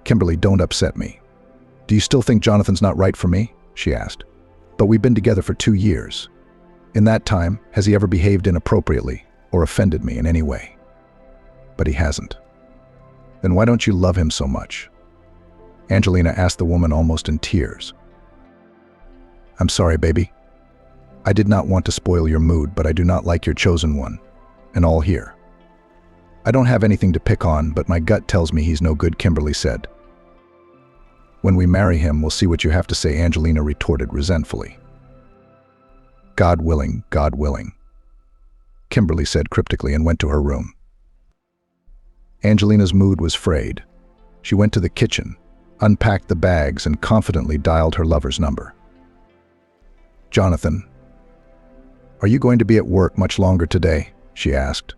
"Kimberly, don't upset me. Do you still think Jonathan's not right for me?" she asked. "But we've been together for 2 years. In that time, has he ever behaved inappropriately or offended me in any way?" "But he hasn't." "Then why don't you love him so much?" Angelina asked the woman almost in tears. "I'm sorry, baby. I did not want to spoil your mood, but I do not like your chosen one, and all here. I don't have anything to pick on, but my gut tells me he's no good," Kimberly said. "When we marry him, we'll see what you have to say," Angelina retorted resentfully. God willing," Kimberly said cryptically and went to her room. Angelina's mood was frayed. She went to the kitchen, unpacked the bags, and confidently dialed her lover's number. "Jonathan, are you going to be at work much longer today?" she asked.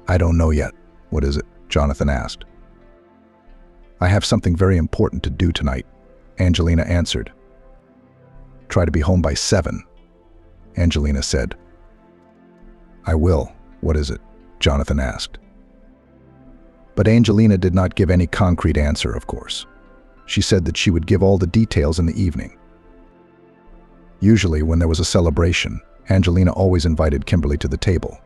"I don't know yet." "What is it?" Jonathan asked. "I have something very important to do tonight," Angelina answered. "Try to be home by 7. Angelina said. "I will. What is it?" Jonathan asked. But Angelina did not give any concrete answer, of course. She said that she would give all the details in the evening. Usually, when there was a celebration, Angelina always invited Kimberly to the table.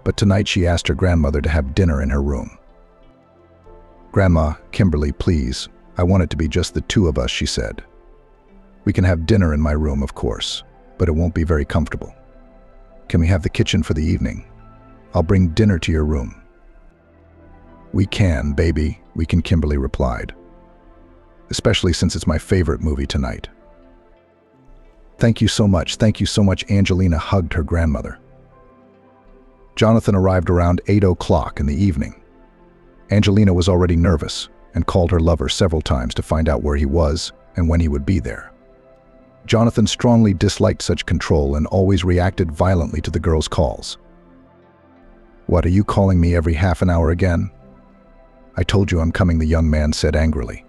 But tonight she asked her grandmother to have dinner in her room. "Grandma, Kimberly, please. I want it to be just the two of us," she said. "We can have dinner in my room, of course, but it won't be very comfortable. Can we have the kitchen for the evening? I'll bring dinner to your room." "We can, baby, we can," Kimberly replied. "Especially since it's my favorite movie tonight." Thank you so much, Angelina hugged her grandmother. Jonathan arrived around 8 o'clock in the evening. Angelina was already nervous and called her lover several times to find out where he was and when he would be there. Jonathan strongly disliked such control and always reacted violently to the girl's calls. "What, are you calling me every half an hour again?" "I told you I'm coming," the young man said angrily.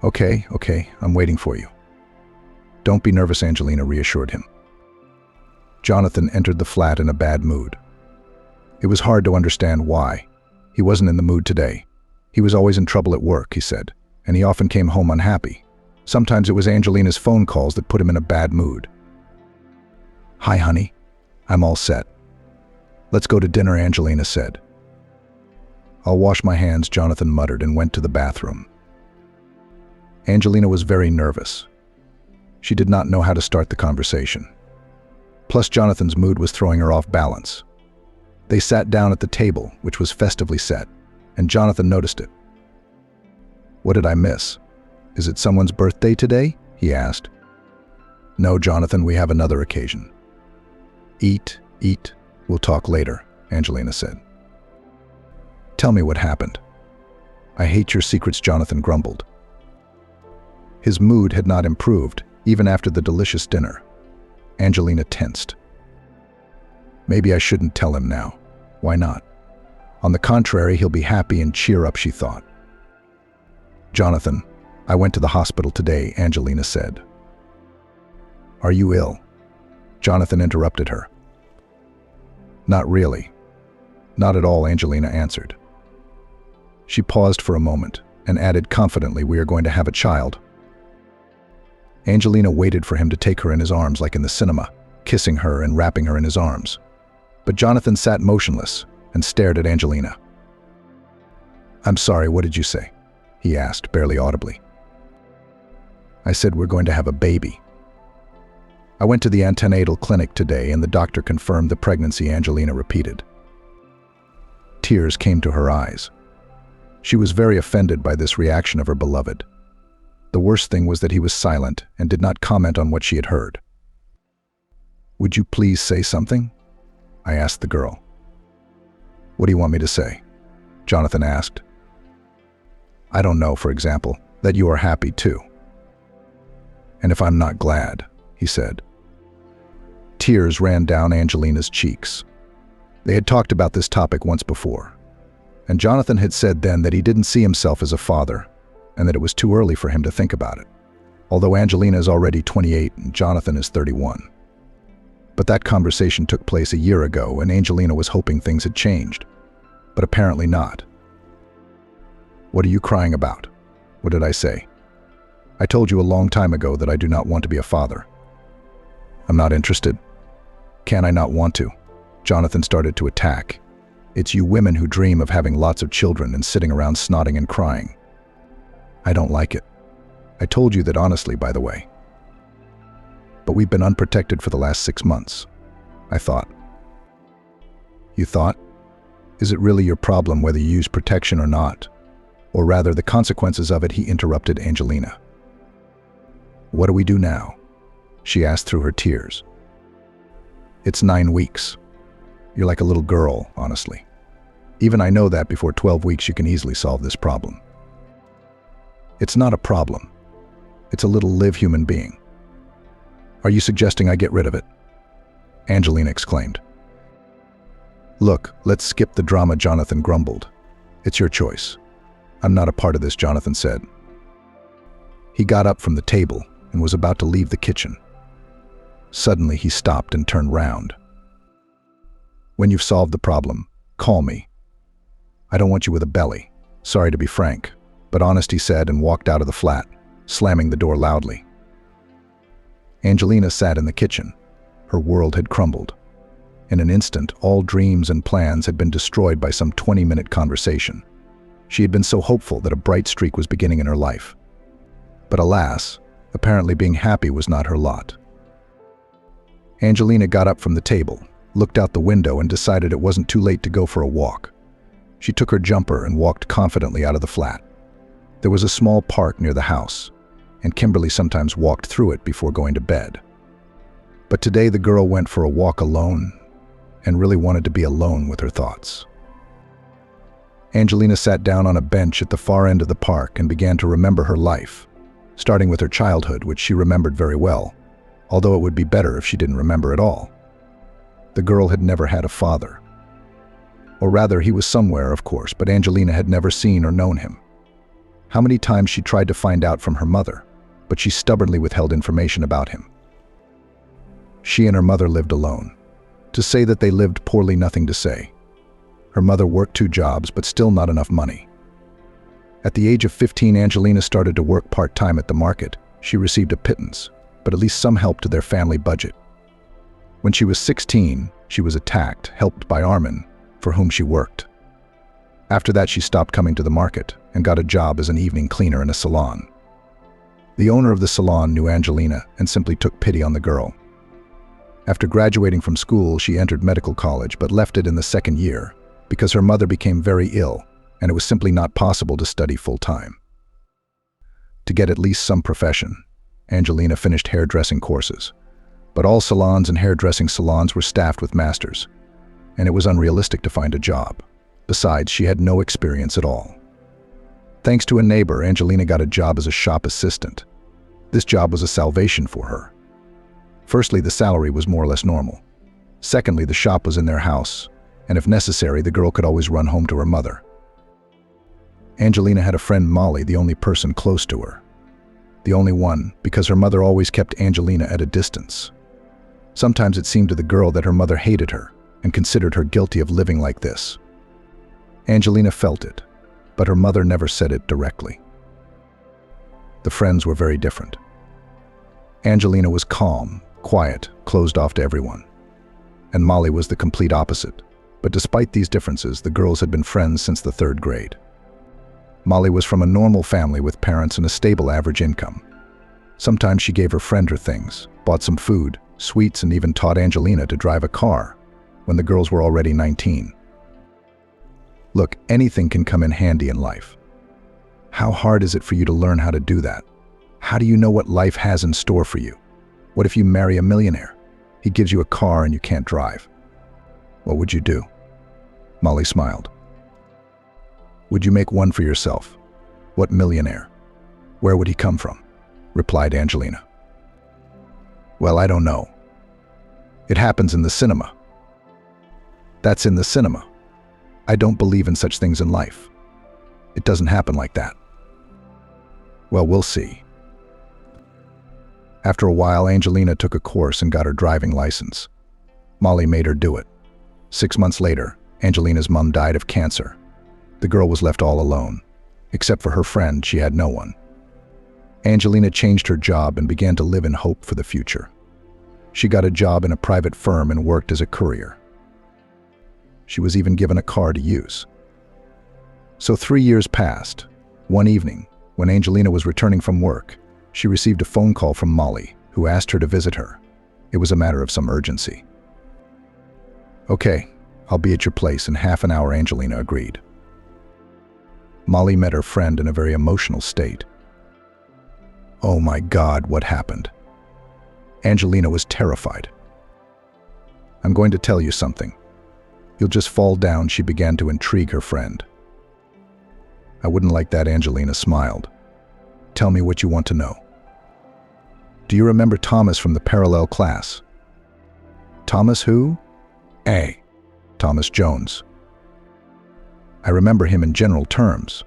Okay, I'm waiting for you." "Don't be nervous," Angelina reassured him. Jonathan entered the flat in a bad mood. It was hard to understand why. He wasn't in the mood today. He was always in trouble at work, he said, and he often came home unhappy. Sometimes it was Angelina's phone calls that put him in a bad mood. "Hi, honey. I'm all set. Let's go to dinner," Angelina said. "I'll wash my hands," Jonathan muttered and went to the bathroom. Angelina was very nervous. She did not know how to start the conversation. Plus, Jonathan's mood was throwing her off balance. They sat down at the table, which was festively set, and Jonathan noticed it. "What did I miss? Is it someone's birthday today?" he asked. "No, Jonathan, we have another occasion." Eat. We'll talk later," Angelina said. "Tell me what happened." "I hate your secrets," Jonathan grumbled. His mood had not improved, even after the delicious dinner. Angelina tensed. Maybe I shouldn't tell him now. Why not? On the contrary, he'll be happy and cheer up, she thought. "Jonathan, I went to the hospital today," Angelina said. "Are you ill?" Jonathan interrupted her. "Not really. Not at all," Angelina answered. She paused for a moment and added confidently, "We are going to have a child." Angelina waited for him to take her in his arms like in the cinema, kissing her and wrapping her in his arms. But Jonathan sat motionless and stared at Angelina. "I'm sorry, what did you say?" he asked, barely audibly. "I said we're going to have a baby." "I went to the antenatal clinic today and the doctor confirmed the pregnancy," Angelina repeated. Tears came to her eyes. She was very offended by this reaction of her beloved. The worst thing was that he was silent and did not comment on what she had heard. "Would you please say something?" I asked the girl. "What do you want me to say?" Jonathan asked. "I don't know, for example, that you are happy too." "And if I'm not glad," he said. Tears ran down Angelina's cheeks. They had talked about this topic once before, and Jonathan had said then that he didn't see himself as a father, and that it was too early for him to think about it, although Angelina is already 28 and Jonathan is 31. But that conversation took place a year ago, and Angelina was hoping things had changed, but apparently not. "What are you crying about? What did I say? I told you a long time ago that I do not want to be a father." "I'm not interested." "Can I not want to?" Jonathan started to attack. "It's you women who dream of having lots of children and sitting around snotting and crying. I don't like it. I told you that honestly, by the way. But we've been unprotected for the last 6 months. I thought." "You thought? Is it really your problem whether you use protection or not? Or rather, the consequences of it," he interrupted Angelina. "What do we do now?" she asked through her tears. "It's 9 weeks. You're like a little girl, honestly. Even I know that before 12 weeks you can easily solve this problem." "It's not a problem. It's a little live human being." "Are you suggesting I get rid of it?" Angelina exclaimed. "Look, let's skip the drama," Jonathan grumbled. "It's your choice. I'm not a part of this," Jonathan said. He got up from the table and was about to leave the kitchen. Suddenly, he stopped and turned round. "When you've solved the problem, call me. I don't want you with a belly. Sorry to be frank, but honest," he said, and walked out of the flat, slamming the door loudly. Angelina sat in the kitchen. Her world had crumbled. In an instant, all dreams and plans had been destroyed by some 20-minute conversation. She had been so hopeful that a bright streak was beginning in her life. But alas, apparently being happy was not her lot. Angelina got up from the table, looked out the window, and decided it wasn't too late to go for a walk. She took her jumper and walked confidently out of the flat. There was a small park near the house, and Kimberly sometimes walked through it before going to bed. But today the girl went for a walk alone and really wanted to be alone with her thoughts. Angelina sat down on a bench at the far end of the park and began to remember her life, starting with her childhood, which she remembered very well, although it would be better if she didn't remember at all. The girl had never had a father. Or rather, he was somewhere, of course, but Angelina had never seen or known him. How many times she tried to find out from her mother, but she stubbornly withheld information about him. She and her mother lived alone. To say that they lived poorly, nothing to say. Her mother worked 2 jobs, but still not enough money. At the age of 15, Angelina started to work part-time at the market. She received a pittance, but at least some help to their family budget. When she was 16, she was attacked, helped by Armin, for whom she worked. After that, she stopped coming to the market and got a job as an evening cleaner in a salon. The owner of the salon knew Angelina and simply took pity on the girl. After graduating from school, she entered medical college but left it in the 2nd year because her mother became very ill and it was simply not possible to study full-time. To get at least some profession, Angelina finished hairdressing courses. But all salons and hairdressing salons were staffed with masters, and it was unrealistic to find a job. Besides, she had no experience at all. Thanks to a neighbor, Angelina got a job as a shop assistant. This job was a salvation for her. Firstly, the salary was more or less normal. Secondly, the shop was in their house, and if necessary, the girl could always run home to her mother. Angelina had a friend, Molly, the only person close to her. The only one, because her mother always kept Angelina at a distance. Sometimes it seemed to the girl that her mother hated her and considered her guilty of living like this. Angelina felt it, but her mother never said it directly. The friends were very different. Angelina was calm, quiet, closed off to everyone. And Molly was the complete opposite. But despite these differences, the girls had been friends since the 3rd grade. Molly was from a normal family with parents and a stable average income. Sometimes she gave her friend her things, bought some food, sweets, and even taught Angelina to drive a car when the girls were already 19. Look, anything can come in handy in life. How hard is it for you to learn how to do that? How do you know what life has in store for you? What if you marry a millionaire? He gives you a car and you can't drive. What would you do? Molly smiled. Would you make one for yourself? What millionaire? Where would he come from? Replied Angelina. Well, I don't know. It happens in the cinema. That's in the cinema. I don't believe in such things in life. It doesn't happen like that. Well, we'll see. After a while, Angelina took a course and got her driving license. Molly made her do it. 6 months later, Angelina's mom died of cancer. The girl was left all alone. Except for her friend, she had no one. Angelina changed her job and began to live in hope for the future. She got a job in a private firm and worked as a courier. She was even given a car to use. So 3 years passed. One evening, when Angelina was returning from work, she received a phone call from Molly, who asked her to visit her. It was a matter of some urgency. Okay, I'll be at your place in half an hour, Angelina agreed. Molly met her friend in a very emotional state. Oh my God, what happened? Angelina was terrified. I'm going to tell you something. You'll just fall down, she began to intrigue her friend. I wouldn't like that, Angelina smiled. Tell me what you want to know. Do you remember Thomas from the parallel class? Thomas who? Thomas Jones. I remember him in general terms.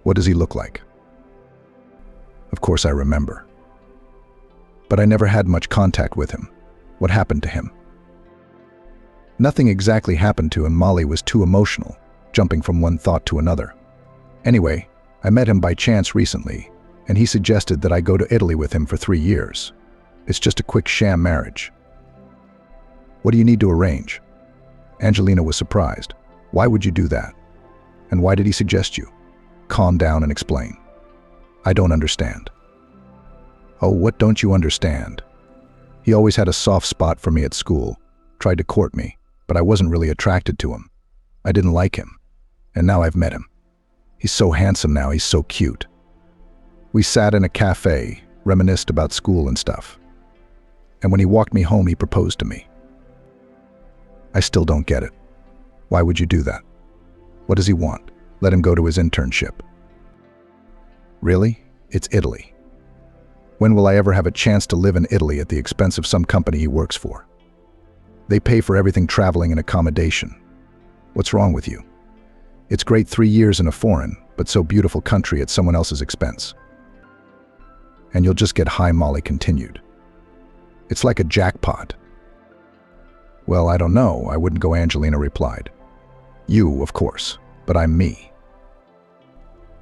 What does he look like? Of course I remember. but I never had much contact with him. What happened to him? Nothing exactly happened to him. Molly was too emotional, jumping from one thought to another. Anyway, I met him by chance recently, and he suggested that I go to Italy with him for 3 years. It's just a quick sham marriage. What do you need to arrange? Angelina was surprised. Why would you do that? And why did he suggest you? Calm down and explain. I don't understand. Oh, what don't you understand? He always had a soft spot for me at school, tried to court me, but I wasn't really attracted to him. I didn't like him. And now I've met him. He's so handsome now, he's so cute. We sat in a cafe, reminisced about school and stuff. And when he walked me home, he proposed to me. I still don't get it. Why would you do that? What does he want? Let him go to his internship. Really? It's Italy. When will I ever have a chance to live in Italy at the expense of some company he works for? They pay for everything, traveling and accommodation. What's wrong with you? It's great 3 years in a foreign, but so beautiful country at someone else's expense. And you'll just get high, Molly continued. It's like a jackpot. Well, I don't know, I wouldn't go, Angelina replied. You, of course, but I'm me.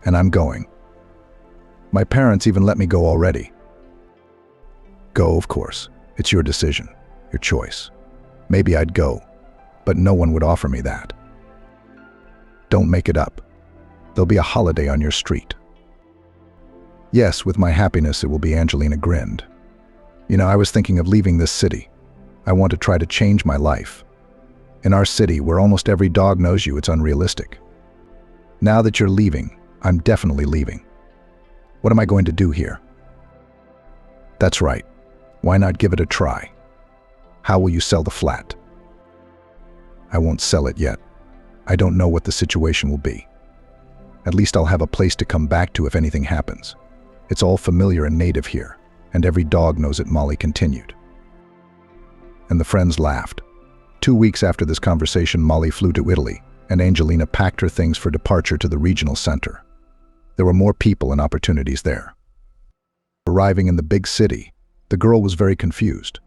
And I'm going. My parents even let me go already. Go, of course. It's your decision, your choice. Maybe I'd go, but no one would offer me that. Don't make it up. There'll be a holiday on your street. Yes, with my happiness it will be, Angelina grinned. You know, I was thinking of leaving this city. I want to try to change my life. In our city, where almost every dog knows you, it's unrealistic. Now that you're leaving, I'm definitely leaving. What am I going to do here? That's right. Why not give it a try? How will you sell the flat? I won't sell it yet. I don't know what the situation will be. At least I'll have a place to come back to if anything happens. It's all familiar and native here, and every dog knows it, Molly continued. And the friends laughed. 2 weeks after this conversation, Molly flew to Italy, and Angelina packed her things for departure to the regional center. There were more people and opportunities there. Arriving in the big city, the girl was very confused.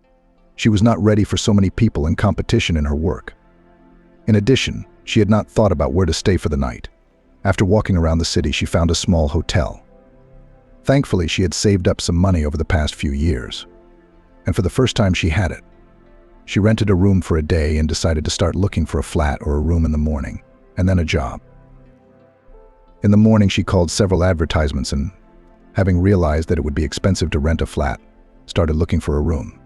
She was not ready for so many people and competition in her work. In addition, she had not thought about where to stay for the night. After walking around the city, she found a small hotel. Thankfully, she had saved up some money over the past few years. And for the first time, she had it. She rented a room for a day and decided to start looking for a flat or a room in the morning, and then a job. In the morning, she called several advertisements and, having realized that it would be expensive to rent a flat, started looking for a room.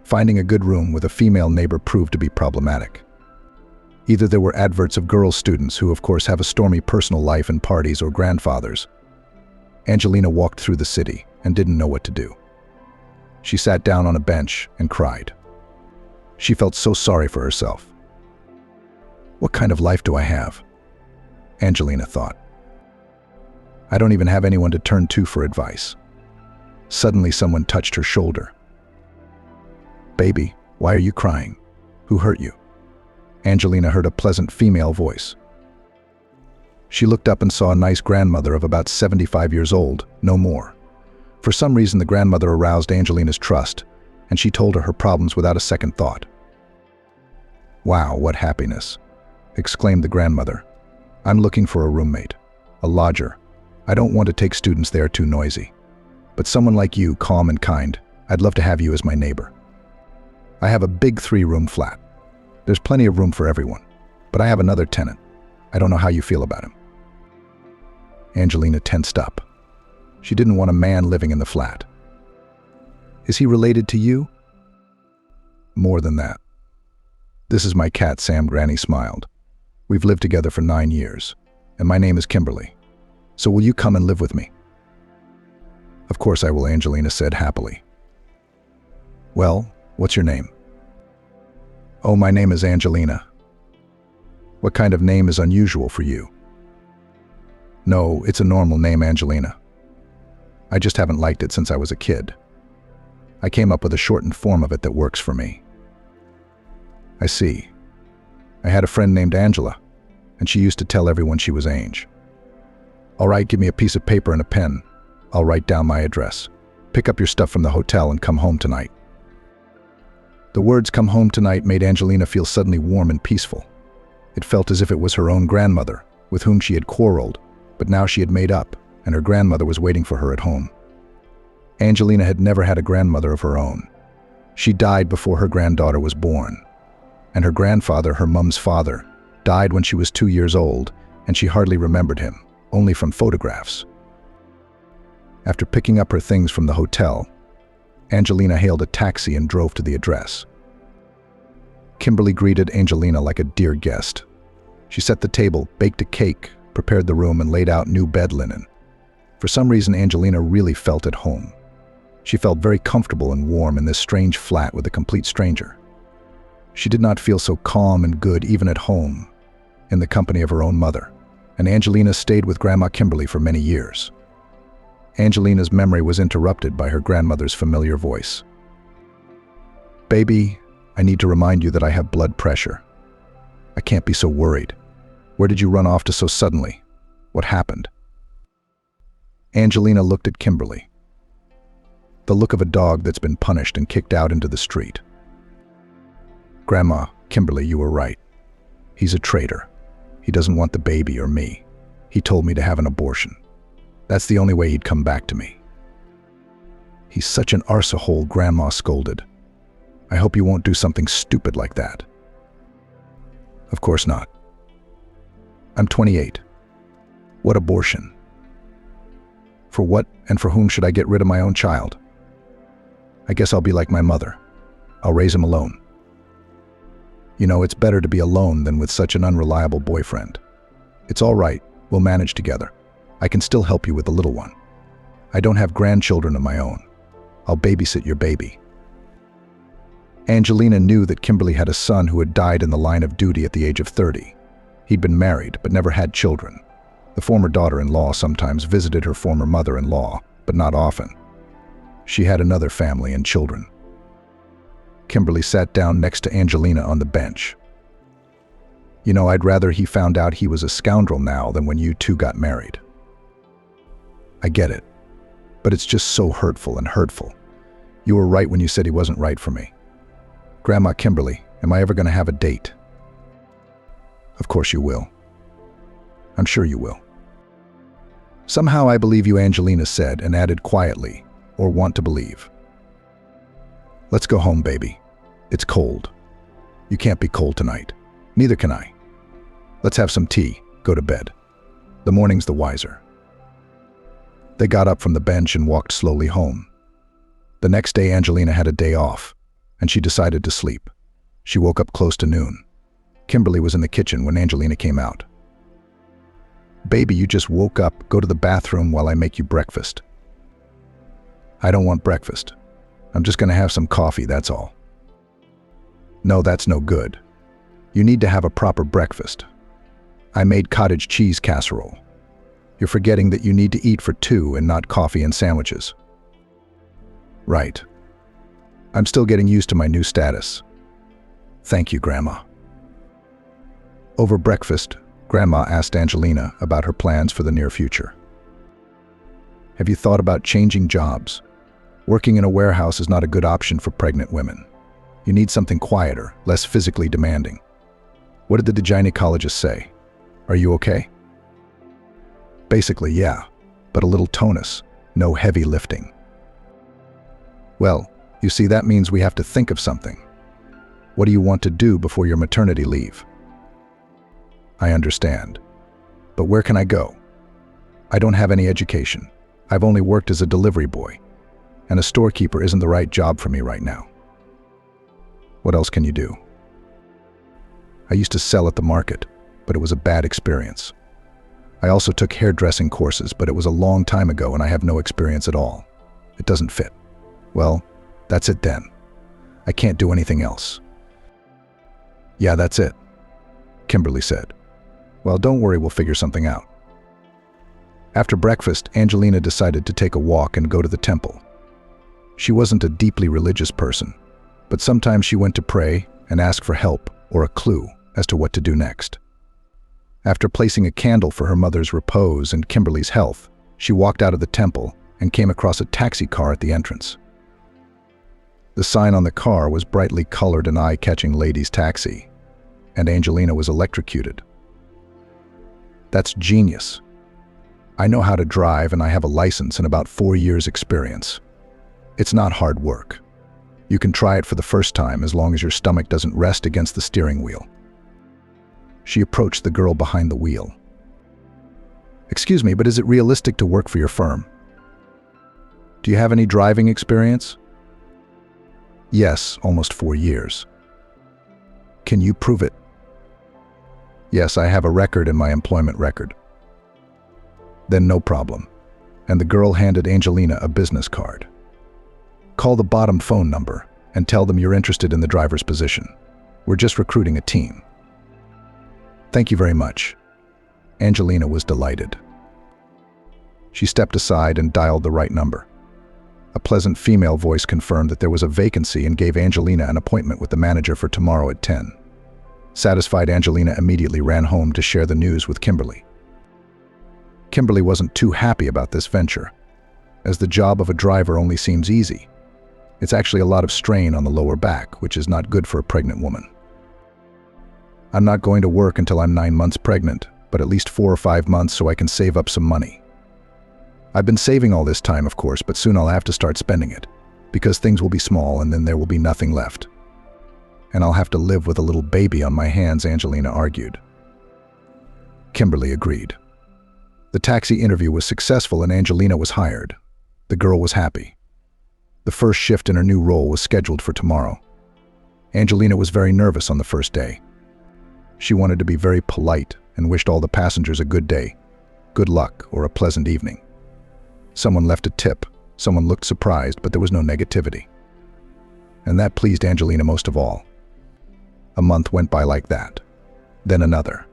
Finding a good room with a female neighbor proved to be problematic. Either there were adverts of girl students who, of course, have a stormy personal life and parties, or grandfathers. Angelina walked through the city and didn't know what to do. She sat down on a bench and cried. She felt so sorry for herself. What kind of life do I have? Angelina thought. I don't even have anyone to turn to for advice. Suddenly, someone touched her shoulder. Baby, why are you crying? Who hurt you? Angelina heard a pleasant female voice. She looked up and saw a nice grandmother of about 75 years old, no more. For some reason, the grandmother aroused Angelina's trust, and she told her problems without a second thought. Wow, what happiness, exclaimed the grandmother. I'm looking for a roommate, a lodger. I don't want to take students there, too noisy. But someone like you, calm and kind, I'd love to have you as my neighbor. I have a big 3-room flat. There's plenty of room for everyone, but I have another tenant. I don't know how you feel about him. Angelina tensed up. She didn't want a man living in the flat. Is he related to you? More than that. This is my cat, Sam. Granny smiled. We've lived together for 9 years, and my name is Kimberly. So will you come and live with me? Of course I will, Angelina said happily. Well, what's your name? Oh, my name is Angelina. What kind of name is unusual for you? No, it's a normal name, Angelina. I just haven't liked it since I was a kid. I came up with a shortened form of it that works for me. I see. I had a friend named Angela, and she used to tell everyone she was Ange. All right, give me a piece of paper and a pen. I'll write down my address. Pick up your stuff from the hotel and come home tonight." The words "come home tonight" made Angelina feel suddenly warm and peaceful. It felt as if it was her own grandmother, with whom she had quarreled, but now she had made up, and her grandmother was waiting for her at home. Angelina had never had a grandmother of her own. She died before her granddaughter was born. And her grandfather, her mum's father, died when she was 2 years old, and she hardly remembered him, only from photographs. After picking up her things from the hotel, Angelina hailed a taxi and drove to the address. Kimberly greeted Angelina like a dear guest. She set the table, baked a cake, prepared the room, and laid out new bed linen. For some reason, Angelina really felt at home. She felt very comfortable and warm in this strange flat with a complete stranger. She did not feel so calm and good even at home, in the company of her own mother, and Angelina stayed with Grandma Kimberly for many years. Angelina's memory was interrupted by her grandmother's familiar voice. "Baby, I need to remind you that I have blood pressure. I can't be so worried. Where did you run off to so suddenly? What happened?" Angelina looked at Kimberly. The look of a dog that's been punished and kicked out into the street. "Grandma, Kimberly, you were right. He's a traitor. He doesn't want the baby or me. He told me to have an abortion. That's the only way he'd come back to me." "He's such an arsehole," Grandma scolded. "I hope you won't do something stupid like that." "Of course not. I'm 28. What abortion? For what and for whom should I get rid of my own child? I guess I'll be like my mother. I'll raise him alone. You know, it's better to be alone than with such an unreliable boyfriend. It's all right, we'll manage together. I can still help you with the little one. I don't have grandchildren of my own. I'll babysit your baby." Angelina knew that Kimberly had a son who had died in the line of duty at the age of 30. He'd been married, but never had children. The former daughter-in-law sometimes visited her former mother-in-law, but not often. She had another family and children. Kimberly sat down next to Angelina on the bench. "You know, I'd rather he found out he was a scoundrel now than when you two got married. I get it, but it's just so hurtful and hurtful. You were right when you said he wasn't right for me. Grandma Kimberly, am I ever going to have a date?" "Of course you will. I'm sure you will." "Somehow I believe you," Angelina said, and added quietly, "or want to believe. Let's go home, baby. It's cold. You can't be cold tonight. Neither can I. Let's have some tea, go to bed. The morning's the wiser." They got up from the bench and walked slowly home. The next day, Angelina had a day off, and she decided to sleep. She woke up close to noon. Kimberly was in the kitchen when Angelina came out. "Baby, you just woke up. Go to the bathroom while I make you breakfast." "I don't want breakfast. I'm just going to have some coffee, that's all." "No, that's no good. You need to have a proper breakfast. I made cottage cheese casserole. You're forgetting that you need to eat for two and not coffee and sandwiches." "Right. I'm still getting used to my new status. Thank you, Grandma." Over breakfast, Grandma asked Angelina about her plans for the near future. "Have you thought about changing jobs? Working in a warehouse is not a good option for pregnant women. You need something quieter, less physically demanding. What did the gynecologist say? Are you okay?" "Basically, yeah, but a little tonus, no heavy lifting." "Well, you see, that means we have to think of something. What do you want to do before your maternity leave?" "I understand. But where can I go? I don't have any education. I've only worked as a delivery boy, and a storekeeper isn't the right job for me right now." "What else can you do?" "I used to sell at the market, but it was a bad experience. I also took hairdressing courses, but it was a long time ago and I have no experience at all. It doesn't fit." "Well, that's it then. I can't do anything else." "Yeah, that's it," Kimberly said. "Well, don't worry, we'll figure something out." After breakfast, Angelina decided to take a walk and go to the temple. She wasn't a deeply religious person, but sometimes she went to pray and ask for help or a clue as to what to do next. After placing a candle for her mother's repose and Kimberly's health, she walked out of the temple and came across a taxi car at the entrance. The sign on the car was brightly colored and eye-catching ladies' taxi, and Angelina was electrocuted. That's genius. I know how to drive and I have a license and about 4 years experience. It's not hard work. You can try it for the first time as long as your stomach doesn't rest against the steering wheel. She approached the girl behind the wheel. Excuse me, but is it realistic to work for your firm? Do you have any driving experience? Yes, almost 4 years. Can you prove it? Yes, I have a record in my employment record. Then no problem. And the girl handed Angelina a business card. Call the bottom phone number and tell them you're interested in the driver's position. We're just recruiting a team. Thank you very much. Angelina was delighted. She stepped aside and dialed the right number. A pleasant female voice confirmed that there was a vacancy and gave Angelina an appointment with the manager for tomorrow at 10. Satisfied, Angelina immediately ran home to share the news with Kimberly. Kimberly wasn't too happy about this venture, as the job of a driver only seems easy. It's actually a lot of strain on the lower back, which is not good for a pregnant woman. I'm not going to work until I'm 9 months pregnant, but at least 4 or 5 months so I can save up some money. I've been saving all this time, of course, but soon I'll have to start spending it, because things will be small and then there will be nothing left. And I'll have to live with a little baby on my hands, Angelina argued. Kimberly agreed. The taxi interview was successful and Angelina was hired. The girl was happy. The first shift in her new role was scheduled for tomorrow. Angelina was very nervous on the first day. She wanted to be very polite and wished all the passengers a good day, good luck, or a pleasant evening. Someone left a tip, someone looked surprised, but there was no negativity. And that pleased Angelina most of all. A month went by like that. Then another.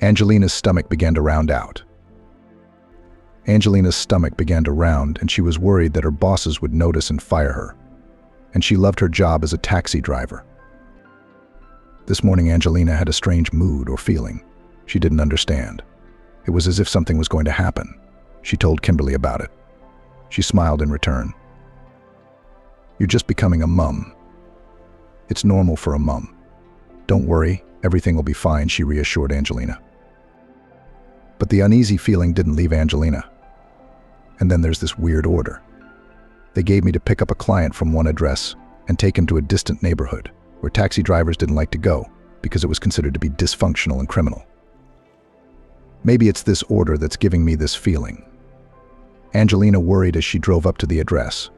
Angelina's stomach began to round out. Angelina's stomach began to round, and she was worried that her bosses would notice and fire her. And she loved her job as a taxi driver. This morning, Angelina had a strange mood or feeling. She didn't understand. It was as if something was going to happen. She told Kimberly about it. She smiled in return. You're just becoming a mum. It's normal for a mum. Don't worry, everything will be fine, she reassured Angelina. But the uneasy feeling didn't leave Angelina. And then there's this weird order. They gave me to pick up a client from one address and take him to a distant neighborhood where taxi drivers didn't like to go because it was considered to be dysfunctional and criminal. Maybe it's this order that's giving me this feeling. Angelina worried as she drove up to the address.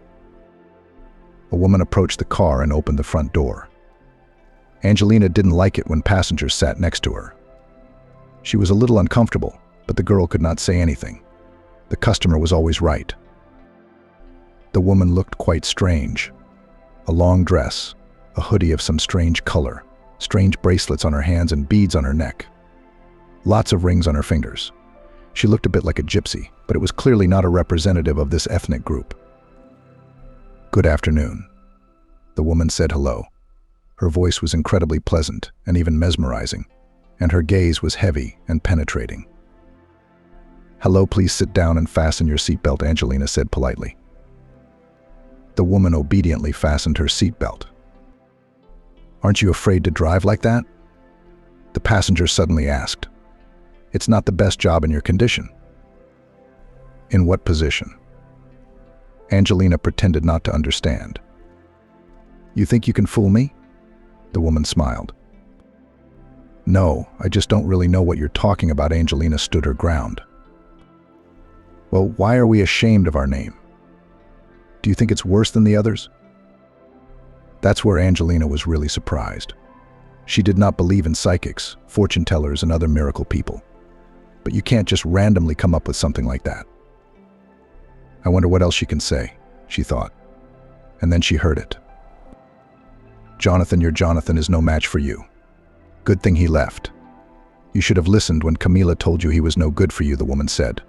A woman approached the car and opened the front door. Angelina didn't like it when passengers sat next to her. She was a little uncomfortable, but the girl could not say anything. The customer was always right. The woman looked quite strange. A long dress, a hoodie of some strange color, strange bracelets on her hands and beads on her neck. Lots of rings on her fingers. She looked a bit like a gypsy, but it was clearly not a representative of this ethnic group. Good afternoon. The woman said hello. Her voice was incredibly pleasant and even mesmerizing, and her gaze was heavy and penetrating. Hello, please sit down and fasten your seatbelt, Angelina said politely. The woman obediently fastened her seatbelt. Aren't you afraid to drive like that? The passenger suddenly asked. It's not the best job in your condition. In what position? Angelina pretended not to understand. You think you can fool me? The woman smiled. No, I just don't really know what you're talking about. Angelina stood her ground. Well, why are we ashamed of our name? Do you think it's worse than the others? That's where Angelina was really surprised. She did not believe in psychics, fortune tellers, and other miracle people. But you can't just randomly come up with something like that. I wonder what else she can say, she thought. And then she heard it. Jonathan, your Jonathan is no match for you. Good thing he left. You should have listened when Camila told you he was no good for you, the woman said.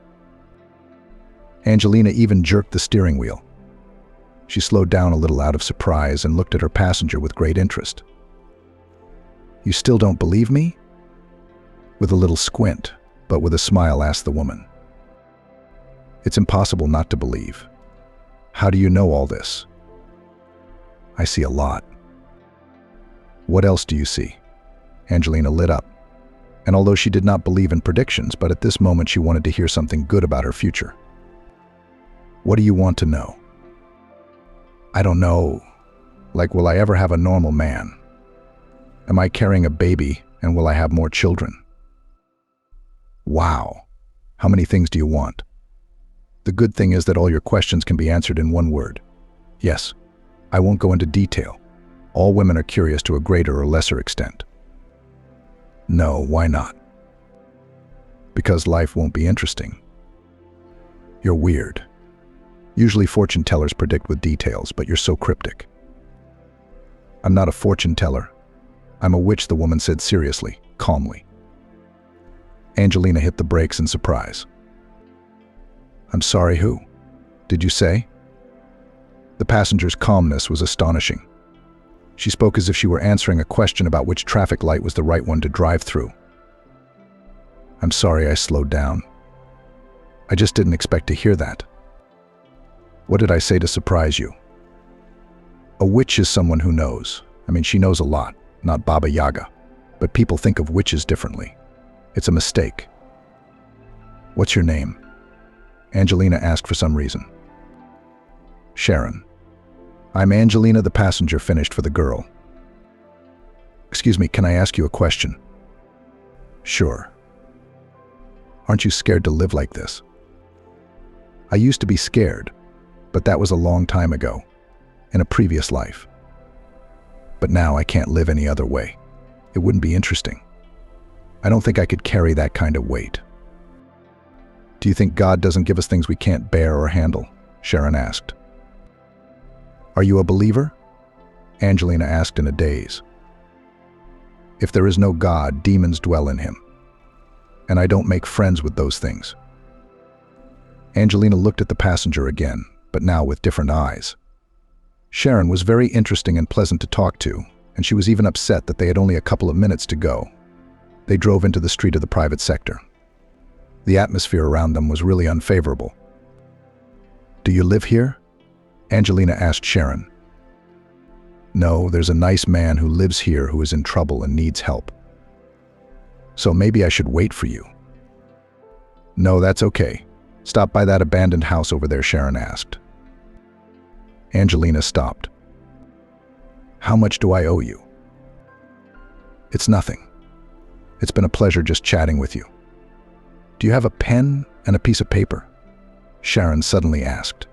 Angelina even jerked the steering wheel. She slowed down a little out of surprise and looked at her passenger with great interest. You still don't believe me? With a little squint, but with a smile, asked the woman. It's impossible not to believe. How do you know all this? I see a lot. What else do you see? Angelina lit up. And although she did not believe in predictions, but at this moment she wanted to hear something good about her future. What do you want to know? I don't know. Like, will I ever have a normal man? Am I carrying a baby, and will I have more children? Wow. How many things do you want? The good thing is that all your questions can be answered in one word. Yes. I won't go into detail. All women are curious to a greater or lesser extent. No, why not? Because life won't be interesting. You're weird. Usually fortune tellers predict with details, but you're so cryptic. I'm not a fortune teller. I'm a witch, the woman said seriously, calmly. Angelina hit the brakes in surprise. I'm sorry, who? Did you say? The passenger's calmness was astonishing. She spoke as if she were answering a question about which traffic light was the right one to drive through. I'm sorry I slowed down. I just didn't expect to hear that. What did I say to surprise you? A witch is someone who knows. I mean, she knows a lot, not Baba Yaga. But people think of witches differently. It's a mistake. What's your name? Angelina asked for some reason. Sharon. I'm Angelina, the passenger finished for the girl. Excuse me, can I ask you a question? Sure. Aren't you scared to live like this? I used to be scared, but that was a long time ago, in a previous life. But now I can't live any other way. It wouldn't be interesting. I don't think I could carry that kind of weight. Do you think God doesn't give us things we can't bear or handle? Sharon asked. Are you a believer? Angelina asked in a daze. If there is no God, demons dwell in him. And I don't make friends with those things. Angelina looked at the passenger again, but now with different eyes. Sharon was very interesting and pleasant to talk to, and she was even upset that they had only a couple of minutes to go. They drove into the street of the private sector. The atmosphere around them was really unfavorable. Do you live here? Angelina asked Sharon. No, there's a nice man who lives here who is in trouble and needs help. So maybe I should wait for you. No, that's okay. Stop by that abandoned house over there, Sharon asked. Angelina stopped. How much do I owe you? It's nothing. It's been a pleasure just chatting with you. Do you have a pen and a piece of paper? Sharon suddenly asked.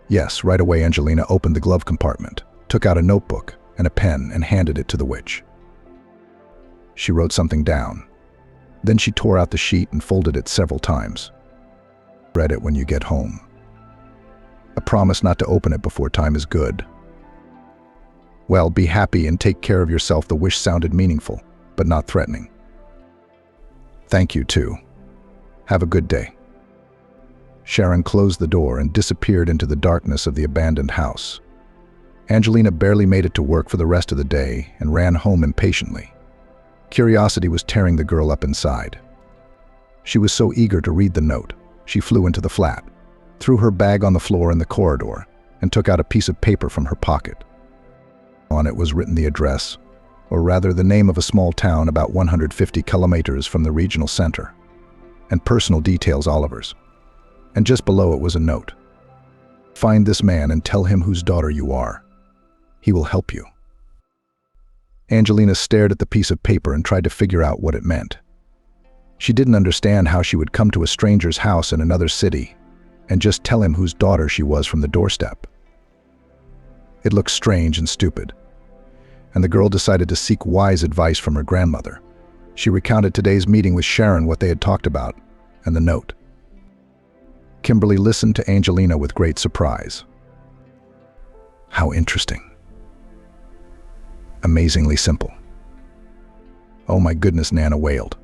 Yes, right away Angelina opened the glove compartment, took out a notebook and a pen and handed it to the witch. She wrote something down. Then she tore out the sheet and folded it several times. Read it when you get home. A promise not to open it before time is good. Well, be happy and take care of yourself. The wish sounded meaningful, but not threatening. Thank you, too. Have a good day. Sharon closed the door and disappeared into the darkness of the abandoned house. Angelina barely made it to work for the rest of the day and ran home impatiently. Curiosity was tearing the girl up inside. She was so eager to read the note, she flew into the flat, threw her bag on the floor in the corridor, and took out a piece of paper from her pocket. On it was written the address, or rather the name of a small town about 150 kilometers from the regional center, and personal details Oliver's. And just below it was a note. Find this man and tell him whose daughter you are. He will help you. Angelina stared at the piece of paper and tried to figure out what it meant. She didn't understand how she would come to a stranger's house in another city and just tell him whose daughter she was from the doorstep. It looked strange and stupid, and the girl decided to seek wise advice from her grandmother. She recounted today's meeting with Sharon, what they had talked about, and the note. Kimberly listened to Angelina with great surprise. How interesting. Amazingly simple. Oh my goodness, Nana wailed.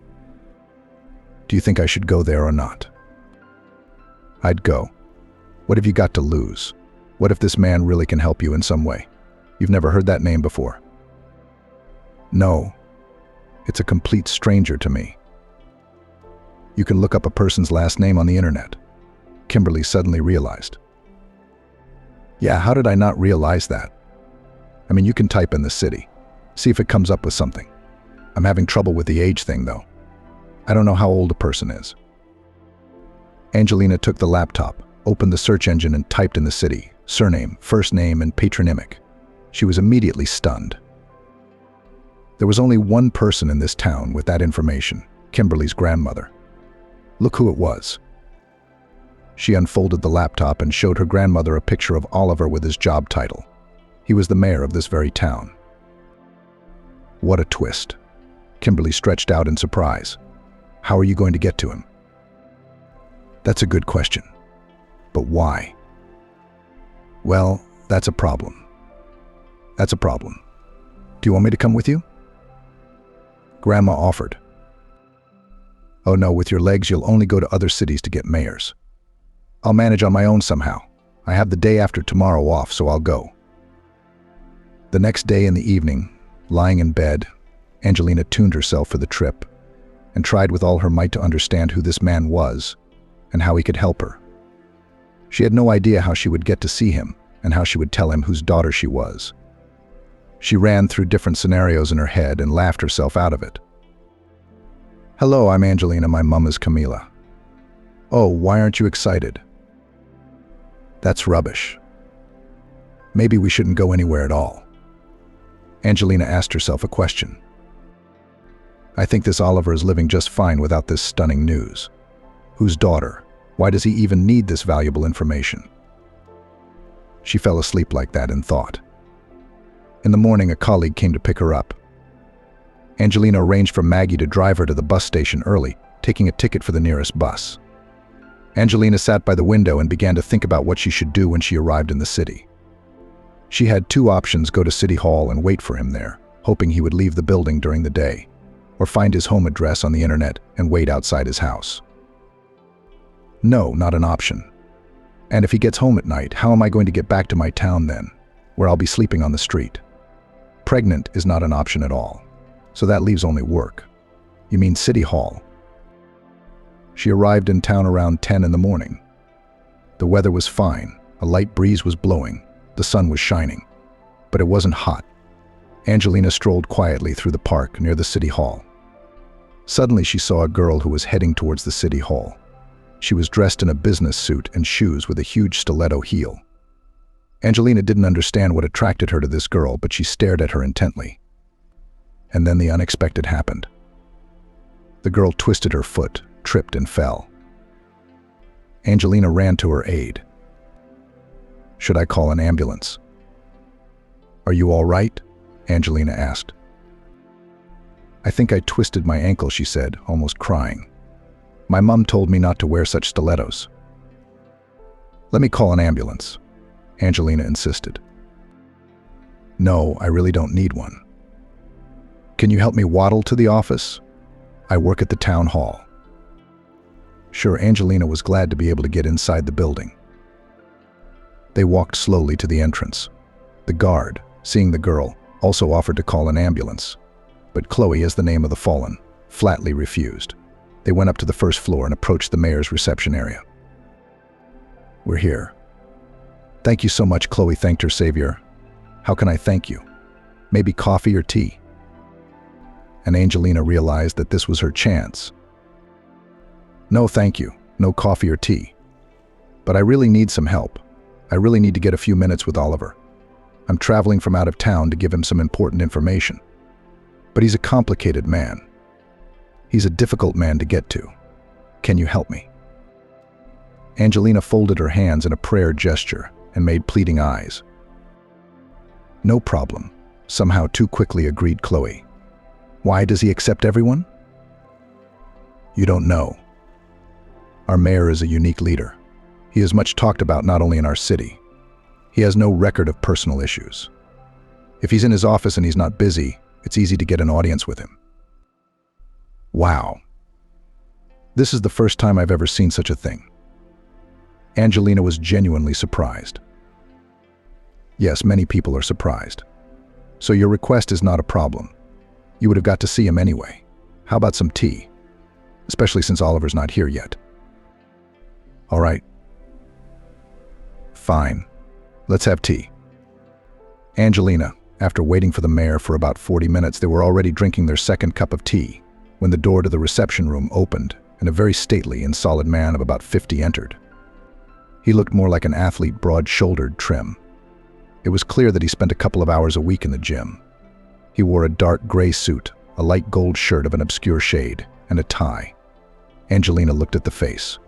Do you think I should go there or not? I'd go. What have you got to lose? What if this man really can help you in some way? You've never heard that name before. No, it's a complete stranger to me. You can look up a person's last name on the internet. Kimberly suddenly realized. Yeah, how did I not realize that? I mean, you can type in the city. See if it comes up with something. I'm having trouble with the age thing, though. I don't know how old a person is. Angelina took the laptop, opened the search engine and typed in the city, surname, first name, and patronymic. She was immediately stunned. There was only one person in this town with that information, Kimberly's grandmother. Look who it was. She unfolded the laptop and showed her grandmother a picture of Oliver with his job title. He was the mayor of this very town. What a twist. Kimberly stretched out in surprise. How are you going to get to him? That's a good question. But why? Well, that's a problem. That's a problem. Do you want me to come with you? Grandma offered. Oh no, with your legs you'll only go to other cities to get mayors. I'll manage on my own somehow. I have the day after tomorrow off, so I'll go. The next day in the evening, lying in bed, Angelina tuned herself for the trip and tried with all her might to understand who this man was and how he could help her. She had no idea how she would get to see him and how she would tell him whose daughter she was. She ran through different scenarios in her head and laughed herself out of it. Hello, I'm Angelina, my mom is Camila. Oh, why aren't you excited? That's rubbish. Maybe we shouldn't go anywhere at all. Angelina asked herself a question. I think this Oliver is living just fine without this stunning news. Whose daughter? Why does he even need this valuable information? She fell asleep like that in thought. In the morning, a colleague came to pick her up. Angelina arranged for Maggie to drive her to the bus station early, taking a ticket for the nearest bus. Angelina sat by the window and began to think about what she should do when she arrived in the city. She had two options: go to City Hall and wait for him there, hoping he would leave the building during the day, or find his home address on the internet and wait outside his house. No, not an option. And if he gets home at night, how am I going to get back to my town then, where I'll be sleeping on the street? Pregnant is not an option at all, so that leaves only work. You mean City Hall? She arrived in town around 10 in the morning. The weather was fine, a light breeze was blowing, the sun was shining, but it wasn't hot. Angelina strolled quietly through the park near the City Hall. Suddenly she saw a girl who was heading towards the City Hall. She was dressed in a business suit and shoes with a huge stiletto heel. Angelina didn't understand what attracted her to this girl, but she stared at her intently. And then the unexpected happened. The girl twisted her foot, tripped and fell. Angelina ran to her aid. Should I call an ambulance? Are you all right? Angelina asked. I think I twisted my ankle, she said, almost crying. My mom told me not to wear such stilettos. Let me call an ambulance, Angelina insisted. No, I really don't need one. Can you help me waddle to the office? I work at the town hall. Sure, Angelina was glad to be able to get inside the building. They walked slowly to the entrance. The guard, seeing the girl, also offered to call an ambulance, but Chloe, as the name of the fallen, flatly refused. They went up to the first floor and approached the mayor's reception area. We're here. Thank you so much, Chloe thanked her savior. How can I thank you? Maybe coffee or tea? And Angelina realized that this was her chance. No, thank you. No coffee or tea. But I really need some help. I really need to get a few minutes with Oliver. I'm traveling from out of town to give him some important information. But he's a complicated man. He's a difficult man to get to. Can you help me? Angelina folded her hands in a prayer gesture and made pleading eyes. No problem, somehow too quickly agreed Chloe. Why does he accept everyone? You don't know. Our mayor is a unique leader. He is much talked about not only in our city. He has no record of personal issues. If he's in his office and he's not busy, it's easy to get an audience with him. Wow. This is the first time I've ever seen such a thing. Angelina was genuinely surprised. Yes, many people are surprised. So your request is not a problem. You would have got to see him anyway. How about some tea? Especially since Oliver's not here yet. All right, Fine. Let's have tea. Angelina, after waiting for the mayor for about 40 minutes, they were already drinking their second cup of tea when the door to the reception room opened and a very stately and solid man of about 50 entered. He looked more like an athlete, broad-shouldered, trim. It was clear that he spent a couple of hours a week in the gym. He wore a dark gray suit, a light gold shirt of an obscure shade, and a tie. Angelina looked at the face.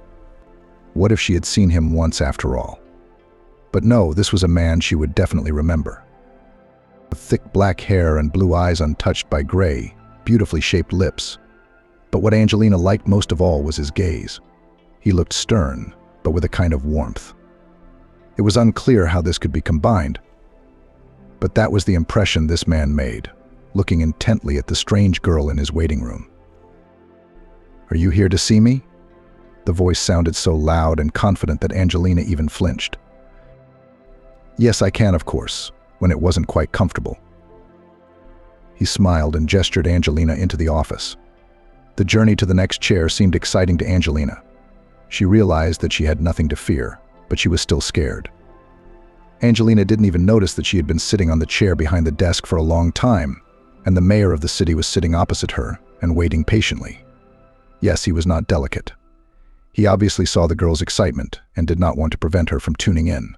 What if she had seen him once after all? But no, this was a man she would definitely remember. With thick black hair and blue eyes untouched by gray, beautifully shaped lips. But what Angelina liked most of all was his gaze. He looked stern, but with a kind of warmth. It was unclear how this could be combined, but that was the impression this man made, looking intently at the strange girl in his waiting room. "Are you here to see me?" The voice sounded so loud and confident that Angelina even flinched. "Yes, I can, of course," when it wasn't quite comfortable. He smiled and gestured Angelina into the office. The journey to the next chair seemed exciting to Angelina. She realized that she had nothing to fear, but she was still scared. Angelina didn't even notice that she had been sitting on the chair behind the desk for a long time, and the mayor of the city was sitting opposite her and waiting patiently. Yes, he was not delicate. He obviously saw the girl's excitement and did not want to prevent her from tuning in.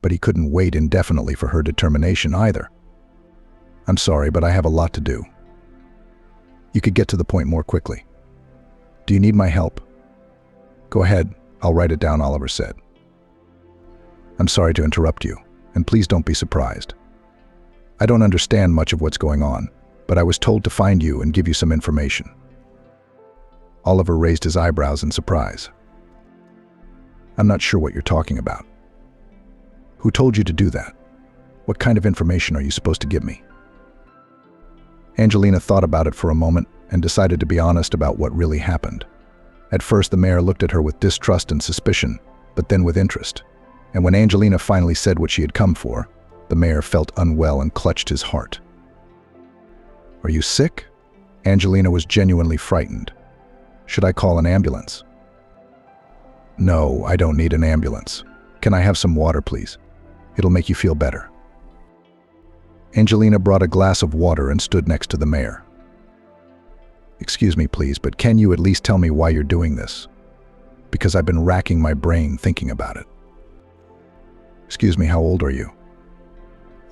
But he couldn't wait indefinitely for her determination either. "I'm sorry, but I have a lot to do. You could get to the point more quickly. Do you need my help?" "Go ahead, I'll write it down," Oliver said. "I'm sorry to interrupt you, and please don't be surprised. I don't understand much of what's going on, but I was told to find you and give you some information." Oliver raised his eyebrows in surprise. "I'm not sure what you're talking about. Who told you to do that? What kind of information are you supposed to give me?" Angelina thought about it for a moment and decided to be honest about what really happened. At first, the mayor looked at her with distrust and suspicion, but then with interest. And when Angelina finally said what she had come for, the mayor felt unwell and clutched his heart. "Are you sick?" Angelina was genuinely frightened. "Should I call an ambulance?" "No, I don't need an ambulance. Can I have some water, please? It'll make you feel better." Angelina brought a glass of water and stood next to the mayor. "Excuse me, please, but can you at least tell me why you're doing this? Because I've been racking my brain thinking about it." "Excuse me, how old are you?"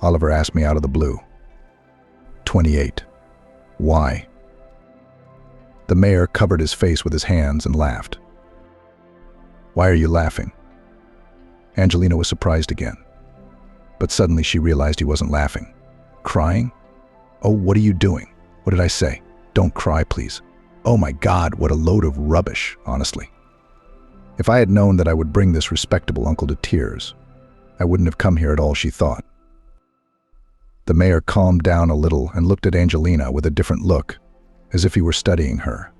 Oliver asked me out of the blue. 28. "Why?" The mayor covered his face with his hands and laughed. "Why are you laughing?" Angelina was surprised again. But suddenly she realized he wasn't laughing. "Crying? Oh, what are you doing? What did I say? Don't cry, please. Oh my God, what a load of rubbish, honestly. If I had known that I would bring this respectable uncle to tears, I wouldn't have come here at all," she thought. The mayor calmed down a little and looked at Angelina with a different look, as if he were studying her.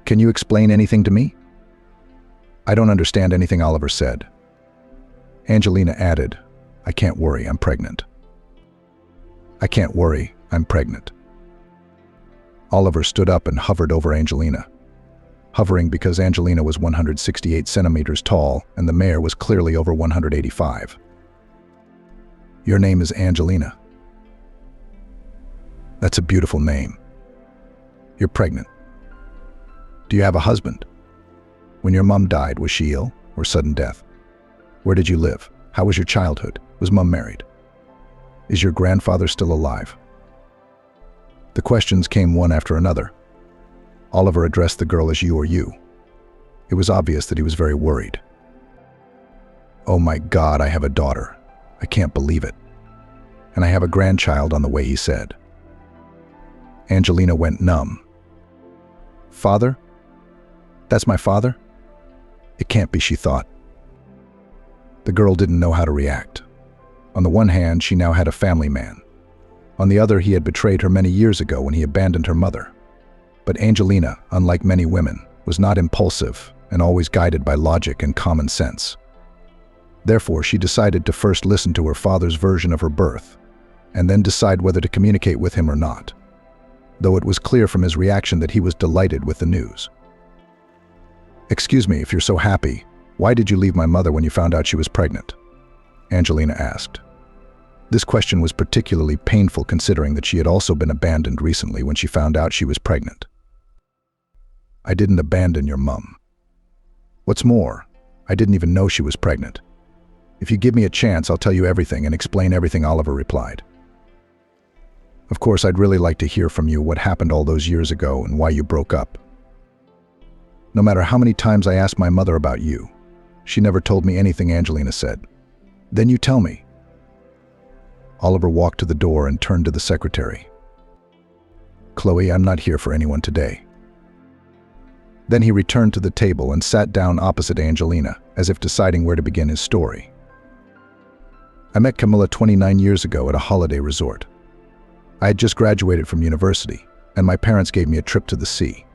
"Can you explain anything to me?" "I don't understand anything Oliver said." Angelina added, "I can't worry, I'm pregnant." "I can't worry, I'm pregnant." Oliver stood up and hovered over Angelina. Hovering because Angelina was 168 centimeters tall and the mayor was clearly over 185. "Your name is Angelina. That's a beautiful name. You're pregnant. Do you have a husband? When your mom died, was she ill or sudden death? Where did you live? How was your childhood? Was mom married? Is your grandfather still alive?" The questions came one after another. Oliver addressed the girl as you or you. It was obvious that he was very worried. "Oh my God, I have a daughter. I can't believe it. And I have a grandchild on the way," he said. Angelina went numb. "Father? That's my father? It can't be," she thought. The girl didn't know how to react. On the one hand, she now had a family man. On the other, he had betrayed her many years ago when he abandoned her mother. But Angelina, unlike many women, was not impulsive and always guided by logic and common sense. Therefore, she decided to first listen to her father's version of her birth, and then decide whether to communicate with him or not, though it was clear from his reaction that he was delighted with the news. "Excuse me, if you're so happy, Why did you leave my mother when you found out she was pregnant? Angelina asked. This question was particularly painful considering that she had also been abandoned recently when she found out she was pregnant. I didn't abandon your mum. What's more, I didn't even know she was pregnant. If you give me a chance, I'll tell you everything and explain everything, Oliver replied. Of course, I'd really like to hear from you what happened all those years ago and why you broke up. No matter how many times I asked my mother about you, she never told me anything, Angelina said. Then you tell me. Oliver walked to the door and turned to the secretary. Chloe, I'm not here for anyone today. Then he returned to the table and sat down opposite Angelina, as if deciding where to begin his story. I met Camilla 29 years ago at a holiday resort. I had just graduated from university, and my parents gave me a trip to the sea.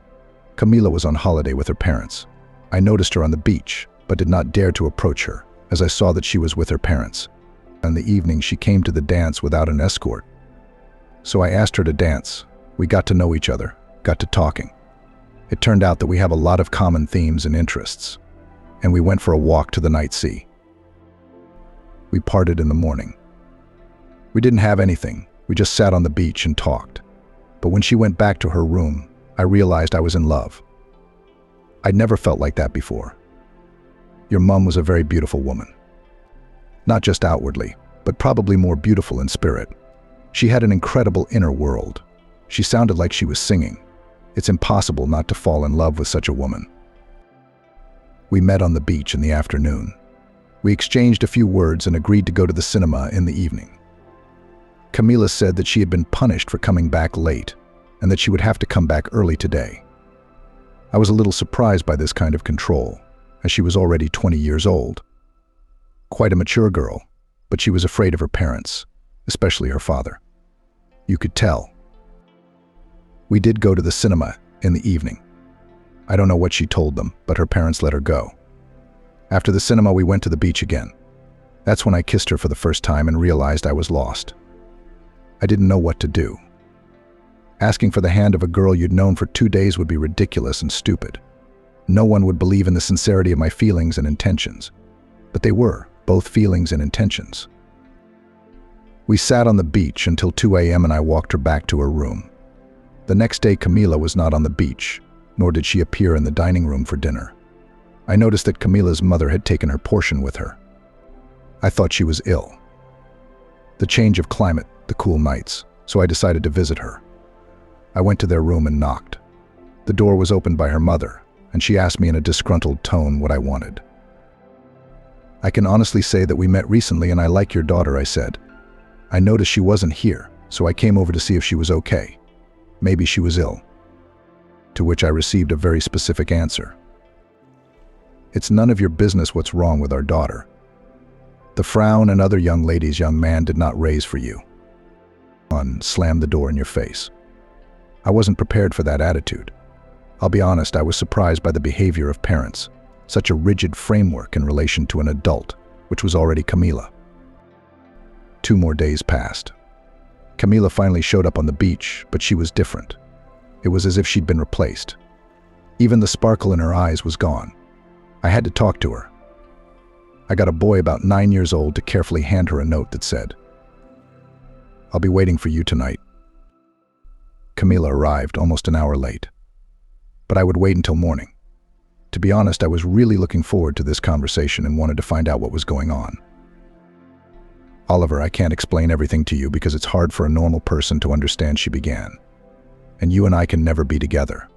Camilla was on holiday with her parents. I noticed her on the beach, but did not dare to approach her, as I saw that she was with her parents. In the evening, she came to the dance without an escort. So I asked her to dance. We got to know each other, got to talking. It turned out that we have a lot of common themes and interests, and we went for a walk to the night sea. We parted in the morning. We didn't have anything, we just sat on the beach and talked. But when she went back to her room, I realized I was in love. I'd never felt like that before. Your mum was a very beautiful woman. Not just outwardly, but probably more beautiful in spirit. She had an incredible inner world. She sounded like she was singing. It's impossible not to fall in love with such a woman. We met on the beach in the afternoon. We exchanged a few words and agreed to go to the cinema in the evening. Camilla said that she had been punished for coming back late and that she would have to come back early today. I was a little surprised by this kind of control, as she was already 20 years old. Quite a mature girl, but she was afraid of her parents, especially her father. You could tell. We did go to the cinema in the evening. I don't know what she told them, but her parents let her go. After the cinema, we went to the beach again. That's when I kissed her for the first time and realized I was lost. I didn't know what to do. Asking for the hand of a girl you'd known for 2 days would be ridiculous and stupid. No one would believe in the sincerity of my feelings and intentions. But they were, both feelings and intentions. We sat on the beach until 2 a.m. and I walked her back to her room. The next day, Camilla was not on the beach, nor did she appear in the dining room for dinner. I noticed that Camilla's mother had taken her portion with her. I thought she was ill. The change of climate, the cool nights, so I decided to visit her. I went to their room and knocked. The door was opened by her mother, and she asked me in a disgruntled tone what I wanted. I can honestly say that we met recently and I like your daughter, I said. I noticed she wasn't here, so I came over to see if she was okay. Maybe she was ill. To which I received a very specific answer. It's none of your business what's wrong with our daughter. The frown and other young ladies young man did not raise for you. One slammed the door in your face. I wasn't prepared for that attitude. I'll be honest, I was surprised by the behavior of parents, such a rigid framework in relation to an adult, which was already Camilla. 2 more days passed. Camilla finally showed up on the beach, but she was different. It was as if she'd been replaced. Even the sparkle in her eyes was gone. I had to talk to her. I got a boy about 9 years old to carefully hand her a note that said, "I'll be waiting for you tonight." Camilla arrived almost an hour late. But I would wait until morning. To be honest, I was really looking forward to this conversation and wanted to find out what was going on. Oliver, I can't explain everything to you because it's hard for a normal person to understand, she began. And you and I can never be together.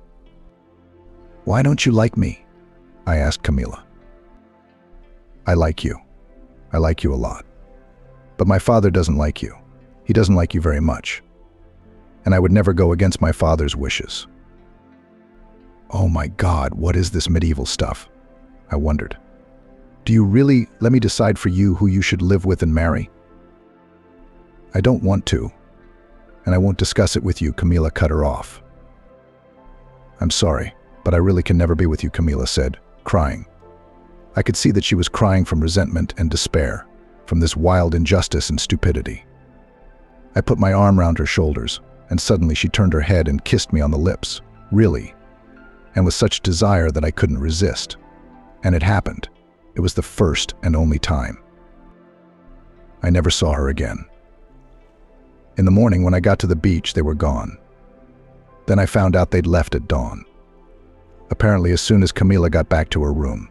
Why don't you like me? I asked Camilla. I like you. I like you a lot. But my father doesn't like you. He doesn't like you very much. And I would never go against my father's wishes. Oh my God, what is this medieval stuff? I wondered. Do you really let me decide for you who you should live with and marry? I don't want to, and I won't discuss it with you, Camilla cut her off. I'm sorry, but I really can never be with you, Camilla said, crying. I could see that she was crying from resentment and despair, from this wild injustice and stupidity. I put my arm round her shoulders, and suddenly she turned her head and kissed me on the lips, really, and with such desire that I couldn't resist. And it happened. It was the first and only time. I never saw her again. In the morning, when I got to the beach, they were gone. Then I found out they'd left at dawn. Apparently as soon as Camila got back to her room,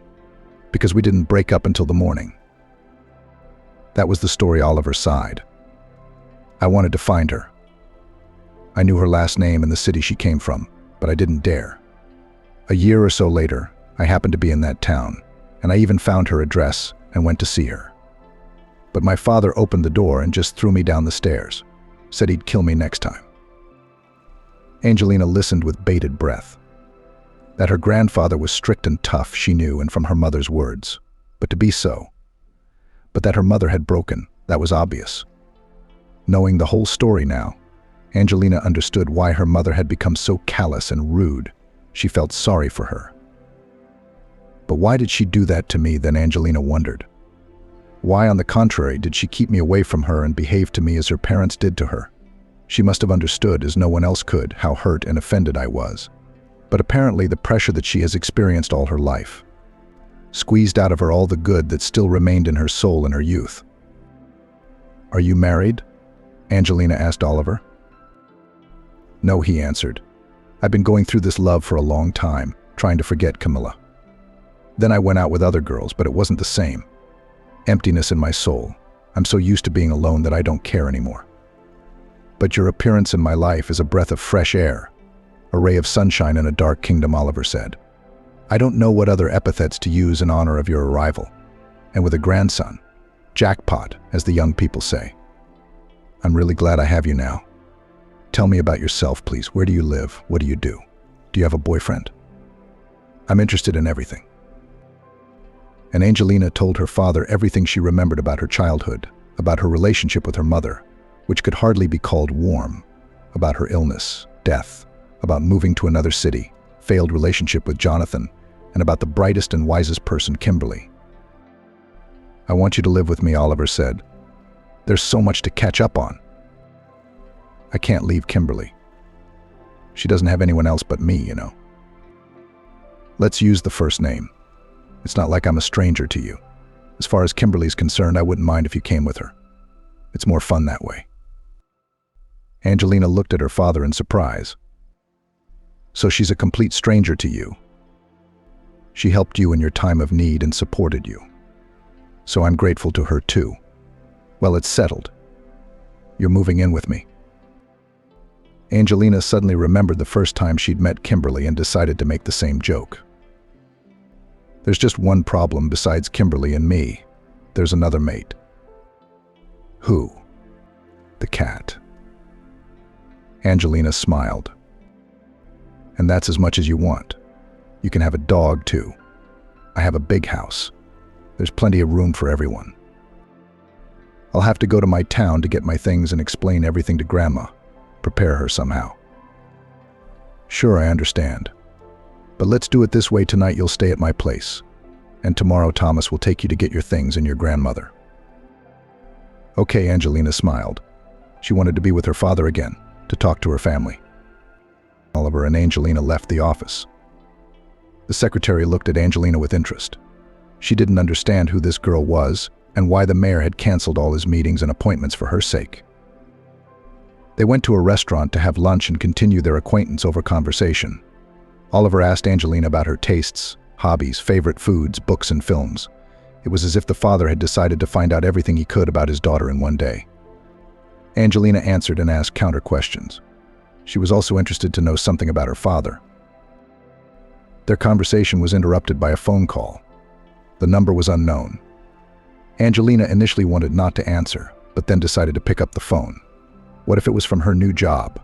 because we didn't break up until the morning. That was the story Oliver sighed. I wanted to find her. I knew her last name and the city she came from, but I didn't dare. A year or so later, I happened to be in that town, and I even found her address and went to see her. But my father opened the door and just threw me down the stairs, said he'd kill me next time. Angelina listened with bated breath. That her grandfather was strict and tough, she knew, and from her mother's words. But to be so. But that her mother had broken, that was obvious. Knowing the whole story now, Angelina understood why her mother had become so callous and rude. She felt sorry for her. But why did she do that to me, then Angelina wondered. Why, on the contrary, did she keep me away from her and behave to me as her parents did to her? She must have understood, as no one else could, how hurt and offended I was. But apparently the pressure that she has experienced all her life squeezed out of her all the good that still remained in her soul in her youth. "Are you married?" Angelina asked Oliver. "No," he answered. "I've been going through this love for a long time, trying to forget Camila. Then I went out with other girls, but it wasn't the same. Emptiness in my soul. I'm so used to being alone that I don't care anymore. But your appearance in my life is a breath of fresh air, a ray of sunshine in a dark kingdom," Oliver said. "I don't know what other epithets to use in honor of your arrival. And with a grandson, jackpot, as the young people say. I'm really glad I have you now. Tell me about yourself, please. Where do you live? What do you do? Do you have a boyfriend? I'm interested in everything." And Angelina told her father everything she remembered about her childhood, about her relationship with her mother, which could hardly be called warm, about her illness, death, about moving to another city, failed relationship with Jonathan, and about the brightest and wisest person, Kimberly. "I want you to live with me," Oliver said. "There's so much to catch up on. I can't leave Kimberly. She doesn't have anyone else but me, you know. Let's use the first name. It's not like I'm a stranger to you. As far as Kimberly's concerned, I wouldn't mind if you came with her. It's more fun that way." Angelina looked at her father in surprise. "So she's a complete stranger to you. She helped you in your time of need and supported you. So I'm grateful to her too. Well, it's settled. You're moving in with me." Angelina suddenly remembered the first time she'd met Kimberly and decided to make the same joke. "There's just one problem besides Kimberly and me. There's another mate." "Who?" "The cat." Angelina smiled. "And that's as much as you want. You can have a dog too. I have a big house. There's plenty of room for everyone. I'll have to go to my town to get my things and explain everything to Grandma. Prepare her somehow." "Sure, I understand. But let's do it this way. Tonight you'll stay at my place, and tomorrow Thomas will take you to get your things and your grandmother." "Okay," Angelina smiled. She wanted to be with her father again, to talk to her family. Oliver and Angelina left the office. The secretary looked at Angelina with interest. She didn't understand who this girl was and why the mayor had canceled all his meetings and appointments for her sake. They went to a restaurant to have lunch and continue their acquaintance over conversation. Oliver asked Angelina about her tastes, hobbies, favorite foods, books, and films. It was as if the father had decided to find out everything he could about his daughter in one day. Angelina answered and asked counter questions. She was also interested to know something about her father. Their conversation was interrupted by a phone call. The number was unknown. Angelina initially wanted not to answer, but then decided to pick up the phone. What if it was from her new job?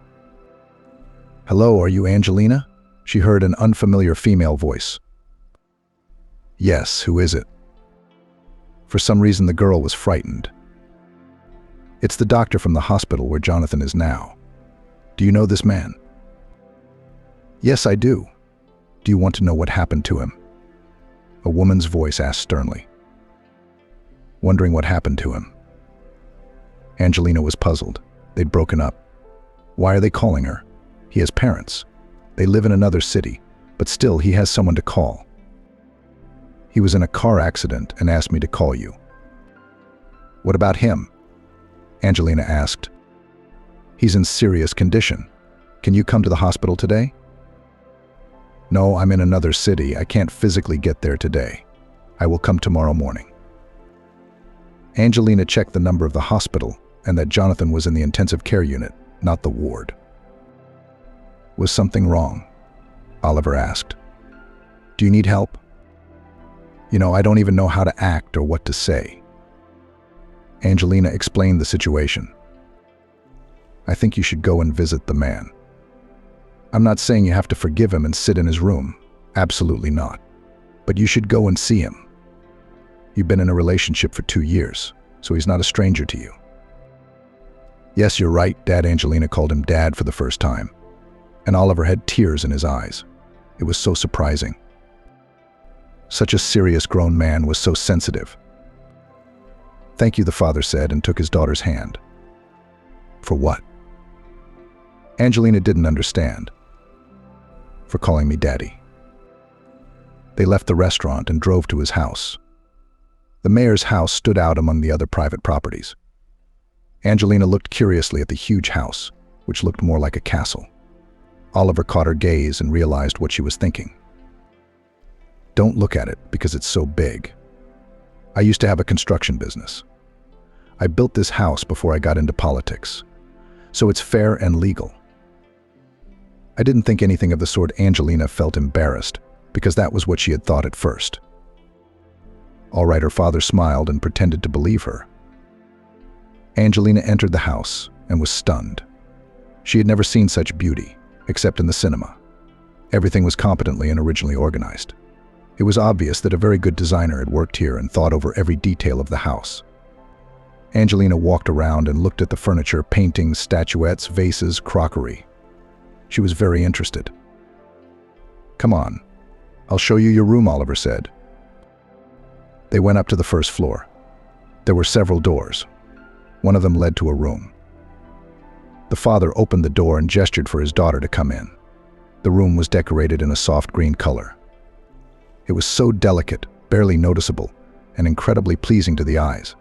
"Hello, are you Angelina?" She heard an unfamiliar female voice. "Yes, who is it?" For some reason, the girl was frightened. "It's the doctor from the hospital where Jonathan is now. Do you know this man?" "Yes, I do. Do you want to know what happened to him?" A woman's voice asked sternly. Wondering what happened to him. Angelina was puzzled. They'd broken up. Why are they calling her? He has parents. They live in another city, but still he has someone to call. He was in a car accident and asked me to call you. What about him? Angelina asked. He's in serious condition. Can you come to the hospital today? No, I'm in another city. I can't physically get there today. I will come tomorrow morning. Angelina checked the number of the hospital and that Jonathan was in the intensive care unit, not the ward. Was something wrong? Oliver asked. Do you need help? I don't even know how to act or what to say. Angelina explained the situation. I think you should go and visit the man. I'm not saying you have to forgive him and sit in his room. Absolutely not. But you should go and see him. You've been in a relationship for 2 years, so he's not a stranger to you. Yes, you're right, Dad. Angelina called him Dad for the first time, and Oliver had tears in his eyes. It was so surprising. Such a serious grown man was so sensitive. Thank you, the father said, and took his daughter's hand. For what? Angelina didn't understand. For calling me Daddy. They left the restaurant and drove to his house. The mayor's house stood out among the other private properties. Angelina looked curiously at the huge house, which looked more like a castle. Oliver caught her gaze and realized what she was thinking. Don't look at it because it's so big. I used to have a construction business. I built this house before I got into politics, so it's fair and legal. I didn't think anything of the sort. Angelina felt embarrassed because that was what she had thought at first. All right, her father smiled and pretended to believe her. Angelina entered the house and was stunned. She had never seen such beauty, except in the cinema. Everything was competently and originally organized. It was obvious that a very good designer had worked here and thought over every detail of the house. Angelina walked around and looked at the furniture, paintings, statuettes, vases, crockery. She was very interested. Come on, I'll show you your room, Oliver said. They went up to the first floor. There were several doors. One of them led to a room. The father opened the door and gestured for his daughter to come in. The room was decorated in a soft green color. It was so delicate, barely noticeable, and incredibly pleasing to the eyes.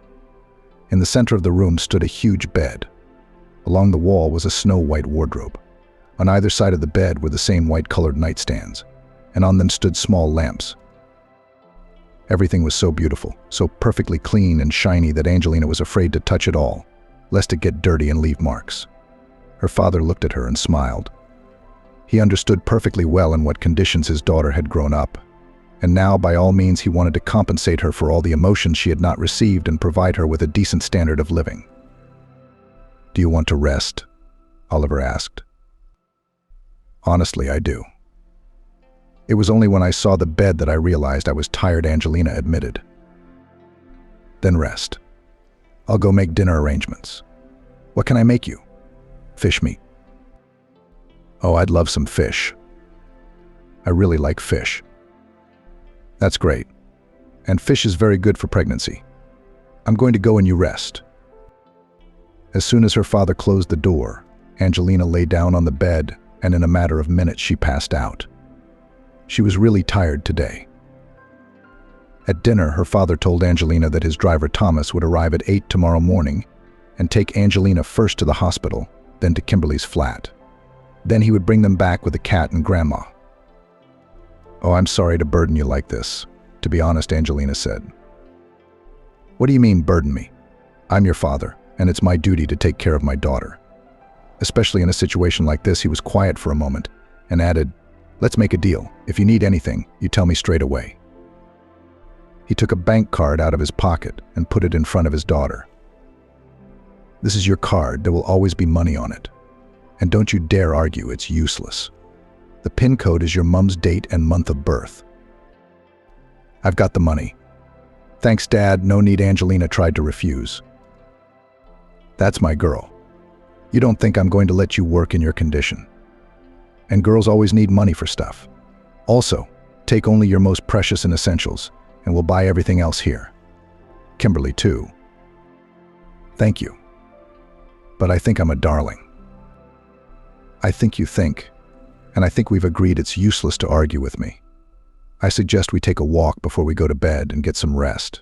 In the center of the room stood a huge bed. Along the wall was a snow-white wardrobe. On either side of the bed were the same white-colored nightstands, and on them stood small lamps. Everything was so beautiful, so perfectly clean and shiny that Angelina was afraid to touch it all, lest it get dirty and leave marks. Her father looked at her and smiled. He understood perfectly well in what conditions his daughter had grown up, and now by all means he wanted to compensate her for all the emotions she had not received and provide her with a decent standard of living. Do you want to rest? Oliver asked. Honestly, I do. It was only when I saw the bed that I realized I was tired, Angelina admitted. Then rest. I'll go make dinner arrangements. What can I make you? Fish meat. Oh, I'd love some fish. I really like fish. That's great. And fish is very good for pregnancy. I'm going to go and you rest. As soon as her father closed the door, Angelina lay down on the bed, and in a matter of minutes she passed out. She was really tired today. At dinner, her father told Angelina that his driver Thomas would arrive at 8 tomorrow morning and take Angelina first to the hospital, then to Kimberly's flat. Then he would bring them back with the cat and Grandma. Oh, I'm sorry to burden you like this, to be honest, Angelina said. What do you mean, burden me? I'm your father, and it's my duty to take care of my daughter. Especially in a situation like this, he was quiet for a moment and added, let's make a deal. If you need anything, you tell me straight away. He took a bank card out of his pocket and put it in front of his daughter. This is your card. There will always be money on it. And don't you dare argue, it's useless. The PIN code is your mom's date and month of birth. I've got the money. Thanks, Dad. No need, Angelina tried to refuse. That's my girl. You don't think I'm going to let you work in your condition. And girls always need money for stuff. Also, take only your most precious and essentials, and we'll buy everything else here. Kimberly, too. Thank you. But I think I'm a darling. I think you think, and I think we've agreed it's useless to argue with me. I suggest we take a walk before we go to bed and get some rest.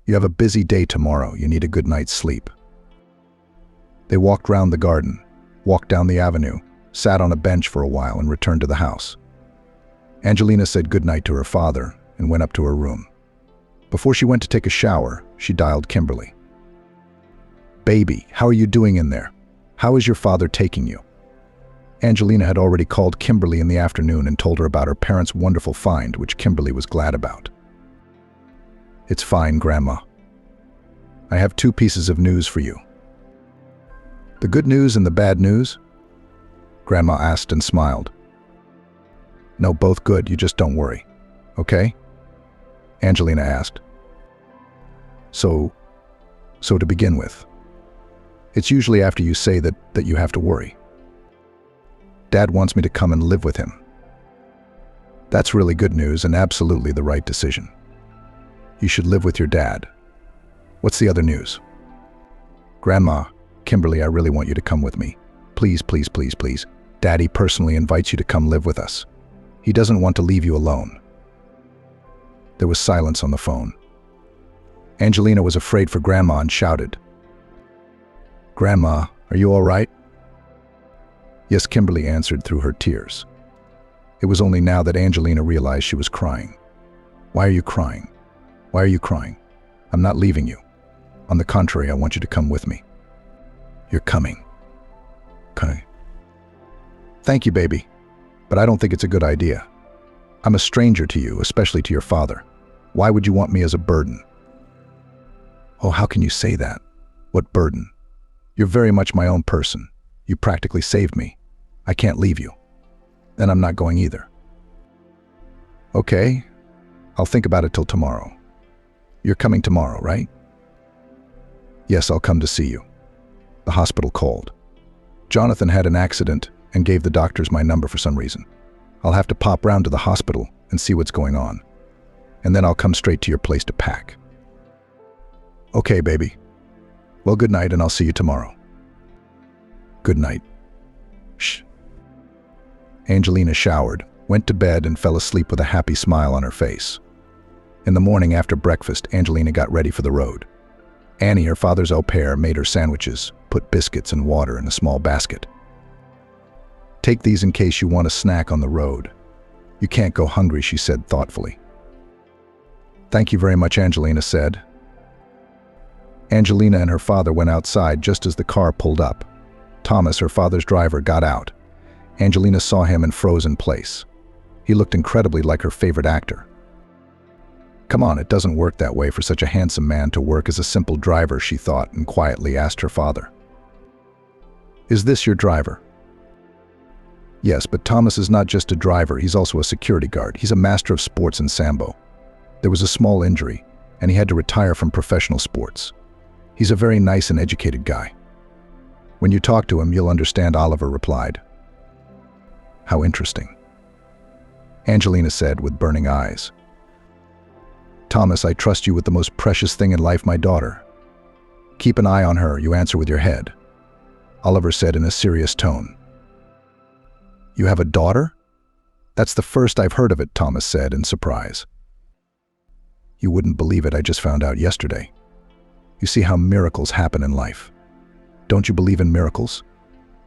You have a busy day tomorrow. You need a good night's sleep." They walked round the garden, walked down the avenue, sat on a bench for a while and returned to the house. Angelina said goodnight to her father and went up to her room. Before she went to take a shower, she dialed Kimberly. "Baby, how are you doing in there? How is your father taking you?" Angelina had already called Kimberly in the afternoon and told her about her parents' wonderful find, which Kimberly was glad about. "It's fine, Grandma. I have 2 pieces of news for you." "The good news and the bad news?" Grandma asked and smiled. "No, both good. You just don't worry. Okay?" Angelina asked. So to begin with, it's usually after you say that you have to worry. Dad wants me to come and live with him. That's really good news and absolutely the right decision. You should live with your dad. What's the other news?" "Grandma, Kimberly, I really want you to come with me. Please, please, please, please. Daddy personally invites you to come live with us. He doesn't want to leave you alone." There was silence on the phone. Angelina was afraid for Grandma and shouted, "Grandma, are you all right?" Yes, Kimberly answered through her tears. It was only now that Angelina realized she was crying. "Why are you crying? Why are you crying? I'm not leaving you. On the contrary, I want you to come with me." "You're coming." "Okay." "Thank you, baby, but I don't think it's a good idea. I'm a stranger to you, especially to your father. Why would you want me as a burden?" "Oh, how can you say that? What burden? You're very much my own person. You practically saved me. I can't leave you. Then I'm not going either." "Okay, I'll think about it till tomorrow. You're coming tomorrow, right?" "Yes, I'll come to see you." The hospital called. "Jonathan had an accident and gave the doctors my number for some reason. I'll have to pop round to the hospital and see what's going on. And then I'll come straight to your place to pack." "Okay, baby. Well, good night, and I'll see you tomorrow." "Good night." Shh. Angelina showered, went to bed, and fell asleep with a happy smile on her face. In the morning after breakfast, Angelina got ready for the road. Annie, her father's au pair, made her sandwiches, put biscuits and water in a small basket. "Take these in case you want a snack on the road. You can't go hungry," she said thoughtfully. "Thank you very much," Angelina said. Angelina and her father went outside just as the car pulled up. Thomas, her father's driver, got out. Angelina saw him and froze in place. He looked incredibly like her favorite actor. "Come on, it doesn't work that way for such a handsome man to work as a simple driver," she thought, and quietly asked her father. "Is this your driver?" "Yes, but Thomas is not just a driver, he's also a security guard. He's a master of sports in Sambo. There was a small injury, and he had to retire from professional sports. He's a very nice and educated guy. When you talk to him, you'll understand," Oliver replied. "How interesting," Angelina said with burning eyes. "Thomas, I trust you with the most precious thing in life, my daughter. Keep an eye on her, you answer with your head," Oliver said in a serious tone. "You have a daughter? That's the first I've heard of it," Thomas said in surprise. "You wouldn't believe it, I just found out yesterday. You see how miracles happen in life. Don't you believe in miracles?"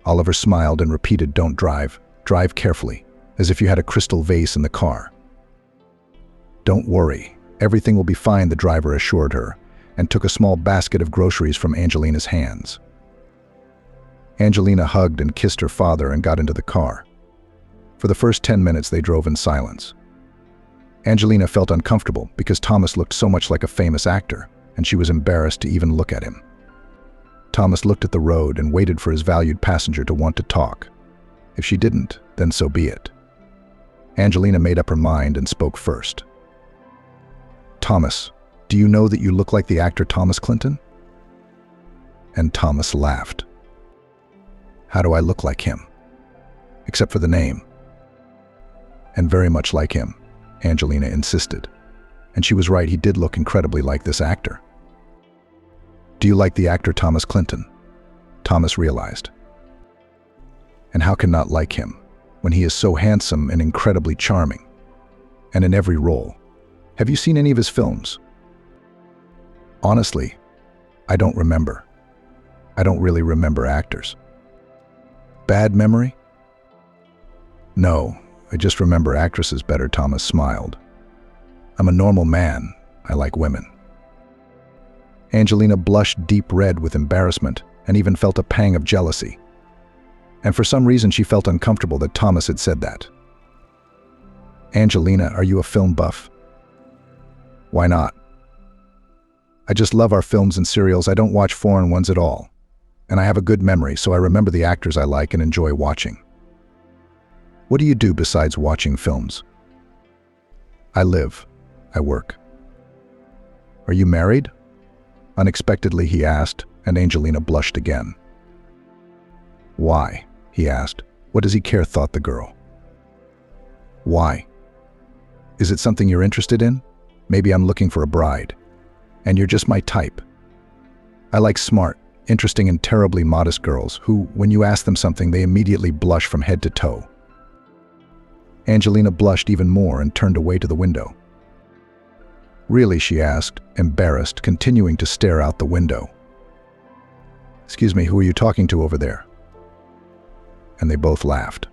Oliver smiled and repeated, "Don't drive. Drive carefully, as if you had a crystal vase in the car." "Don't worry, everything will be fine," the driver assured her, and took a small basket of groceries from Angelina's hands. Angelina hugged and kissed her father and got into the car. For the first 10 minutes they drove in silence. Angelina felt uncomfortable because Thomas looked so much like a famous actor, and she was embarrassed to even look at him. Thomas looked at the road and waited for his valued passenger to want to talk. If she didn't, then so be it. Angelina made up her mind and spoke first. "Thomas, do you know that you look like the actor Thomas Clinton?" And Thomas laughed. "How do I look like him?" "Except for the name." "And very much like him," Angelina insisted. And she was right, he did look incredibly like this actor. "Do you like the actor Thomas Clinton?" Thomas realized. "And how can not like him, when he is so handsome and incredibly charming?" and in every role. Have you seen any of his films? Honestly, I don't remember. I don't really remember actors. Bad memory? No, I just remember actresses better, Thomas smiled. I'm a normal man. I like women. Angelina blushed deep red with embarrassment and even felt a pang of jealousy. And for some reason she felt uncomfortable that Thomas had said that. Angelina, are you a film buff? Why not? I just love our films and serials. I don't watch foreign ones at all. And I have a good memory, so I remember the actors I like and enjoy watching. What do you do besides watching films? I live. I work. Are you married? Unexpectedly he asked, and Angelina blushed again. Why? He asked. What does he care? Thought the girl. Why? Is it something you're interested in? Maybe I'm looking for a bride. And you're just my type. I like smart, interesting and terribly modest girls who, when you ask them something, they immediately blush from head to toe. Angelina blushed even more and turned away to the window. Really, she asked, embarrassed, continuing to stare out the window. Excuse me, who are you talking to over there? And they both laughed.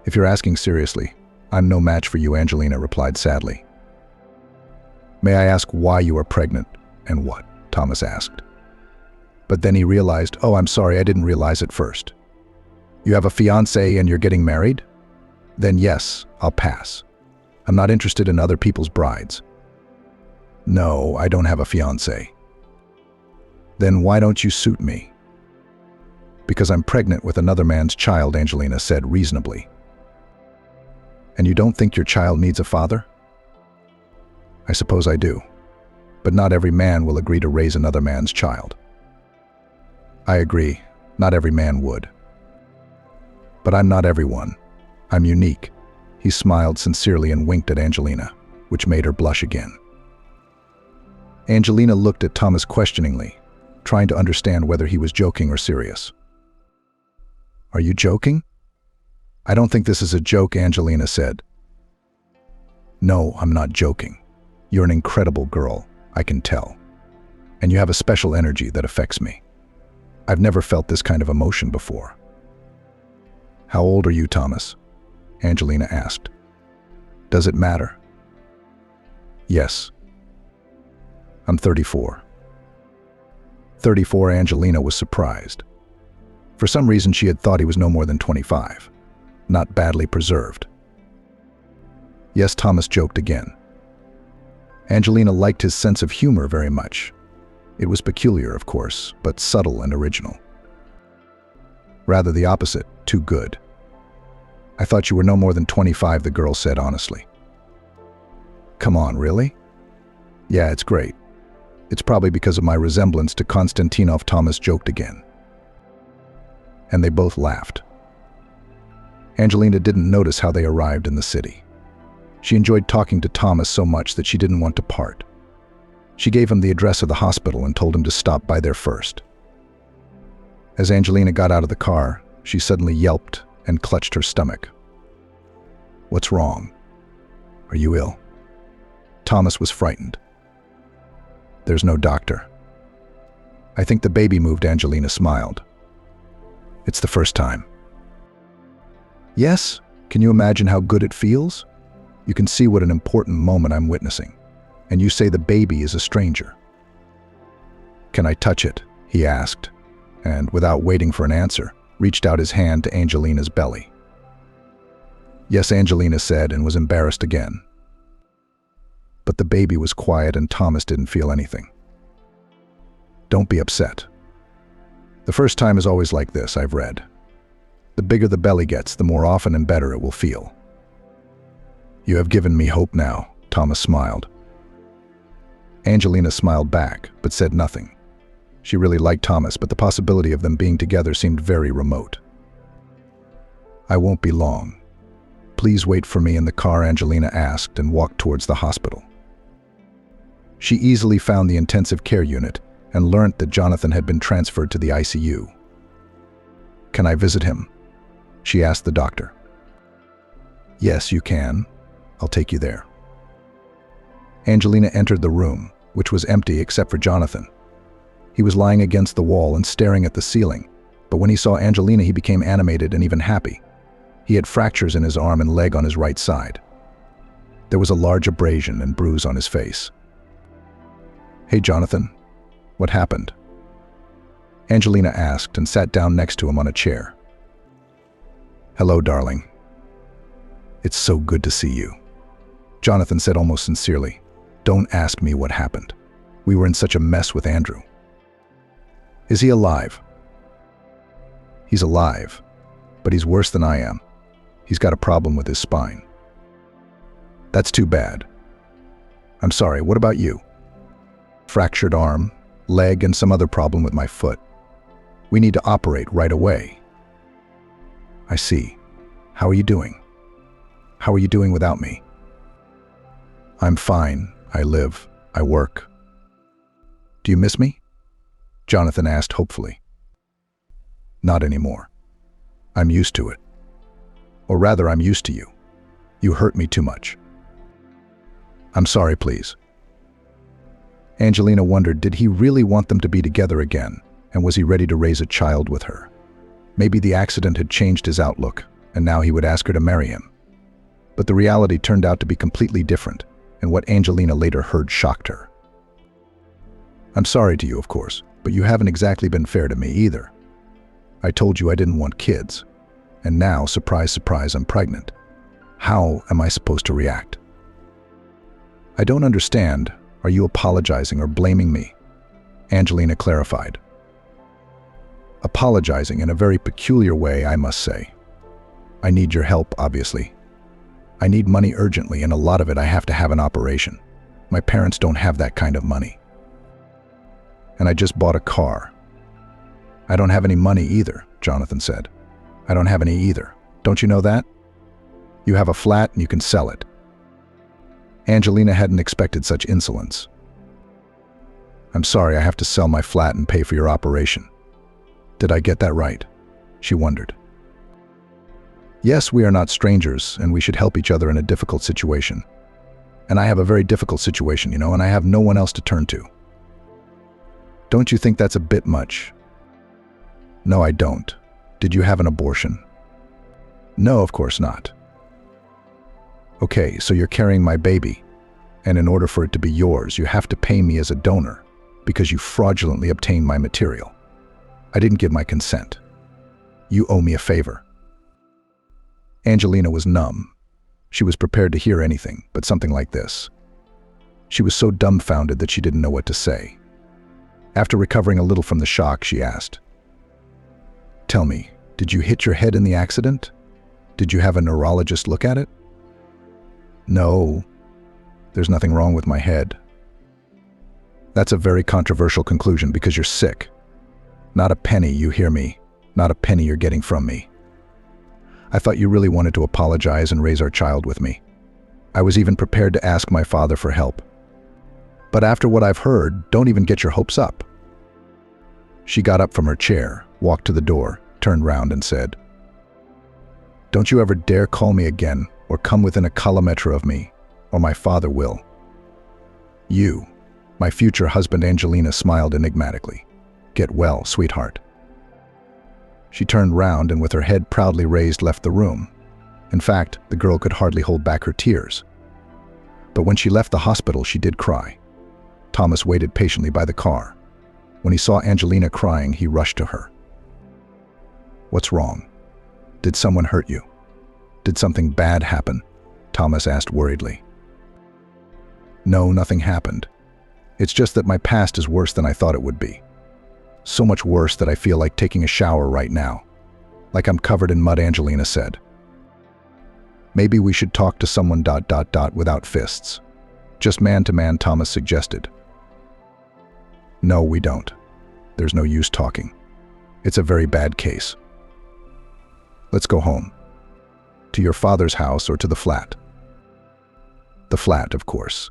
If you're asking seriously, I'm no match for you, Angelina replied sadly. May I ask why you are pregnant and what? Thomas asked. But then he realized, oh, I'm sorry, I didn't realize it first. You have a fiancé and you're getting married? Then yes, I'll pass. I'm not interested in other people's brides. No, I don't have a fiancé. Then why don't you suit me? Because I'm pregnant with another man's child, Angelina said reasonably. And you don't think your child needs a father? I suppose I do. But not every man will agree to raise another man's child. I agree, not every man would. But I'm not everyone. I'm unique. He smiled sincerely and winked at Angelina, which made her blush again. Angelina looked at Thomas questioningly, trying to understand whether he was joking or serious. Are you joking? I don't think this is a joke, Angelina said. No, I'm not joking. You're an incredible girl, I can tell. And you have a special energy that affects me. I've never felt this kind of emotion before. How old are you, Thomas? Angelina asked. Does it matter? Yes. I'm 34. 34, Angelina was surprised. For some reason she had thought he was no more than 25, not badly preserved. Yes, Thomas joked again. Angelina liked his sense of humor very much. It was peculiar, of course, but subtle and original. Rather the opposite, too good. I thought you were no more than 25, the girl said honestly. Come on, really? Yeah, it's great. It's probably because of my resemblance to Konstantinov, Thomas joked again. And they both laughed. Angelina didn't notice how they arrived in the city. She enjoyed talking to Thomas so much that she didn't want to part. She gave him the address of the hospital and told him to stop by there first. As Angelina got out of the car, she suddenly yelped and clutched her stomach. What's wrong? Are you ill? Thomas was frightened. There's no doctor. I think the baby moved, Angelina smiled. It's the first time. Yes? Can you imagine how good it feels? You can see what an important moment I'm witnessing. And you say the baby is a stranger. Can I touch it? He asked, and without waiting for an answer, reached out his hand to Angelina's belly. Yes, Angelina said, and was embarrassed again. But the baby was quiet and Thomas didn't feel anything. Don't be upset. The first time is always like this, I've read. The bigger the belly gets, the more often and better it will feel. You have given me hope now, Thomas smiled. Angelina smiled back, but said nothing. She really liked Thomas, but the possibility of them being together seemed very remote. I won't be long. Please wait for me in the car, Angelina asked, and walked towards the hospital. She easily found the intensive care unit and learnt that Jonathan had been transferred to the ICU. Can I visit him? She asked the doctor. Yes, you can. I'll take you there. Angelina entered the room, which was empty except for Jonathan. He was lying against the wall and staring at the ceiling, but when he saw Angelina, he became animated and even happy. He had fractures in his arm and leg on his right side. There was a large abrasion and bruise on his face. "Hey, Jonathan, what happened?" Angelina asked and sat down next to him on a chair. "Hello, darling. It's so good to see you," Jonathan said almost sincerely. "Don't ask me what happened. We were in such a mess with Andrew." "Is he alive?" "He's alive, but he's worse than I am. He's got a problem with his spine." "That's too bad. I'm sorry, what about you?" "Fractured arm, leg, and some other problem with my foot. We need to operate right away." "I see. How are you doing? How are you doing without me?" "I'm fine. I live. I work." "Do you miss me?" Jonathan asked hopefully. "Not anymore. I'm used to it. Or rather, I'm used to you. You hurt me too much." "I'm sorry, please." Angelina wondered, did he really want them to be together again, and was he ready to raise a child with her? Maybe the accident had changed his outlook, and now he would ask her to marry him. But the reality turned out to be completely different, and what Angelina later heard shocked her. "I'm sorry to you, of course, but you haven't exactly been fair to me either. I told you I didn't want kids, and now, surprise, surprise, I'm pregnant. How am I supposed to react?" "I don't understand. Are you apologizing or blaming me?" Angelina clarified. "Apologizing in a very peculiar way, I must say. I need your help, obviously. I need money urgently, and a lot of it I have to have an operation. My parents don't have that kind of money. And I just bought a car." "I don't have any money either," Jonathan said. "I don't have any either. Don't you know that? You have a flat and you can sell it." Angelina hadn't expected such insolence. "I'm sorry, I have to sell my flat and pay for your operation. Did I get that right?" she wondered. "Yes, we are not strangers, and we should help each other in a difficult situation. And I have a very difficult situation, and I have no one else to turn to." "Don't you think that's a bit much?" "No, I don't. Did you have an abortion?" "No, of course not." "Okay, so you're carrying my baby, and in order for it to be yours, you have to pay me as a donor because you fraudulently obtained my material. I didn't give my consent. You owe me a favor." Angelina was numb. She was prepared to hear anything, but something like this. She was so dumbfounded that she didn't know what to say. After recovering a little from the shock, she asked, "Tell me, did you hit your head in the accident? Did you have a neurologist look at it?" "No, there's nothing wrong with my head." "That's a very controversial conclusion because you're sick. Not a penny, you hear me? Not a penny you're getting from me. I thought you really wanted to apologize and raise our child with me. I was even prepared to ask my father for help. But after what I've heard, don't even get your hopes up." She got up from her chair, walked to the door, turned round and said, "Don't you ever dare call me again or come within a kilometer of me, or my father will." "You," my future husband. Angelina smiled enigmatically. "Get well, sweetheart." She turned round and with her head proudly raised left the room. In fact, the girl could hardly hold back her tears. But when she left the hospital, she did cry. Thomas waited patiently by the car. When he saw Angelina crying, he rushed to her. "What's wrong? Did someone hurt you? Did something bad happen?" Thomas asked worriedly. "No, nothing happened. It's just that my past is worse than I thought it would be. So much worse that I feel like taking a shower right now. Like I'm covered in mud," Angelina said. "Maybe we should talk to someone ... without fists. Just man to man," Thomas suggested. "No, we don't. There's no use talking. It's a very bad case. Let's go home. To your father's house or to the flat?" "The flat, of course.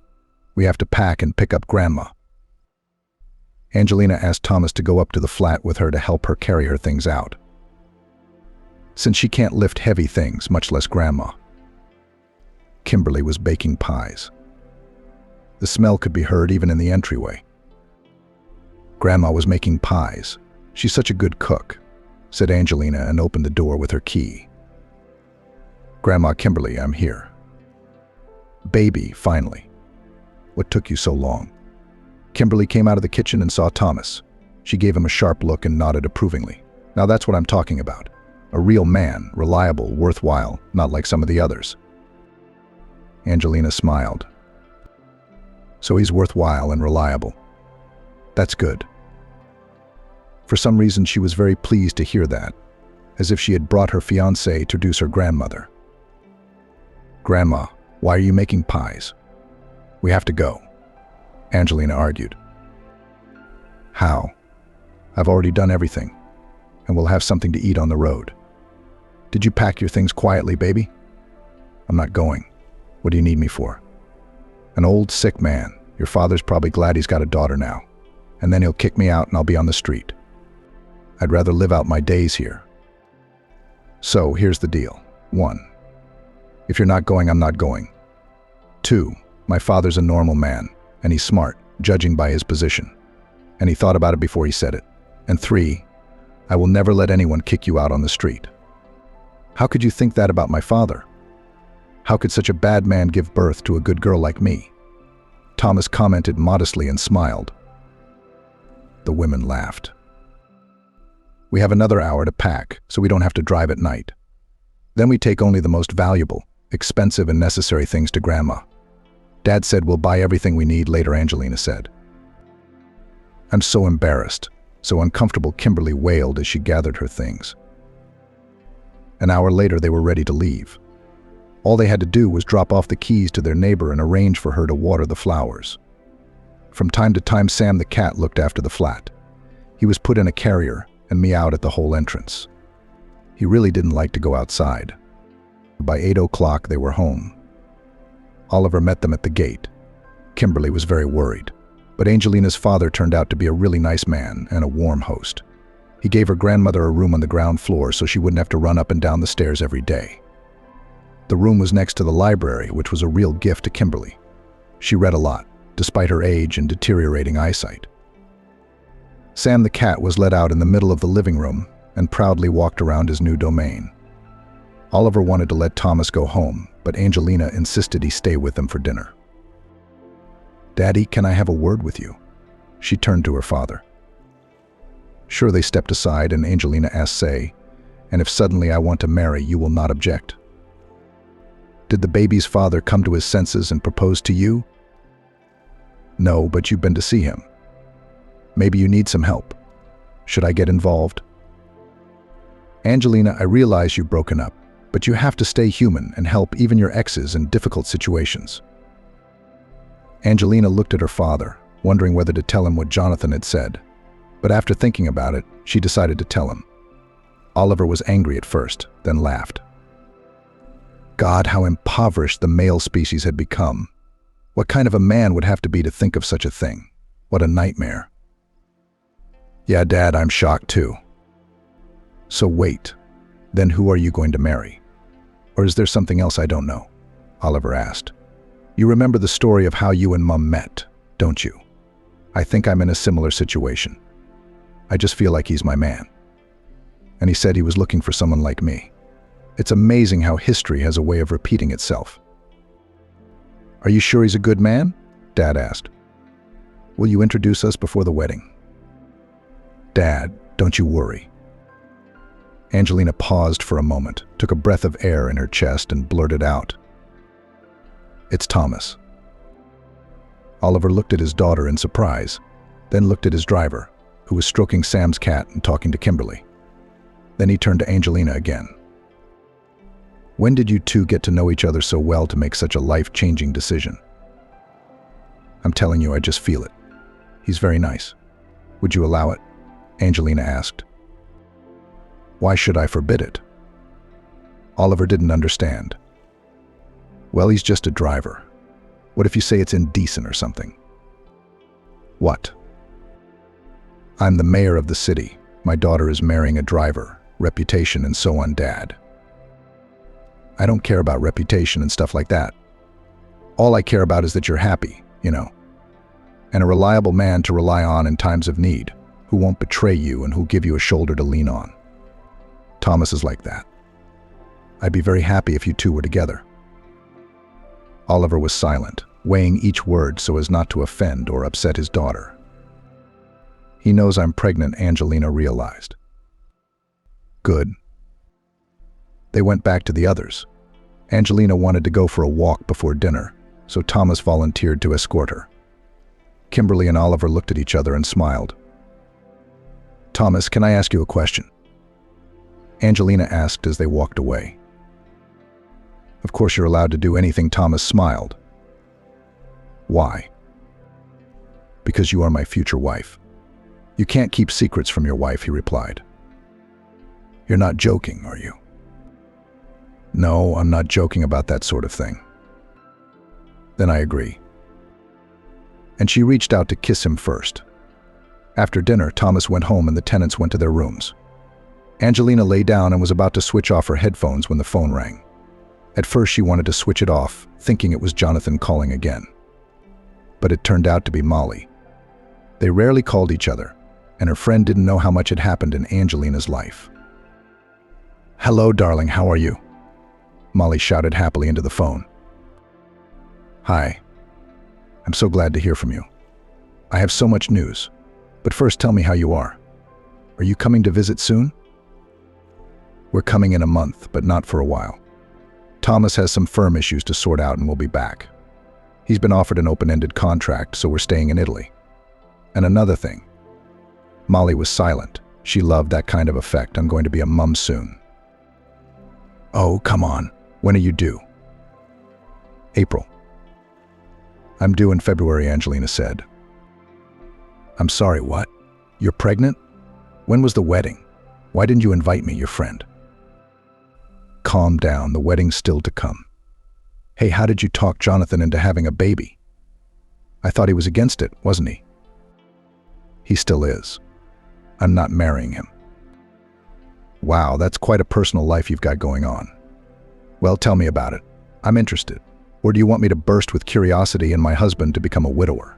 We have to pack and pick up Grandma." Angelina asked Thomas to go up to the flat with her to help her carry her things out, since she can't lift heavy things, much less Grandma. Kimberly was baking pies. The smell could be heard even in the entryway. Grandma was making pies. She's such a good cook, said Angelina and opened the door with her key. Grandma, Kimberly, I'm here. Baby, finally. What took you so long? Kimberly came out of the kitchen and saw Thomas. She gave him a sharp look and nodded approvingly. Now that's what I'm talking about. A real man, reliable, worthwhile, not like some of the others. Angelina smiled. So he's worthwhile and reliable. That's good. For some reason, she was very pleased to hear that, as if she had brought her fiancé to introduce her grandmother. Grandma, why are you making pies? We have to go, Angelina argued. How? I've already done everything, and we'll have something to eat on the road. Did you pack your things quietly, baby? I'm not going. What do you need me for? An old, sick man. Your father's probably glad he's got a daughter now, and then he'll kick me out and I'll be on the street. I'd rather live out my days here. So, here's the deal. 1. If you're not going, I'm not going. 2. My father's a normal man, and he's smart, judging by his position. And he thought about it before he said it. And 3. I will never let anyone kick you out on the street. How could you think that about my father? How could such a bad man give birth to a good girl like me? Thomas commented modestly and smiled. The women laughed. We have another hour to pack, so we don't have to drive at night. Then we take only the most valuable, expensive and necessary things to Grandma. Dad said we'll buy everything we need later, Angelina said. I'm so embarrassed, so uncomfortable, Kimberly wailed as she gathered her things. An hour later, they were ready to leave. All they had to do was drop off the keys to their neighbor and arrange for her to water the flowers. From time to time, Sam the cat looked after the flat. He was put in a carrier and meowed at the whole entrance. He really didn't like to go outside. By 8 o'clock, they were home. Oliver met them at the gate. Kimberly was very worried, but Angelina's father turned out to be a really nice man and a warm host. He gave her grandmother a room on the ground floor so she wouldn't have to run up and down the stairs every day. The room was next to the library, which was a real gift to Kimberly. She read a lot, despite her age and deteriorating eyesight. Sam the cat was let out in the middle of the living room and proudly walked around his new domain. Oliver wanted to let Thomas go home, but Angelina insisted he stay with them for dinner. Daddy, can I have a word with you? She turned to her father. Sure, they stepped aside and Angelina asked, say, and if suddenly I want to marry, you will not object? Did the baby's father come to his senses and propose to you? No, but you've been to see him. Maybe you need some help. Should I get involved? Angelina, I realize you've broken up, but you have to stay human and help even your exes in difficult situations. Angelina looked at her father, wondering whether to tell him what Jonathan had said, but after thinking about it, she decided to tell him. Oliver was angry at first, then laughed. God, how impoverished the male species had become. What kind of a man would have to be to think of such a thing? What a nightmare. Yeah, Dad, I'm shocked too. So wait, then who are you going to marry? Or is there something else I don't know? Oliver asked. You remember the story of how you and Mum met, don't you? I think I'm in a similar situation. I just feel like he's my man. And he said he was looking for someone like me. It's amazing how history has a way of repeating itself. Are you sure he's a good man? Dad asked. Will you introduce us before the wedding? Dad, don't you worry. Angelina paused for a moment, took a breath of air in her chest and blurted out. It's Thomas. Oliver looked at his daughter in surprise, then looked at his driver, who was stroking Sam's cat and talking to Kimberly. Then he turned to Angelina again. When did you two get to know each other so well to make such a life-changing decision? I'm telling you, I just feel it. He's very nice. Would you allow it? Angelina asked. Why should I forbid it? Oliver didn't understand. Well, he's just a driver. What if you say it's indecent or something? What? I'm the mayor of the city. My daughter is marrying a driver, reputation and so on, Dad. I don't care about reputation and stuff like that. All I care about is that you're happy, and a reliable man to rely on in times of need, who won't betray you and who'll give you a shoulder to lean on. Thomas is like that. I'd be very happy if you two were together." Oliver was silent, weighing each word so as not to offend or upset his daughter. "He knows I'm pregnant," Angelina realized. "Good." They went back to the others. Angelina wanted to go for a walk before dinner, so Thomas volunteered to escort her. Kimberly and Oliver looked at each other and smiled. "Thomas, can I ask you a question?" Angelina asked as they walked away. "Of course you're allowed to do anything," Thomas smiled. "Why?" "Because you are my future wife. You can't keep secrets from your wife," he replied. "You're not joking, are you?" "No, I'm not joking about that sort of thing." "Then I agree." And she reached out to kiss him first. After dinner, Thomas went home and the tenants went to their rooms. Angelina lay down and was about to switch off her headphones when the phone rang. At first she wanted to switch it off, thinking it was Jonathan calling again. But it turned out to be Molly. They rarely called each other, and her friend didn't know how much had happened in Angelina's life. "Hello, darling, how are you?" Molly shouted happily into the phone. "Hi. I'm so glad to hear from you. I have so much news. But first tell me how you are. Are you coming to visit soon?" "We're coming in a month, but not for a while. Thomas has some firm issues to sort out and we'll be back. He's been offered an open-ended contract, so we're staying in Italy. And another thing." Molly was silent. She loved that kind of effect. "I'm going to be a mum soon." "Oh, come on. When are you due?" "April." "I'm due in February," Angelina said. "I'm sorry, what? You're pregnant? When was the wedding? Why didn't you invite me, your friend?" "Calm down, the wedding's still to come." "Hey, how did you talk Jonathan into having a baby?" "I thought he was against it, wasn't he?" "He still is. I'm not marrying him." "Wow, that's quite a personal life you've got going on. Well, tell me about it. I'm interested. Or do you want me to burst with curiosity and my husband to become a widower?"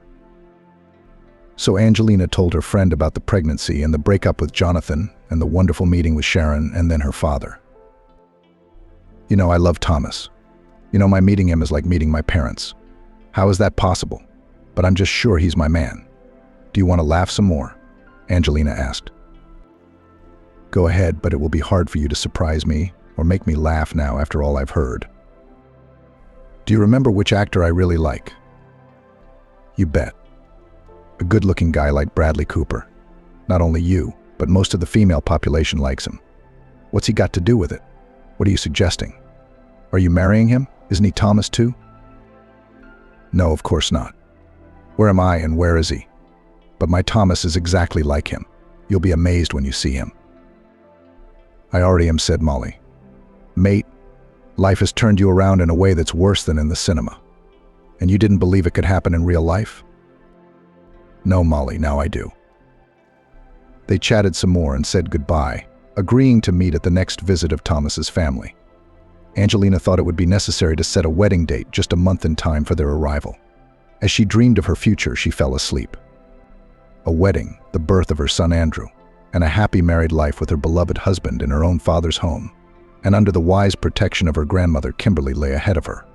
So Angelina told her friend about the pregnancy and the breakup with Jonathan and the wonderful meeting with Sharon and then her father. I love Thomas. My meeting him is like meeting my parents. How is that possible? But I'm just sure he's my man. Do you want to laugh some more?" Angelina asked. "Go ahead, but it will be hard for you to surprise me or make me laugh now after all I've heard. Do you remember which actor I really like?" "You bet. A good-looking guy like Bradley Cooper. Not only you, but most of the female population likes him. What's he got to do with it? What are you suggesting? Are you marrying him? Isn't he Thomas too?" "No, of course not. Where am I and where is he? But my Thomas is exactly like him. You'll be amazed when you see him." "I already am," said Molly. "Mate, life has turned you around in a way that's worse than in the cinema. And you didn't believe it could happen in real life?" "No, Molly, now I do." They chatted some more and said goodbye, agreeing to meet at the next visit of Thomas's family. Angelina thought it would be necessary to set a wedding date just a month in time for their arrival. As she dreamed of her future, she fell asleep. A wedding, the birth of her son Andrew, and a happy married life with her beloved husband in her own father's home, and under the wise protection of her grandmother Kimberly lay ahead of her.